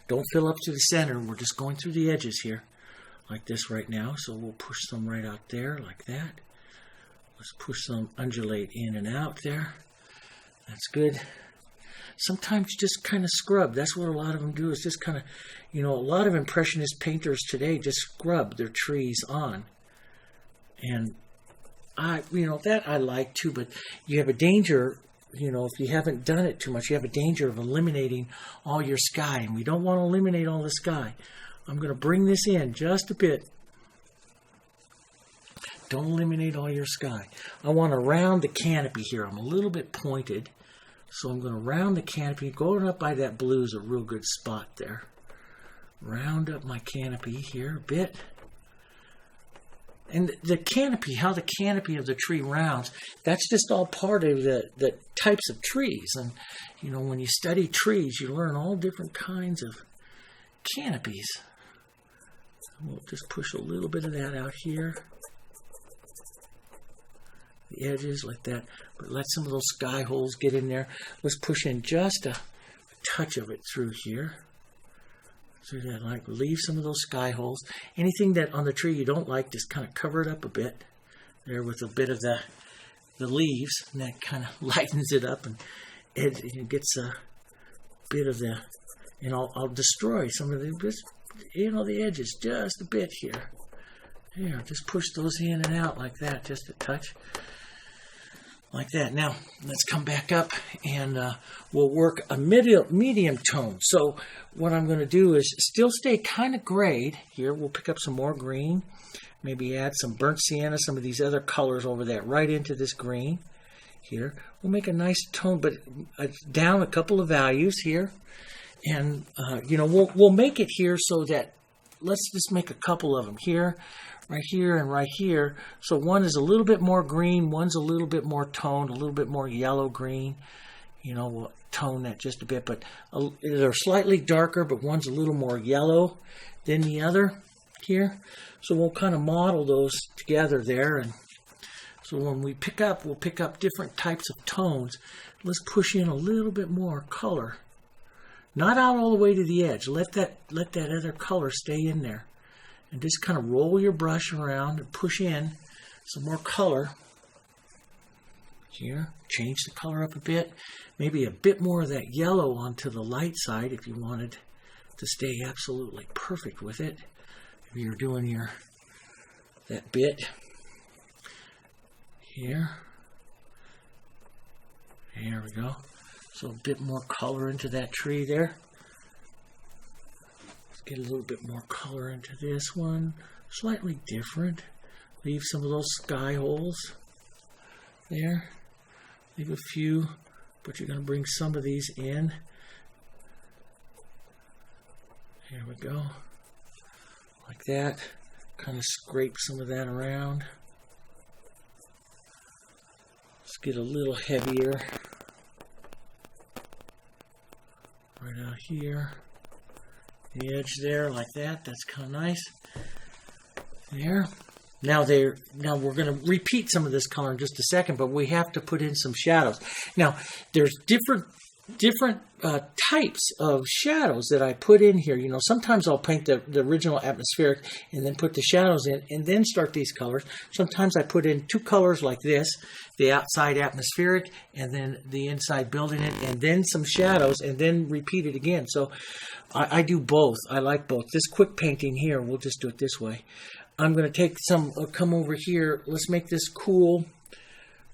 Don't fill up to the center. We're just going through the edges here, like this right now. So we'll push some right out there, like that. Let's push some undulate in and out there. That's good. Sometimes just kind of scrub. That's what a lot of them do, is just kind of, you know, a lot of Impressionist painters today just scrub their trees on. And that I like too, but you have a danger, you know, if you haven't done it too much, you have a danger of eliminating all your sky. And we don't want to eliminate all the sky. I'm going to bring this in just a bit. Don't eliminate all your sky. I want to round the canopy here. I'm a little bit pointed. So I'm going to round the canopy. Going up by that blue is a real good spot there. Round up my canopy here a bit. And the canopy, how the canopy of the tree rounds, that's just all part of the types of trees. And, you know, when you study trees, you learn all different kinds of canopies. We'll just push a little bit of that out here. The edges like that, but let some of those sky holes get in there. Let's push in just a touch of it through here. So that, like, leave some of those sky holes. Anything that on the tree you don't like, just kind of cover it up a bit there with a bit of the leaves, and that kind of lightens it up, and it gets a bit of the, and I'll destroy some of the, you know, the edges just a bit here. Here, just push those in and out like that, just a touch. Like that. Now, let's come back up and we'll work a medium tone. So what I'm going to do is still stay kind of grayed here. We'll pick up some more green. Maybe add some burnt sienna, some of these other colors over there, right into this green here. We'll make a nice tone, but down a couple of values here. And, you know, we'll make it here so that, let's just make a couple of them here. right here and right here. So one is a little bit more green, one's a little bit more toned, a little bit more yellow-green. You know, we'll tone that just a bit, but they're slightly darker, but one's a little more yellow than the other here. So we'll kind of model those together there. And so when we pick up, we'll pick up different types of tones. Let's push in a little bit more color. Not out all the way to the edge. Let that other color stay in there. And just kind of roll your brush around and push in some more color. Here, change the color up a bit. Maybe a bit more of that yellow onto the light side if you wanted to stay absolutely perfect with it. If you're doing that bit. Here. There we go. So a bit more color into that tree there. Let's get a little bit more color into this one. Slightly different. Leave some of those sky holes there. Leave a few, but you're going to bring some of these in. Here we go. Like that. Kind of scrape some of that around. Let's get a little heavier. Right out here. The edge there, like that. That's kind of nice. There. Now we're going to repeat some of this color in just a second, but we have to put in some shadows. Now, there's different types of shadows that I put in here. You know, sometimes I'll paint the original atmospheric and then put the shadows in and then start these colors. Sometimes I put in two colors like this, the outside atmospheric and then the inside building it, and then some shadows and then repeat it again. So I do both. I like both. This quick painting here, we'll just do it this way. I'm going to take some, come over here. Let's make this cool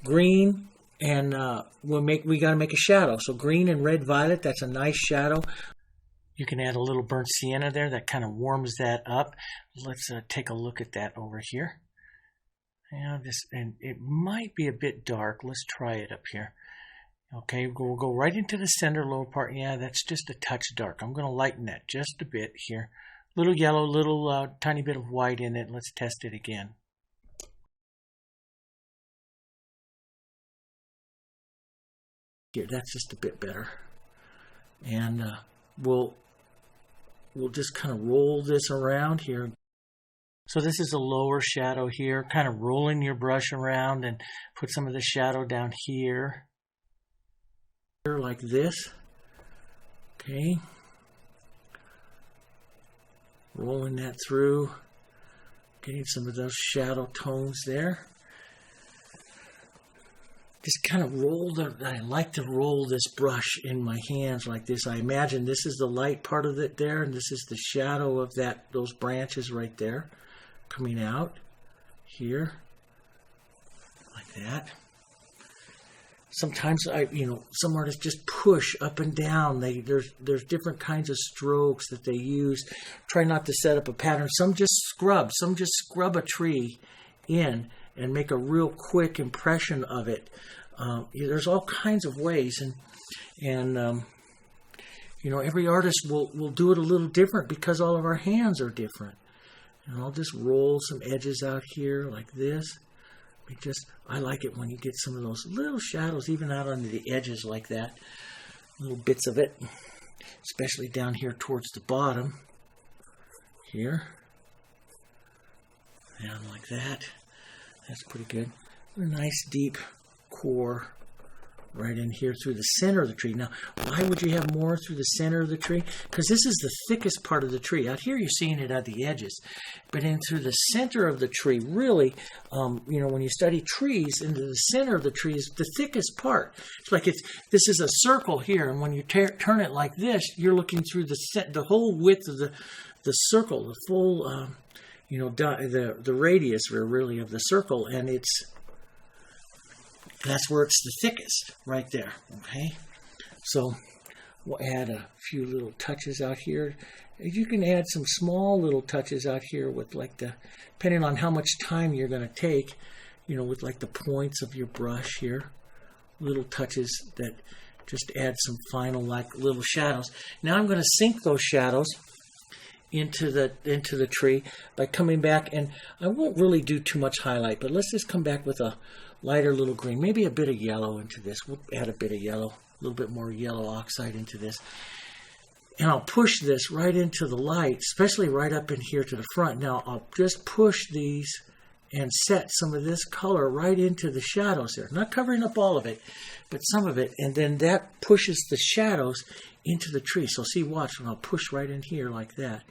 green, and we got to make a shadow. So green and red violet, that's a nice shadow. You can add a little burnt sienna there. That kind of warms that up. Let's take a look at that over here. Yeah, and it might be a bit dark. Let's try it up here. Okay, we'll go right into the center lower part. Yeah, that's just a touch dark. I'm going to lighten that just a bit here. Little yellow, little tiny bit of white in it. Let's test it again. Here, that's just a bit better. And we'll just kind of roll this around here. So this is a lower shadow here, kind of rolling your brush around and put some of the shadow down here. Like this. Okay. Rolling that through, getting some of those shadow tones there. Just kind of I like to roll this brush in my hands like this. I imagine this is the light part of it there, and this is the shadow of those branches right there coming out here, like that. Sometimes some artists just push up and down. There's different kinds of strokes that they use. Try not to set up a pattern. Some just scrub a tree in and make a real quick impression of it. There's all kinds of ways, and every artist will do it a little different because all of our hands are different. And I'll just roll some edges out here like this. I like it when you get some of those little shadows even out under the edges like that. Little bits of it, especially down here towards the bottom. Here. Down like that. That's pretty good. A nice deep core right in here through the center of the tree. Now, why would you have more through the center of the tree? Because this is the thickest part of the tree. Out here, you're seeing it at the edges. But in through the center of the tree, really, when you study trees, into the center of the tree is the thickest part. It's like this is a circle here, and when you turn it like this, you're looking through the whole width of the circle, the full, the radius, really, of the circle, and that's where it's the thickest, right there, okay? So we'll add a few little touches out here. You can add some small little touches out here with depending on how much time you're going to take, with the points of your brush here. Little touches that just add some final little shadows. Now I'm going to sink those shadows into the tree by coming back, and I won't really do too much highlight, but let's just come back with a lighter little green, maybe a bit of yellow into this. We'll add a bit of yellow, a little bit more yellow oxide into this. And I'll push this right into the light, especially right up in here to the front. Now I'll just push these and set some of this color right into the shadows there. Not covering up all of it, but some of it. And then that pushes the shadows into the tree. So see, watch, when I'll push right in here like that,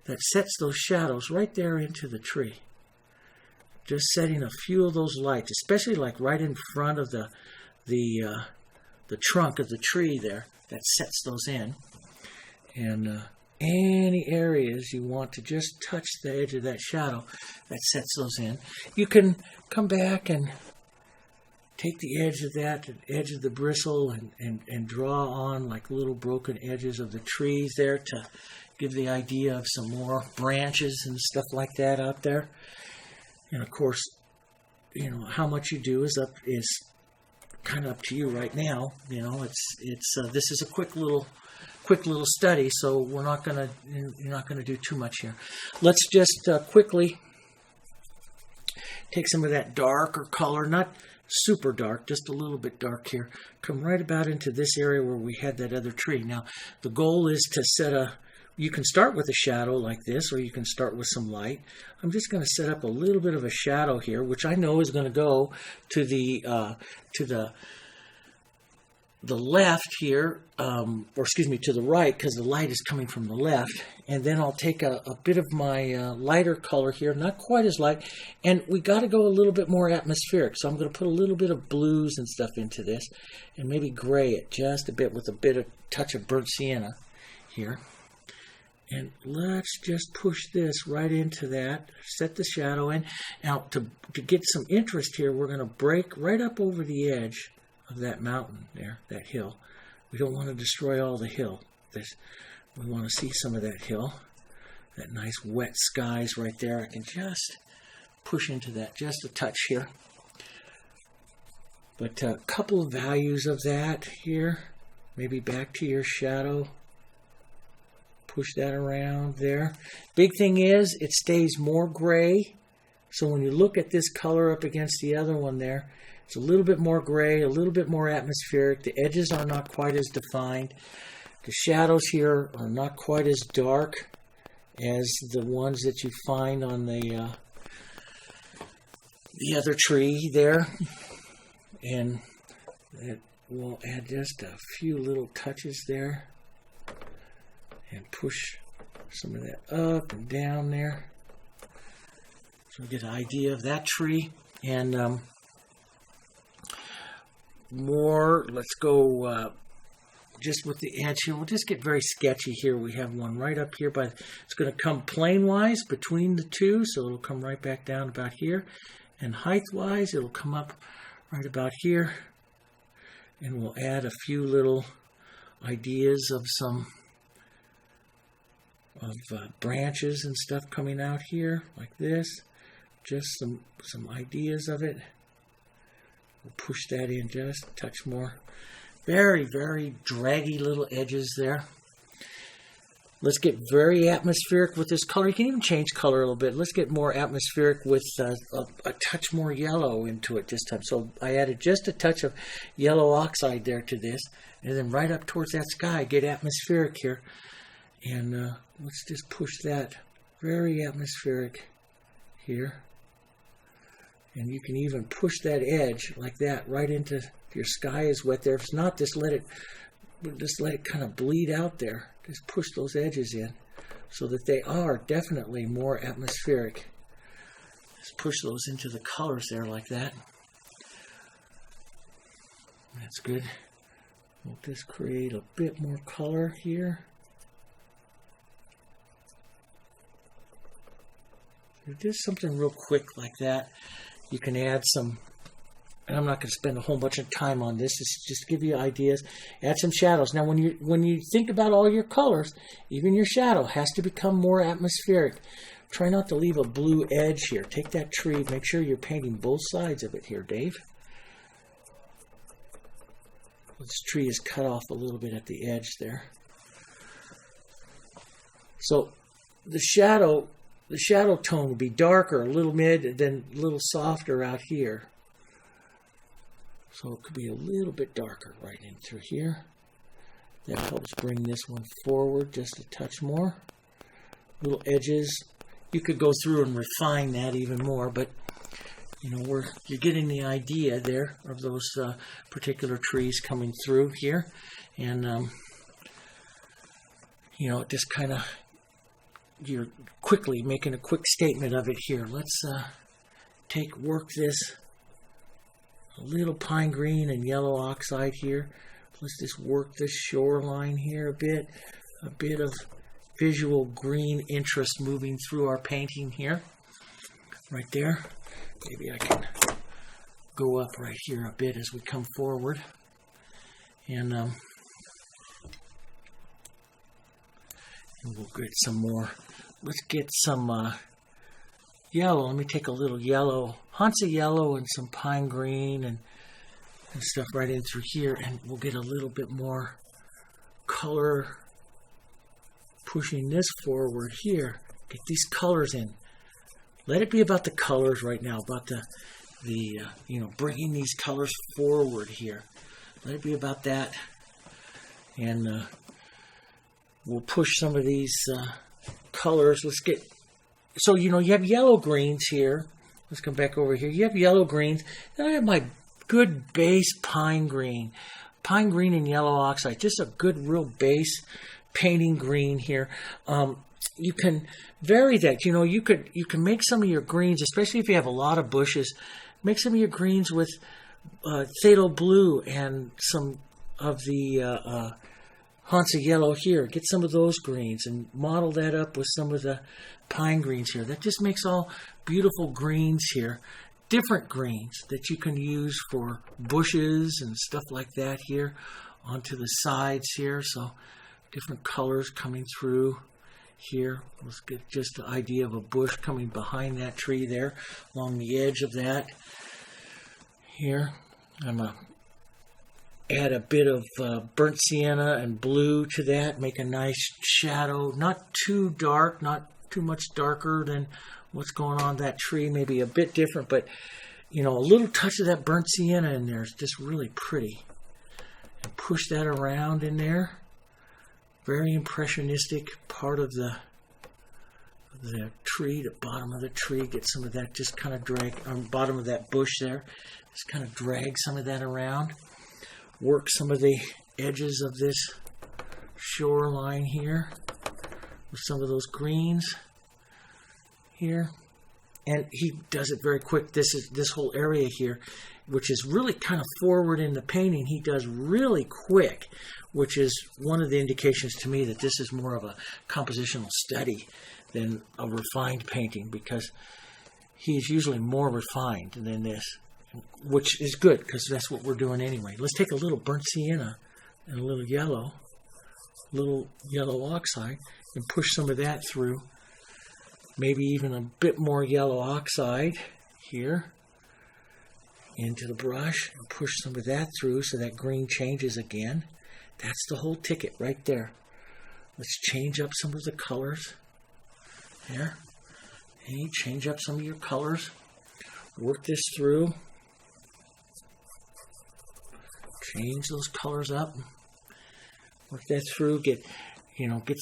that sets those shadows right there into the tree. Just setting a few of those lights, especially like right in front of the trunk of the tree there, that sets those in. And any areas you want to just touch the edge of that shadow, that sets those in. You can come back and take the edge of that, the edge of the bristle, and draw on like little broken edges of the trees there to give the idea of some more branches and stuff like that out there. And of course, you know, how much you do is kind of up to you right now. You know, this is a quick little study, so you're not gonna do too much here. Let's just quickly take some of that darker color, not super dark, just a little bit dark here. Come right about into this area where we had that other tree. Now, the goal is to set you can start with a shadow like this, or you can start with some light. I'm just going to set up a little bit of a shadow here, which I know is going to go to the left here, or excuse me, to the right, because the light is coming from the left. And then I'll take a bit of my lighter color here, not quite as light, and we got to go a little bit more atmospheric. So I'm going to put a little bit of blues and stuff into this, and maybe gray it just a bit with a bit of touch of burnt sienna here. And let's just push this right into that, set the shadow in. Now, to get some interest here, we're going to break right up over the edge of that mountain there, that hill. We don't want to destroy all the hill. We want to see some of that hill, that nice wet skies right there. I can just push into that just a touch here. But a couple of values of that here, maybe back to your shadow. Push that around there. Big thing is, it stays more gray. So when you look at this color up against the other one there, it's a little bit more gray, a little bit more atmospheric. The edges are not quite as defined. The shadows here are not quite as dark as the ones that you find on the other tree there. And we'll add just a few little touches there. And push some of that up and down there. So we get an idea of that tree. And let's go just with the edge here. We'll just get very sketchy here. We have one right up here. It's going to come plane-wise between the two. So it'll come right back down about here. And height-wise, it'll come up right about here. And we'll add a few little ideas of some branches and stuff coming out here like this. Just some ideas of it. We'll push that in just a touch more. Very, very draggy little edges there. Let's get very atmospheric with this color. You can even change color a little bit. Let's get more atmospheric with a touch more yellow into it this time. So I added just a touch of yellow oxide there to this. And then right up towards that sky, get atmospheric here. And let's just push that very atmospheric here. And you can even push that edge like that right into, if your sky is wet there. If it's not, just let it kind of bleed out there. Just push those edges in so that they are definitely more atmospheric. Just push those into the colors there like that. That's good. We'll just create a bit more color here. Just something real quick like that. You can add some, and I'm not going to spend a whole bunch of time on this. It's just to give you ideas. Add some shadows. Now, when you think about all your colors, even your shadow has to become more atmospheric. Try not to leave a blue edge here. Take that tree. Make sure you're painting both sides of it here, Dave. This tree is cut off a little bit at the edge there. So the shadow tone would be darker, a little mid, then a little softer out here. So it could be a little bit darker right in through here. That helps bring this one forward just a touch more. Little edges. You could go through and refine that even more, but you know, you're getting the idea there of those particular trees coming through here. And you know, just kind of, you're quickly making a quick statement of it here. Let's work this a little pine green and yellow oxide here. Let's just work this shoreline here a bit of visual green interest moving through our painting here. Right there. Maybe I can go up right here a bit as we come forward. And we'll get some more. Let's get some yellow. Let me take a little yellow, Hansa Yellow, and some pine green and stuff right in through here, and we'll get a little bit more color pushing this forward here. Get these colors in. Let it be about the colors right now, about the you know, bringing these colors forward here. Let it be about that, and we'll push some of these colors. Let's get, so you know, you have yellow greens here. Let's come back over here. You have yellow greens, and I have my good base pine green and yellow oxide. Just a good real base painting green here. You can vary that. You know, you can make some of your greens, especially if you have a lot of bushes, make some of your greens with Phthalo Blue and some of the Hansa Yellow here. Get some of those greens and model that up with some of the pine greens here. That just makes all beautiful greens here. Different greens that you can use for bushes and stuff like that here onto the sides here. So different colors coming through here. Let's get just the idea of a bush coming behind that tree there along the edge of that here. I'm going to add a bit of burnt sienna and blue to that. Make a nice shadow. Not too dark, not too much darker than what's going on that tree. Maybe a bit different, but you know, a little touch of that burnt sienna in there is just really pretty. And push that around in there. Very impressionistic part of the tree, the bottom of the tree. Get some of that, just kind of drag on the bottom of that bush there. Just kind of drag some of that around. Work some of the edges of this shoreline here with some of those greens here. And he does it very quick. This whole area here, which is really kind of forward in the painting, he does really quick, which is one of the indications to me that this is more of a compositional study than a refined painting, because he's usually more refined than this, which is good because that's what we're doing anyway. Let's take a little burnt sienna and a little yellow oxide and push some of that through. Maybe even a bit more yellow oxide here into the brush and push some of that through so that green changes again. That's the whole ticket right there. Let's change up some of the colors there. And change up some of your colors. Work this through. Change those colors up. Work that through. Get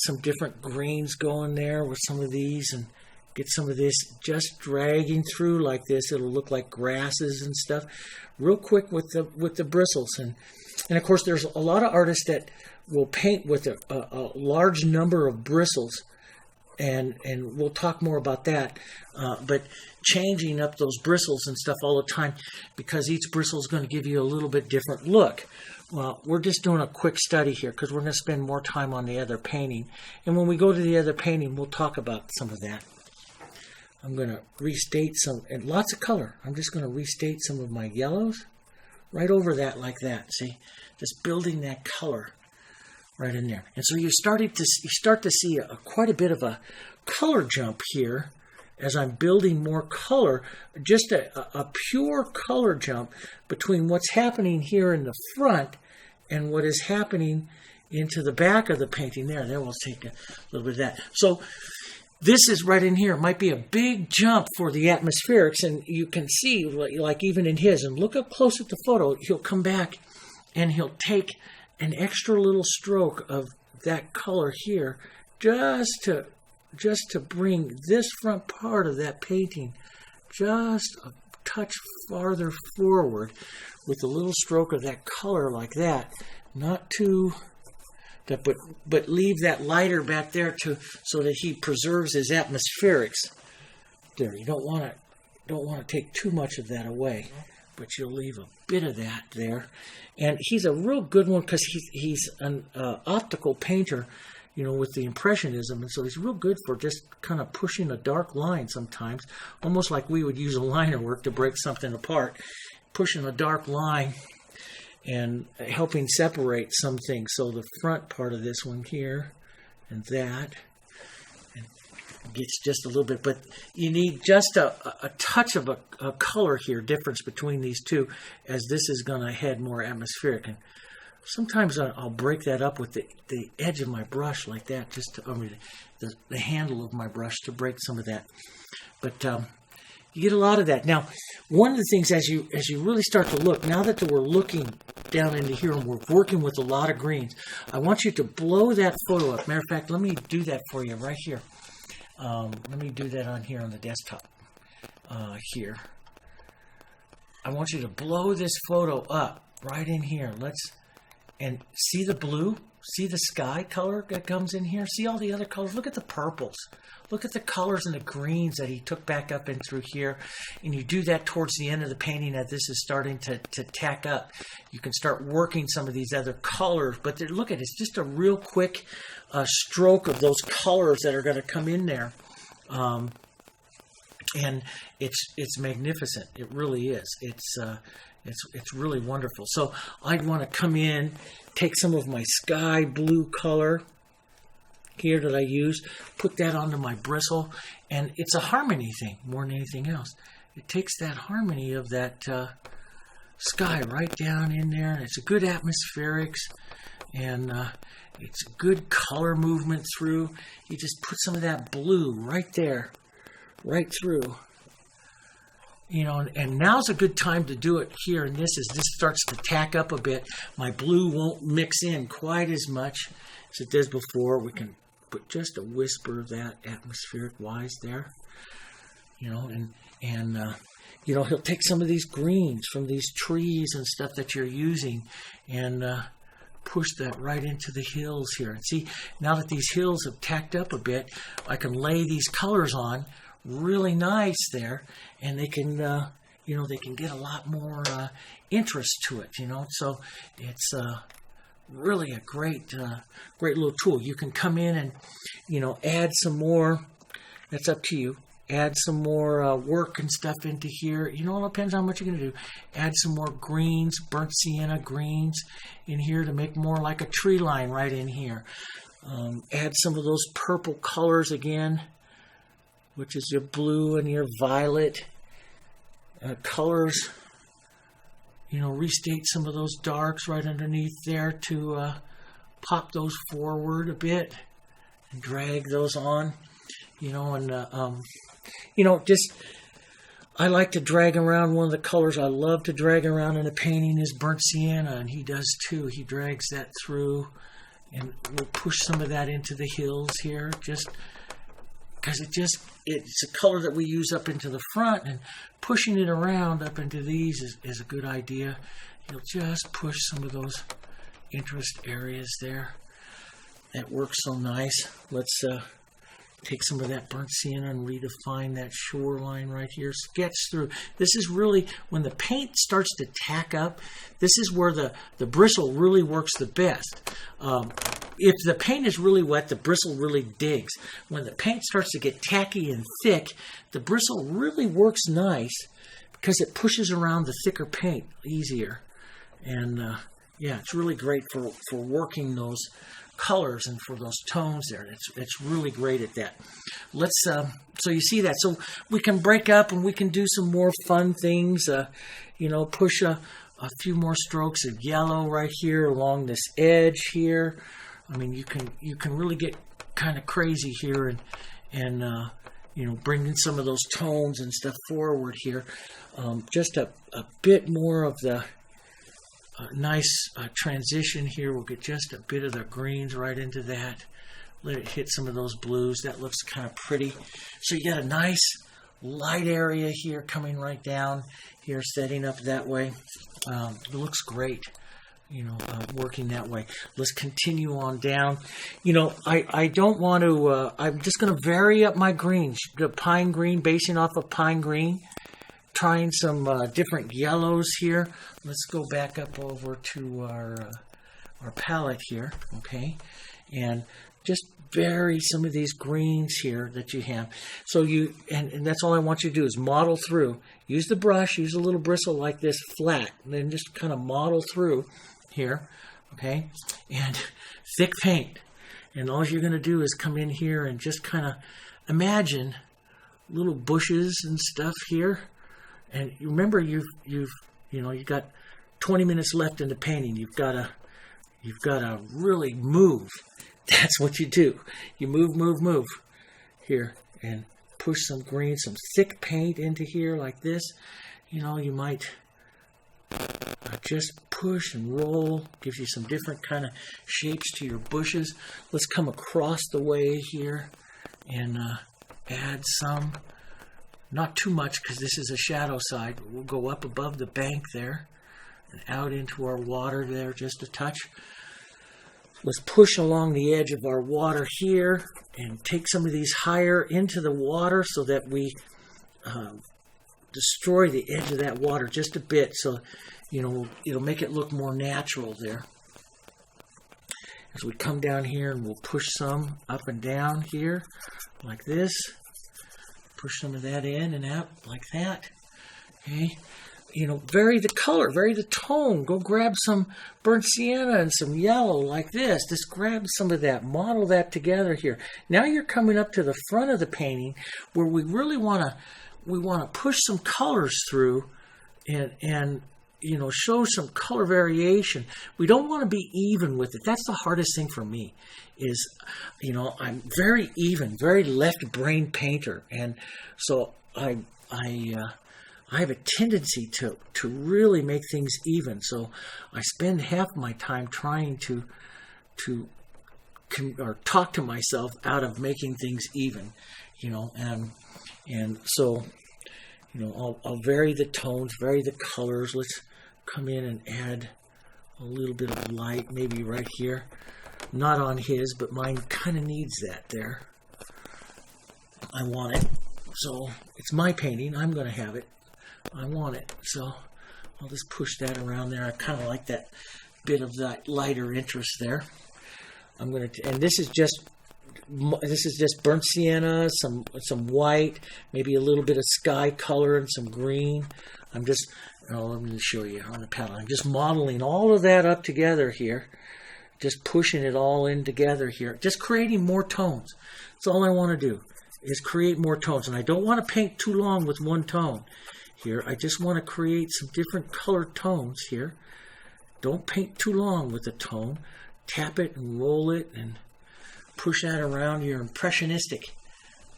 some different greens going there with some of these, and get some of this just dragging through like this. It'll look like grasses and stuff real quick with the bristles. And of course, there's a lot of artists that will paint with a large number of bristles, and we'll talk more about that. But changing up those bristles and stuff all the time, because each bristle is going to give you a little bit different look. Well, we're just doing a quick study here because we're going to spend more time on the other painting. And when we go to the other painting, we'll talk about some of that. I'm going to restate some, and lots of color. I'm just going to restate some of my yellows right over that like that. See, just building that color right in there. And so you start to see quite a bit of a color jump here as I'm building more color, just a pure color jump between what's happening here in the front and what is happening into the back of the painting there. There we'll take a little bit of that. So this is right in here. It might be a big jump for the atmospherics, and you can see, like even in his, and look up close at the photo, he'll come back and he'll take an extra little stroke of that color here just to bring this front part of that painting just a touch farther forward with a little stroke of that color like that. Not too, but leave that lighter back there so that he preserves his atmospherics. There, you don't want to take too much of that away, but you'll leave a bit of that there. And he's a real good one because he's an optical painter, you know, with the Impressionism, and so he's real good for just kind of pushing a dark line sometimes, almost like we would use a liner work to break something apart, pushing a dark line and helping separate some things. So the front part of this one here and that gets just a little bit, but you need just a touch of a color here, difference between these two, as this is going to head more atmospheric. And sometimes I'll break that up with the edge of my brush like that, just to, the handle of my brush to break some of that. But you get a lot of that. Now, one of the things as you really start to look, now that we're looking down into here and we're working with a lot of greens, I want you to blow that photo up. Matter of fact, let me do that for you right here. Let me do that on here on the desktop. Here. I want you to blow this photo up right in here. And see the blue? See the sky color that comes in here? See all the other colors? Look at the purples. Look at the colors and the greens that he took back up in through here. And you do that towards the end of the painting as this is starting to tack up. You can start working some of these other colors. But look at it. It's just a real quick stroke of those colors that are going to come in there. And it's magnificent. It really is. It's really wonderful. So I'd want to come in, take some of my sky blue color here that I use, put that onto my bristle, and it's a harmony thing more than anything else. It takes that harmony of that sky right down in there, and it's a good atmospherics, and it's a good color movement through. You just put some of that blue right there, right through. You know, and now's a good time to do it here. And this starts to tack up a bit. My blue won't mix in quite as much as it did before. We can put just a whisper of that atmospheric wise there. You know, and you know, he'll take some of these greens from these trees and stuff that you're using and push that right into the hills here. And see, now that these hills have tacked up a bit, I can lay these colors on really nice there, and they can you know, they can get a lot more interest to it, you know. So it's really a great little tool. You can come in and, you know, add some more. That's up to you. Add some more work and stuff into here. You know, it depends on how much you're going to do. Add some more greens, burnt sienna greens in here to make more like a tree line right in here. Add some of those purple colors again, which is your blue and your violet colors. You know, restate some of those darks right underneath there to pop those forward a bit and drag those on. You know, and you know, just I like to drag around one of the colors I love to drag around in a painting is burnt sienna, and he does too. He drags that through, and we'll push some of that into the hills here, just because it's a color that we use up into the front, and pushing it around up into these is a good idea. You'll just push some of those interest areas there. That works so nice. Let's take some of that burnt sienna and redefine that shoreline right here. Sketch through. This is really, when the paint starts to tack up, this is where the bristle really works the best. If the paint is really wet, the bristle really digs. When the paint starts to get tacky and thick, the bristle really works nice because it pushes around the thicker paint easier. And yeah, it's really great for working those colors and for those tones there. It's really great at that. Let's so you see that. So we can break up and we can do some more fun things. You know, push a few more strokes of yellow right here along this edge here. I mean, you can really get kind of crazy here and you know, bringing some of those tones and stuff forward here. Just a bit more of the nice transition here. We'll get just a bit of the greens right into that. Let it hit some of those blues. That looks kind of pretty. So you got a nice light area here coming right down here, setting up that way. It looks great, you know, working that way. Let's continue on down. You know, I don't want to, I'm just going to vary up my greens. The pine green, basing off of pine green. Trying some different yellows here. Let's go back up over to our palette here, okay? And just vary some of these greens here that you have. So you, and that's all I want you to do is model through. Use the brush, use a little bristle like this flat, and then just kind of model through here, okay? And thick paint. And all you're going to do is come in here and just kind of imagine little bushes and stuff here. And remember, you've got 20 minutes left in the painting. You've got to really move. That's what you do. You move here, and push some green, some thick paint into here like this. You know, you might just push and roll. Gives you some different kind of shapes to your bushes. Let's come across the way here and add some. Not too much, because this is a shadow side. We'll go up above the bank there and out into our water there just a touch. Let's push along the edge of our water here and take some of these higher into the water so that we destroy the edge of that water just a bit, so you know it'll make it look more natural there. As we come down here, and we'll push some up and down here like this. Push some of that in and out like that. Okay. You know, vary the color, vary the tone. Go grab some burnt sienna and some yellow like this. Just grab some of that, model that together here. Now you're coming up to the front of the painting where we really want to push some colors through and you know, show some color variation. We don't want to be even with it. That's the hardest thing for me is, you know, I'm very even, very left brain painter. And so I have a tendency to really make things even. So I spend half my time trying to talk to myself out of making things even, you know, and so, you know, I'll vary the tones, vary the colors. Let's come in and add a little bit of light, maybe right here. Not on his, but mine kind of needs that there. I want it. So it's my painting. I'm going to have it. I want it. So I'll just push that around there. I kind of like that bit of that lighter interest there. I'm going to, and this is just burnt sienna, some white, maybe a little bit of sky color and some green. I'm just, let me show you on the palette. I'm just modeling all of that up together here. Just pushing it all in together here. Just creating more tones. That's all I want to do, is create more tones. And I don't want to paint too long with one tone here. I just want to create some different color tones here. Don't paint too long with a tone. Tap it and roll it and push that around. You're impressionistic.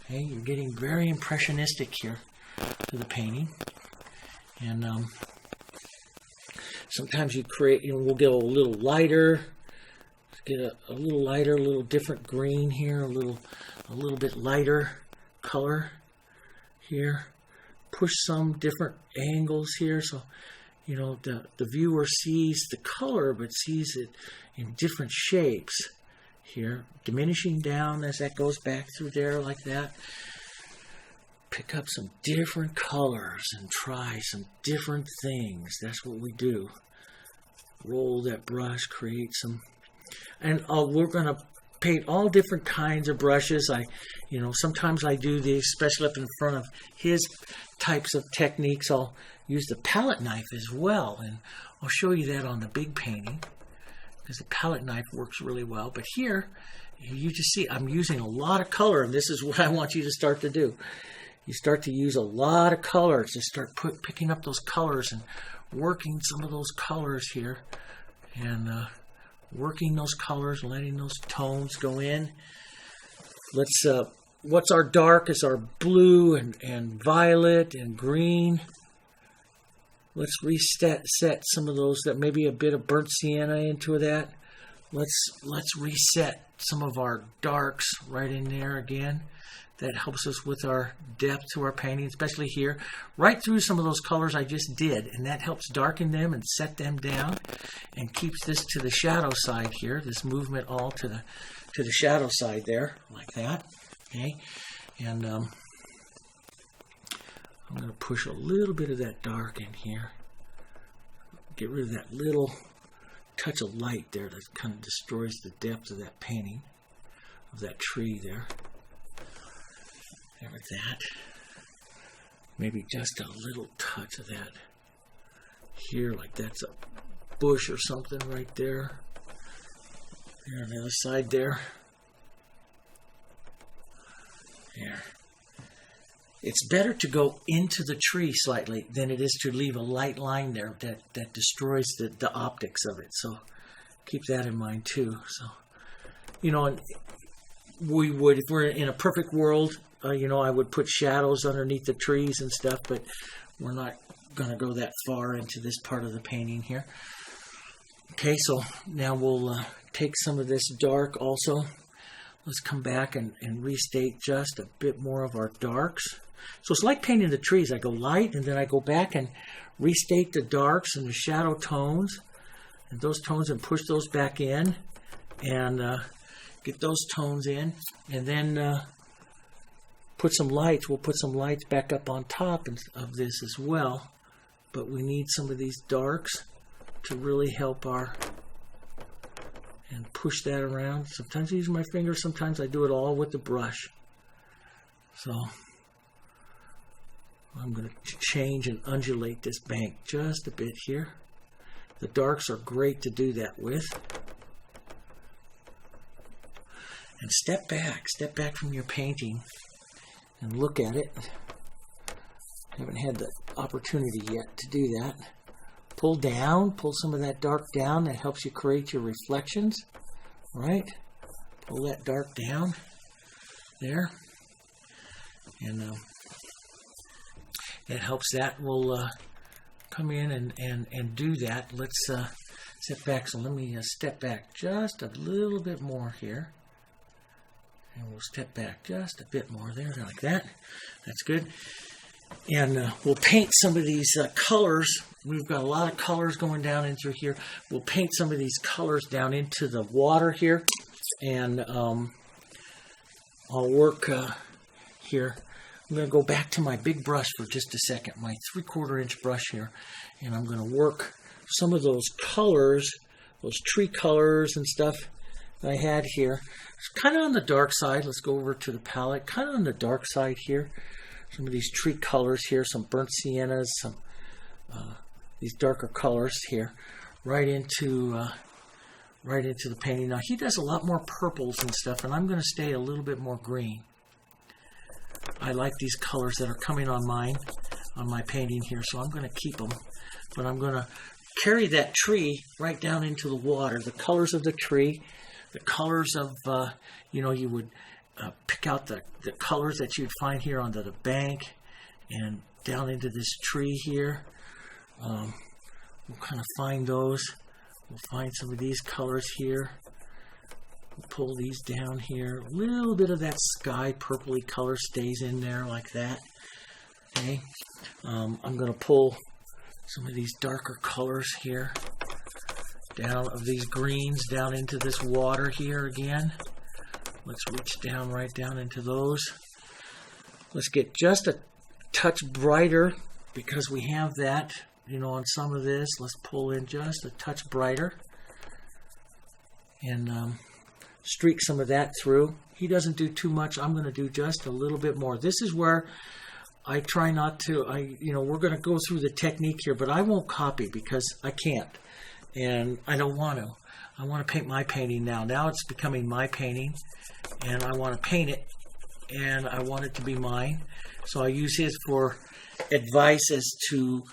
Okay, you're getting very impressionistic here to the painting. And sometimes you create, you know, we'll get a little lighter. Get a little lighter, a little different green here, a little bit lighter color here. Push some different angles here, so you know the viewer sees the color, but sees it in different shapes here. Diminishing down as that goes back through there like that. Pick up some different colors and try some different things. That's what we do. Roll that brush, create some. And we're going to paint all different kinds of brushes. Sometimes I do these, especially up in front of his types of techniques. I'll use the palette knife as well, and I'll show you that on the big painting because the palette knife works really well. But here, you just see I'm using a lot of color, and this is what I want you to start to do. You start to use a lot of colors and start picking up those colors and working some of those colors here, and working those colors, letting those tones go in. Let's what's our dark is our blue and violet and green. Let's set some of those, that maybe a bit of burnt sienna into that. Let's reset some of our darks right in there again. That helps us with our depth to our painting, especially here. Right through some of those colors I just did, and that helps darken them and set them down and keeps this to the shadow side here, this movement all to the shadow side there, like that. Okay, and I'm going to push a little bit of that dark in here. Get rid of that little touch of light there that kind of destroys the depth of that painting, of that tree there. There with that. Maybe just a little touch of that here, like that's a bush or something right there. There on the other side there. There. It's better to go into the tree slightly than it is to leave a light line there that destroys the optics of it. So keep that in mind too. So, you know, we would, if we're in a perfect world, you know, I would put shadows underneath the trees and stuff, but we're not going to go that far into this part of the painting here. Okay, so now we'll take some of this dark also. Let's come back and restate just a bit more of our darks. So it's like painting the trees. I go light, and then I go back and restate the darks and the shadow tones, and those tones, and push those back in, and get those tones in, and then put some lights. We'll put some lights back up on top of this as well, but we need some of these darks to really help our, and push that around. Sometimes I use my finger, sometimes I do it all with the brush. So I'm going to change and undulate this bank just a bit here. The darks are great to do that with. And step back from your painting and look at it. I haven't had the opportunity yet to do that. Pull down, pull some of that dark down. That helps you create your reflections, right? Pull that dark down there. And it helps that. We'll come in and do that. Let's step back. So let me step back just a little bit more here. And we'll step back just a bit more there, like that. That's good. And we'll paint some of these colors. We've got a lot of colors going down into here. We'll paint some of these colors down into the water here. And I'll work here. I'm going to go back to my big brush for just a second, my 3/4 inch brush here. And I'm going to work some of those colors, those tree colors and stuff that I had here. It's kind of on the dark side. Let's go over to the palette. Kind of on the dark side here. Some of these tree colors here, some burnt siennas, some these darker colors here, right into the painting. Now he does a lot more purples and stuff, and I'm going to stay a little bit more green. I like these colors that are coming on my painting here, so I'm going to keep them. But I'm going to carry that tree right down into the water. The colors of the tree, the colors of, you know, you would pick out the colors that you'd find here onto the bank and down into this tree here. We'll kind of find those. We'll find some of these colors here. We'll pull these down here. A little bit of that sky purpley color stays in there like that. Okay. I'm going to pull some of these darker colors here down, of these greens, down into this water here again. Let's reach down, right down into those. Let's get just a touch brighter because we have that, you know, on some of this. Let's pull in just a touch brighter and streak some of that through. He doesn't do too much. I'm going to do just a little bit more. This is where I try not to, you know, we're going to go through the technique here, but I won't copy because I can't. And I don't want to. I want to paint my painting now. Now it's becoming my painting, and I want to paint it, and I want it to be mine. So I use his for advice as to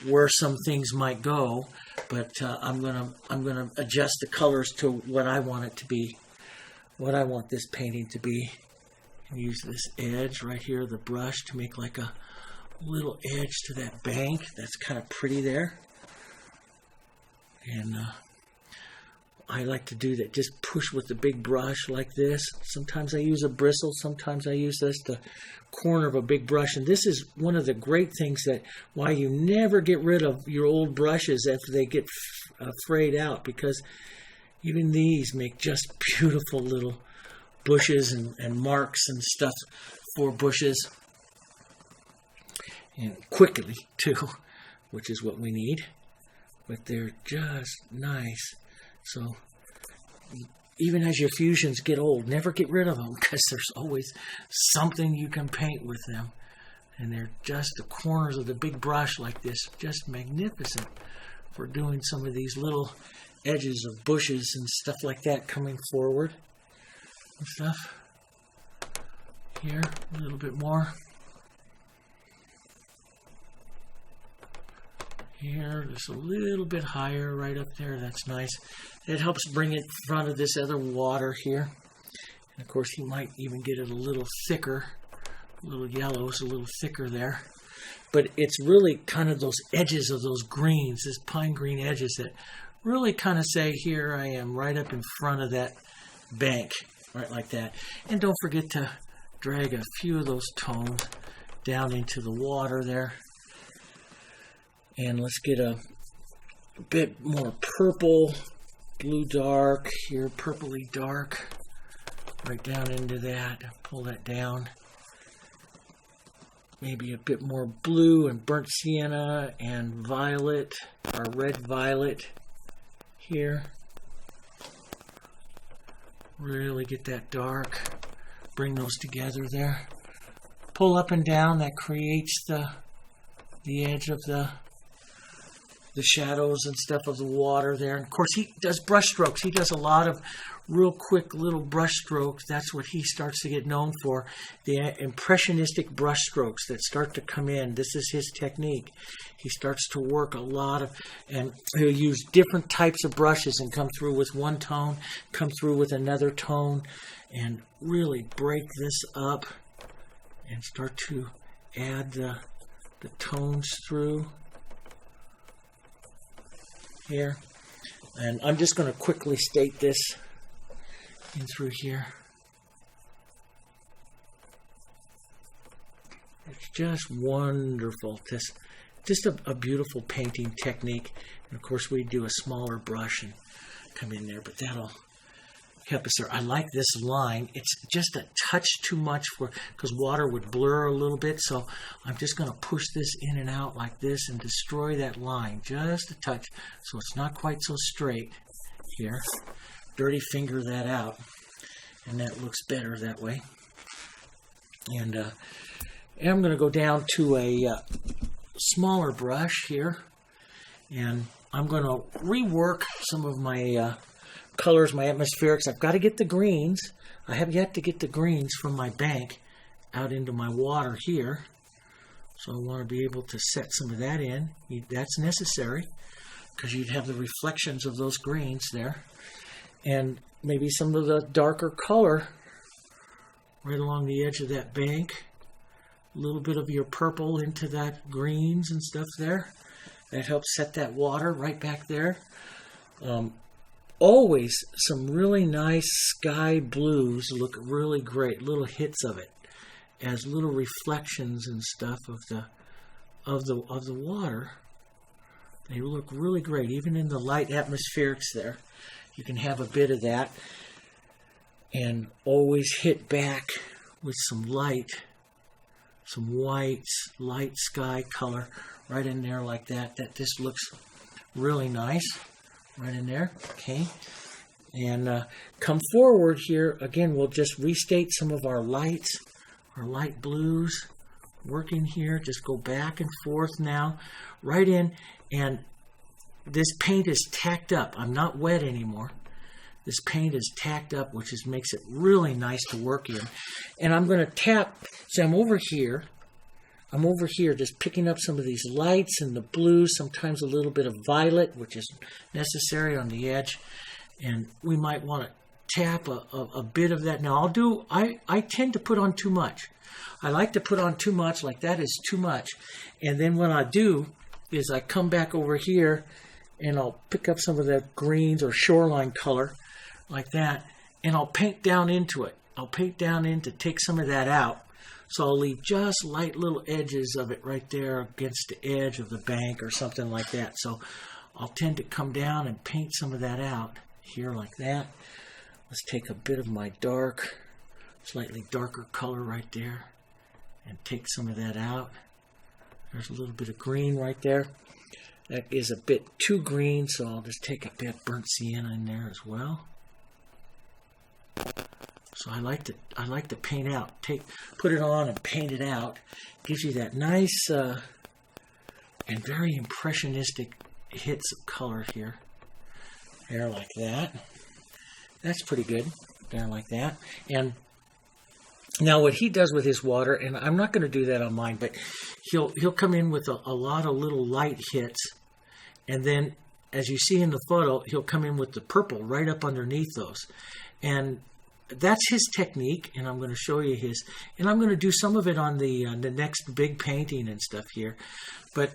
where some things might go, but I'm gonna adjust the colors to what I want it to be, what I want this painting to be, Use this edge right here of the brush to make like a little edge to that bank. That's kind of pretty there. And I like to do that, just push with the big brush like this. Sometimes I use a bristle, sometimes I use this, the corner of a big brush. And this is one of the great things that why you never get rid of your old brushes after they get frayed out, because even these make just beautiful little bushes and marks and stuff for bushes. And quickly too, which is what we need. But they're just nice. So even as your fusions get old, never get rid of them, because there's always something you can paint with them. And they're just the corners of the big brush like this, just magnificent for doing some of these little edges of bushes and stuff like that coming forward and stuff. Here, a little bit more. Here, just a little bit higher right up there. That's nice. It helps bring it in front of this other water here. And of course, you might even get it a little thicker. A little yellow is a little thicker there. But it's really kind of those edges of those greens, this pine green edges that really kind of say, here I am right up in front of that bank, right like that. And don't forget to drag a few of those tones down into the water there. And let's get a bit more purple, blue dark, here purpley dark, right down into that. Pull that down. Maybe a bit more blue and burnt sienna and violet, or red violet here. Really get that dark. Bring those together there. Pull up and down. That creates the edge of the shadows and stuff of the water there. And of course, he does brush strokes. He does a lot of real quick little brush strokes. That's what he starts to get known for. The impressionistic brush strokes that start to come in. This is his technique. He starts to work a lot of, and he'll use different types of brushes and come through with one tone, come through with another tone, and really break this up and start to add the tones through here. And I'm just going to quickly state this in through here. It's just wonderful. Just a beautiful painting technique. And of course, we do a smaller brush and come in there, but that'll help us there. I like this line. It's just a touch too much because water would blur a little bit. So I'm just going to push this in and out like this and destroy that line just a touch, so it's not quite so straight here. Dirty finger that out, and that looks better that way. And I'm going to go down to a smaller brush here, and I'm going to rework some of my colors, my atmospherics. I've got to get the greens. I have yet to get the greens from my bank out into my water here. So I want to be able to set some of that in. That's necessary because you'd have the reflections of those greens there. And maybe some of the darker color right along the edge of that bank. A little bit of your purple into that greens and stuff there. That helps set that water right back there. Always some really nice sky blues look really great. Little hits of it as little reflections and stuff of the water. They look really great, even in the light atmospherics there. You can have a bit of that, and always hit back with some light, some whites, light sky color right in there like that. That just looks really nice. Right in there, okay. And come forward here, again, we'll just restate some of our lights, our light blues, working here, just go back and forth now, right in, and this paint is tacked up. I'm not wet anymore. This paint is tacked up, which makes it really nice to work in. And I'm going to tap, so I'm over here just picking up some of these lights and the blues, sometimes a little bit of violet, which is necessary on the edge. And we might want to tap a bit of that. Now I tend to put on too much. I like to put on too much, like that is too much. And then what I do is I come back over here and I'll pick up some of that greens or shoreline color like that, and I'll paint down into it. I'll paint down in to take some of that out. So I'll leave just light little edges of it right there against the edge of the bank or something like that. So I'll tend to come down and paint some of that out here like that. Let's take a bit of my dark, slightly darker color right there and take some of that out. There's a little bit of green right there. That is a bit too green, so I'll just take a bit burnt sienna in there as well. So I like to paint out. Put it on and paint it out. Gives you that nice and very impressionistic hits of color here. There like that. That's pretty good. There like that. And now what he does with his water, and I'm not going to do that on mine, but he'll come in with a lot of little light hits, and then as you see in the photo, he'll come in with the purple right up underneath those. And that's his technique, and I'm going to show you his. And I'm going to do some of it on the next big painting and stuff here. But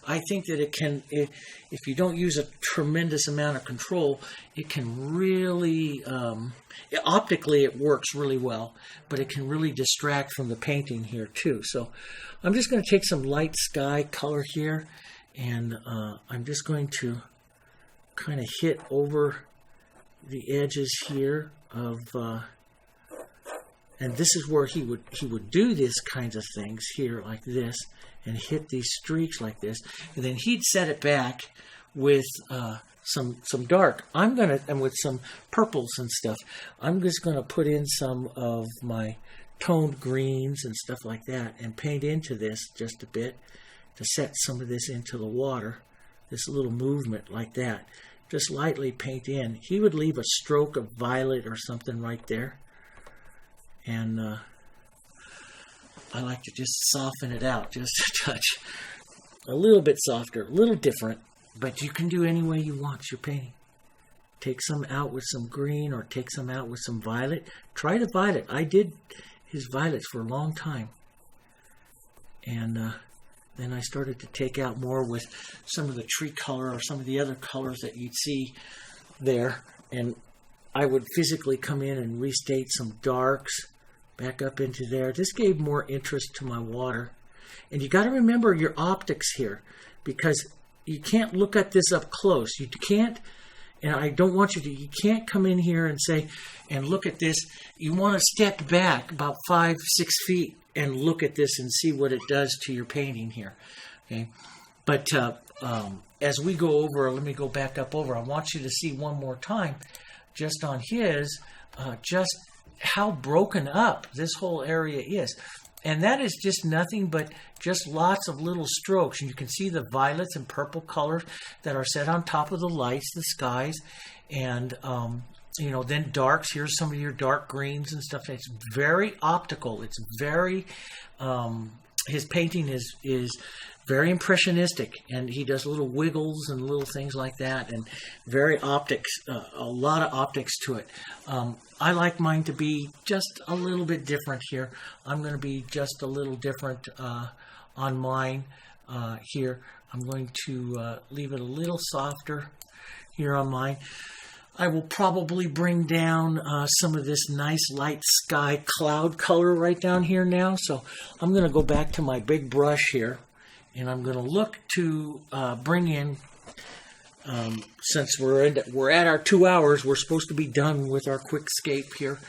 I think that it can, if you don't use a tremendous amount of control, it can really, optically it works really well, but it can really distract from the painting here too. So I'm just going to take some light sky color here, and I'm just going to kind of hit over the edges here of, and this is where he would do these kinds of things here like this, and hit these streaks like this, and then he'd set it back with some dark. And with some purples and stuff, I'm just gonna put in some of my toned greens and stuff like that, and paint into this just a bit to set some of this into the water. This little movement like that. Just lightly paint in. He would leave a stroke of violet or something right there. And I like to just soften it out just a touch. A little bit softer, a little different, but you can do any way you want your painting. Take some out with some green or take some out with some violet. Try the violet. I did his violets for a long time. And then I started to take out more with some of the tree color or some of the other colors that you'd see there. And I would physically come in and restate some darks back up into there. This gave more interest to my water. And you got to remember your optics here, because you can't look at this up close. You can't, and I don't want you can't come in here and say, and look at this. You want to step back about 5-6 feet and look at this and see what it does to your painting here. Okay, but as we go over, let me go back up over. I want you to see one more time, just on his, just how broken up this whole area is. And that is just nothing but just lots of little strokes. And you can see the violets and purple colors that are set on top of the lights, the skies, and then darks. Here's some of your dark greens and stuff. It's very optical. It's very, his painting is very impressionistic, and he does little wiggles and little things like that, and very optics, a lot of optics to it. I like mine to be just a little bit different here. I'm going to be just a little different on mine here. I'm going to leave it a little softer here on mine. I will probably bring down some of this nice light sky cloud color right down here now. So I'm going to go back to my big brush here, and I'm going to look to bring in, since we're at our 2 hours, we're supposed to be done with our quick scape here.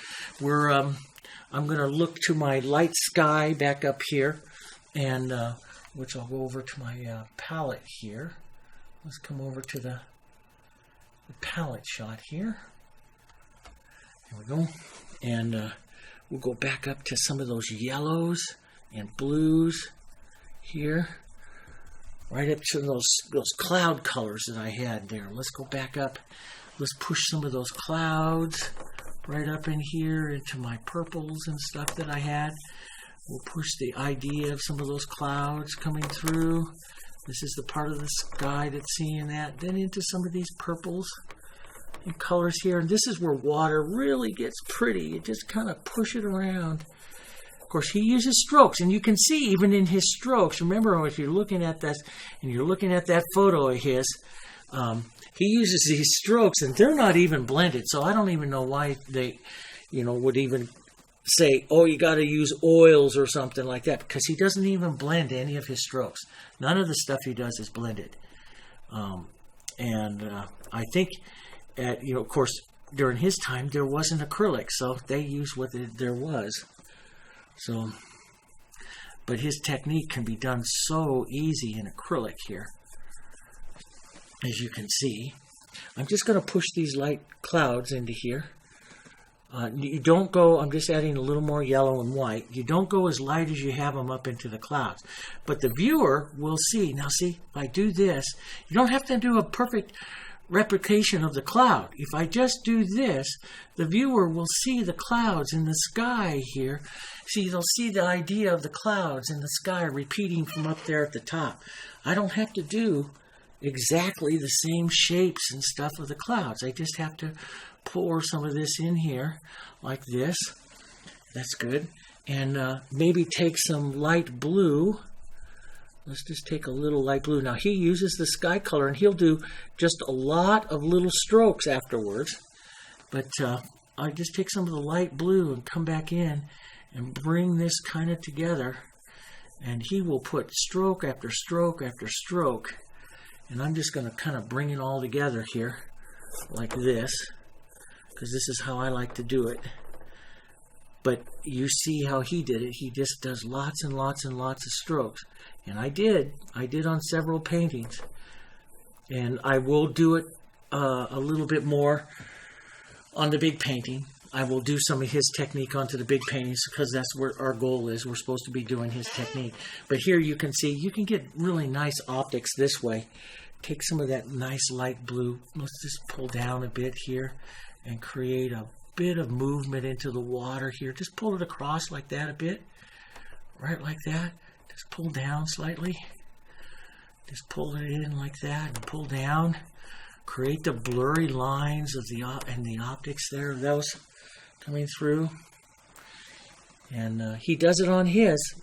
I'm going to look to my light sky back up here, and which I'll go over to my palette here. Let's come over to the palette shot here. There we go. And we'll go back up to some of those yellows and blues here, right up to those cloud colors that I had there. Let's go back up. Let's push some of those clouds right up in here into my purples and stuff that I had. We'll push the idea of some of those clouds coming through. This is the part of the sky that's seeing that. Then into some of these purples and colors here. And this is where water really gets pretty. You just kind of push it around. Of course, he uses strokes, and you can see even in his strokes. Remember, if you're looking at this and you're looking at that photo of his, he uses these strokes, and they're not even blended. So I don't even know why they, would even say, oh, you got to use oils or something like that, because he doesn't even blend any of his strokes. None of the stuff he does is blended. I think, of course, during his time, there wasn't acrylic, so they used what there was. So, but his technique can be done so easy in acrylic here, as you can see. I'm just going to push these light clouds into here. You don't go, I'm just adding a little more yellow and white. You don't go as light as you have them up into the clouds. But the viewer will see. Now see, if I do this, you don't have to do a perfect replication of the cloud. If I just do this, the viewer will see the clouds in the sky here. See, they'll see the idea of the clouds in the sky repeating from up there at the top. I don't have to do exactly the same shapes and stuff of the clouds. I just have to pour some of this in here like this. That's good. And maybe take some light blue. Let's just take a little light blue. Now he uses the sky color, and he'll do just a lot of little strokes afterwards. But I just take some of the light blue and come back in and bring this kind of together. And he will put stroke after stroke after stroke. And I'm just going to kind of bring it all together here like this, because this is how I like to do it. But you see how he did it. He just does lots and lots and lots of strokes. And I did on several paintings. And I will do it a little bit more on the big painting. I will do some of his technique onto the big paintings, because that's where our goal is. We're supposed to be doing his technique. But here you can see, you can get really nice optics this way. Take some of that nice light blue. Let's just pull down a bit here and create a bit of movement into the water here. Just pull it across like that a bit. Right like that. Just pull down slightly. Just pull it in like that and pull down. Create the blurry lines of the optics there. Those coming through. And he does it on his,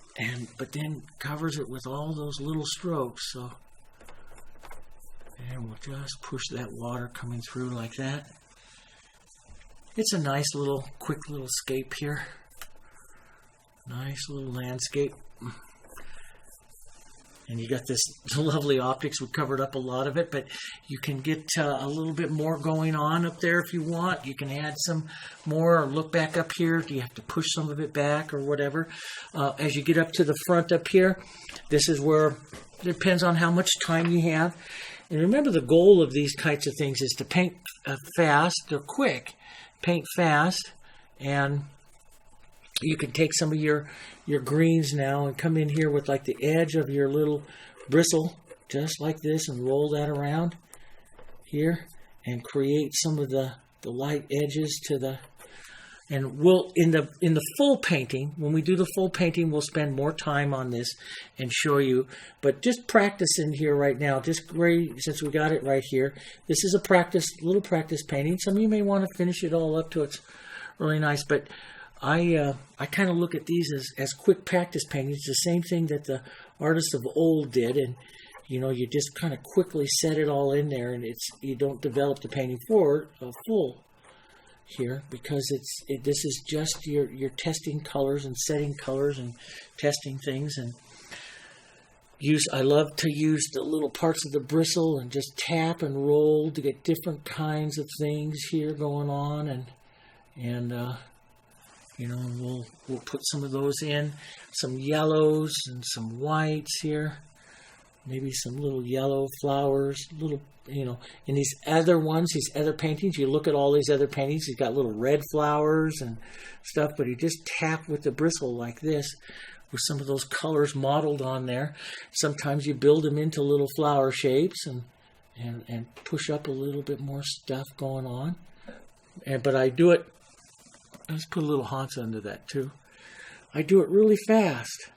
but then covers it with all those little strokes. So, and we'll just push that water coming through like that. It's a nice little, quick little scape here. Nice little landscape. And you got this lovely optics. We covered up a lot of it, but you can get a little bit more going on up there if you want. You can add some more, or look back up here. Do you have to push some of it back or whatever? As you get up to the front up here, this is where it depends on how much time you have. And remember, the goal of these kinds of things is to paint fast or quick. Paint fast, and you can take some of your greens now and come in here with like the edge of your little bristle, just like this, and roll that around here and create some of the light edges to the. And we'll in the full painting, when we do the full painting, we'll spend more time on this and show you. But just practice in here right now. Just great, since we got it right here. This is a little practice painting. Some of you may want to finish it all up till it's really nice. But I kind of look at these as quick practice paintings. The same thing that the artists of old did, and you just kind of quickly set it all in there, and you don't develop the painting for a full here, because this is just your testing colors and setting colors and testing things. And I love to use the little parts of the bristle and just tap and roll to get different kinds of things here going on. And we'll put some of those in, some yellows and some whites here, maybe some little yellow flowers, little. In these other ones, these other paintings, you look at all these other paintings, he's got little red flowers and stuff, but he just tapped with the bristle like this with some of those colors modeled on there. Sometimes you build them into little flower shapes and push up a little bit more stuff going on. But I do it, let's put a little Hansa under that too. I do it really fast.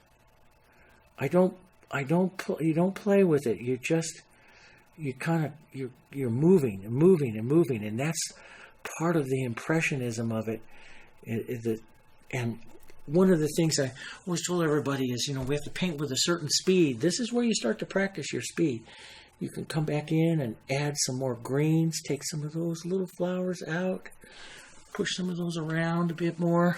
You don't play with it. You just you're moving and moving and moving, and that's part of the impressionism of it. And one of the things I always told everybody is, we have to paint with a certain speed. This is where you start to practice your speed. You can come back in and add some more greens, take some of those little flowers out, push some of those around a bit more.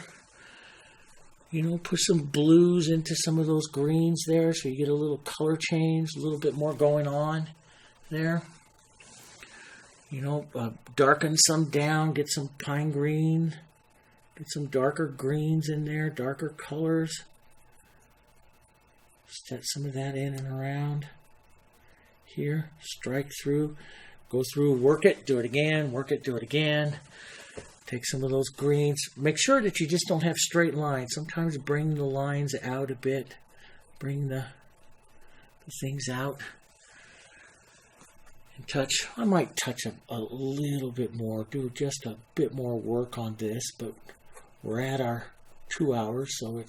Push some blues into some of those greens there so you get a little color change, a little bit more going on there. Darken some down, get some pine green, get some darker greens in there, darker colors. Set some of that in and around here. Strike through, go through, work it, do it again, work it, do it again. Take some of those greens. Make sure that you just don't have straight lines. Sometimes bring the lines out a bit. Bring the things out. And touch. I might touch a little bit more. Do just a bit more work on this. But we're at our 2 hours. So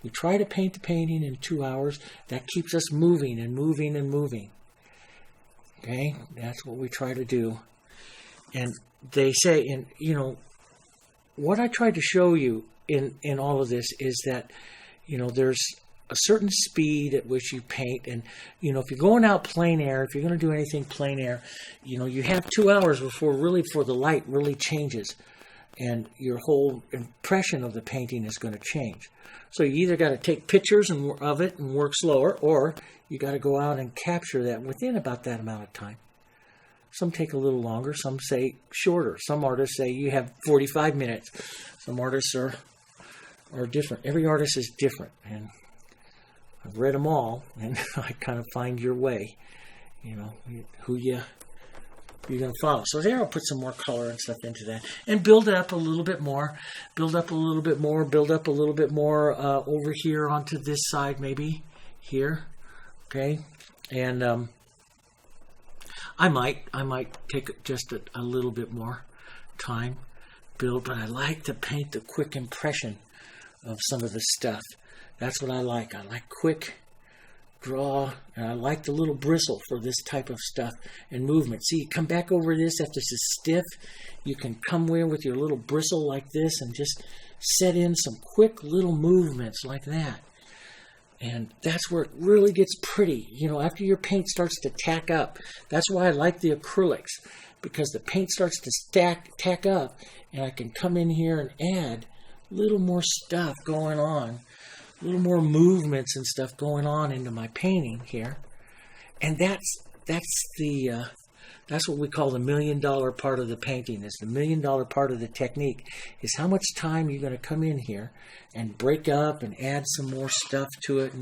we try to paint the painting in 2 hours. That keeps us moving and moving and moving. Okay? That's what we try to do. And they say, what I tried to show you in all of this is that, there's a certain speed at which you paint. And, if you're going out plein air, if you're going to do anything plein air, you have 2 hours before the light really changes. And your whole impression of the painting is going to change. So you either got to take pictures of it and work slower, or you got to go out and capture that within about that amount of time. Some take a little longer. Some say shorter. Some artists say you have 45 minutes. Some artists are different. Every artist is different. And I've read them all. And I kind of find your way. Who you're going to follow. So there I'll put some more color and stuff into that. And build it up a little bit more. Build up a little bit more. Build up a little bit more over here onto this side maybe. Here. Okay. And I might take just a little bit more time, build, but I like to paint the quick impression of some of the stuff. That's what I like. I like quick draw, and I like the little bristle for this type of stuff and movement. See, you come back over this after this is stiff. You can come in with your little bristle like this and just set in some quick little movements like that. And that's where it really gets pretty. After your paint starts to tack up. That's why I like the acrylics. Because the paint starts to tack up. And I can come in here and add a little more stuff going on. A little more movements and stuff going on into my painting here. And that's what we call the $1 million part of the painting. Is the $1 million part of the technique. Is how much time you're going to come in here and break up and add some more stuff to it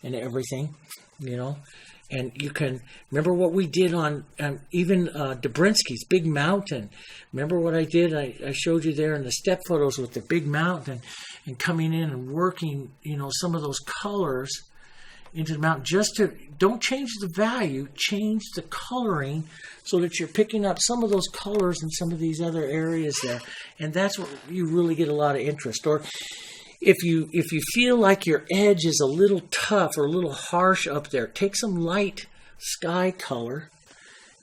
and everything, And you can remember what we did on even Dobrinsky's Big Mountain. Remember what I did? I showed you there in the step photos with the Big Mountain and coming in and working, some of those colors into the mountain. Don't change the value, change the coloring so that you're picking up some of those colors in some of these other areas there. And that's where you really get a lot of interest. Or if you feel like your edge is a little tough or a little harsh up there, take some light sky color,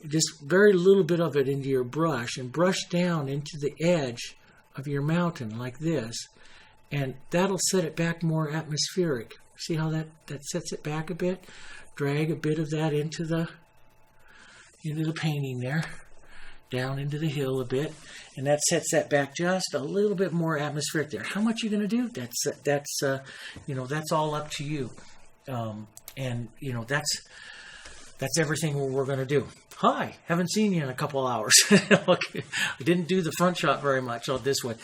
just very little bit of it into your brush, and brush down into the edge of your mountain like this. And that'll set it back more atmospheric. See how that sets it back a bit? Drag a bit of that into the painting there. Down into the hill a bit. And that sets that back just a little bit more atmospheric there. How much you're going to do? That's all up to you. That's everything we're going to do. Hi, haven't seen you in a couple hours. Okay. I didn't do the front shot very much on this one.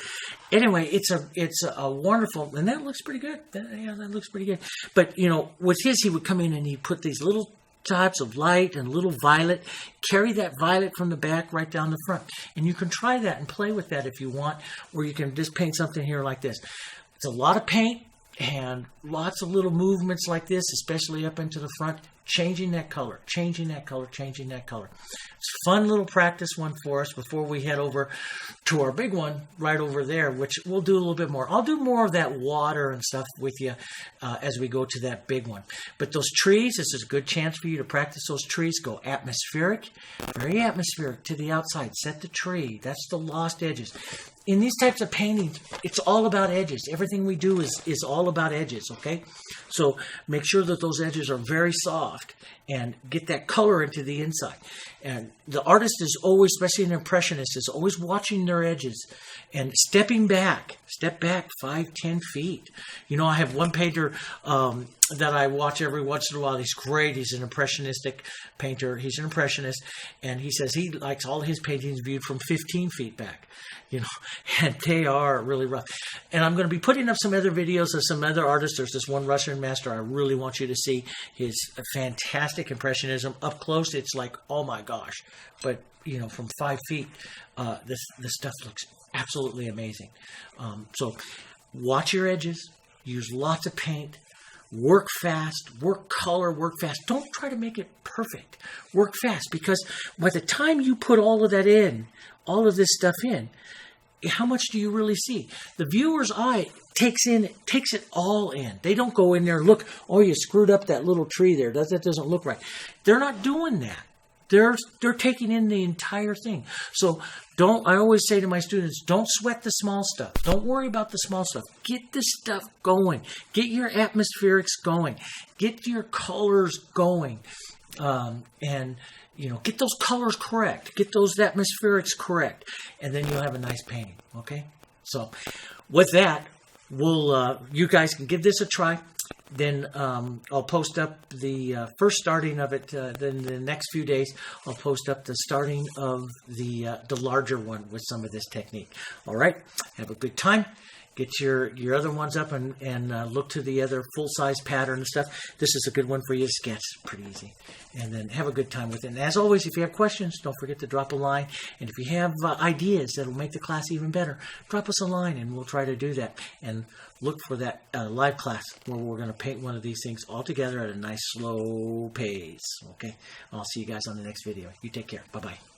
Anyway, it's a wonderful, and that looks pretty good. That looks pretty good. But, with his, he would come in and he'd put these little dots of light and little violet, carry that violet from the back right down the front. And you can try that and play with that if you want, or you can just paint something here like this. It's a lot of paint and lots of little movements like this, especially up into the front. changing that color, changing that color, changing that color. It's a fun little practice one for us before we head over to our big one right over there, which we'll do a little bit more. I'll do more of that water and stuff with you as we go to that big one. But those trees, this is a good chance for you to practice those trees. Go atmospheric, very atmospheric to the outside. Set the tree. That's the lost edges. In these types of paintings, it's all about edges. Everything we do is all about edges, okay? So make sure that those edges are very soft and get that color into the inside. And the artist is always, especially an impressionist, is always watching their edges and stepping back. Step back 5-10 feet. You know, I have one painter that I watch every once in a while. He's great. He's an impressionistic painter. He's an impressionist. And he says he likes all his paintings viewed from 15 feet back. You know, and they are really rough. And I'm going to be putting up some other videos of some other artists. There's this one Russian master I really want you to see. His fantastic impressionism. Up close, it's like, oh my gosh. But, you know, from 5 feet, this stuff looks absolutely amazing. So watch your edges. Use lots of paint. Work fast. Work color. Work fast. Don't try to make it perfect. Work fast, because by the time you put all of that in, all of this stuff in, how much do you really see? The viewer's eye takes it all in. They don't go in there, look, oh, you screwed up that little tree there. That doesn't look right. They're not doing that. They're taking in the entire thing. So I always say to my students, don't sweat the small stuff. Don't worry about the small stuff. Get the stuff going. Get your atmospherics going. Get your colors going. And you know, get those colors correct. Get those atmospherics correct. And then you'll have a nice painting. Okay? So, with that, you guys can give this a try. Then I'll post up the first starting of it. Then the next few days, I'll post up the starting of the larger one with some of this technique. All right? Have a good time. Get your other ones up and look to the other full-size pattern and stuff. This is a good one for you to sketch. Pretty easy. And then have a good time with it. And as always, if you have questions, don't forget to drop a line. And if you have ideas that will make the class even better, drop us a line and we'll try to do that. And look for that live class where we're going to paint one of these things all together at a nice slow pace. Okay? I'll see you guys on the next video. You take care. Bye-bye.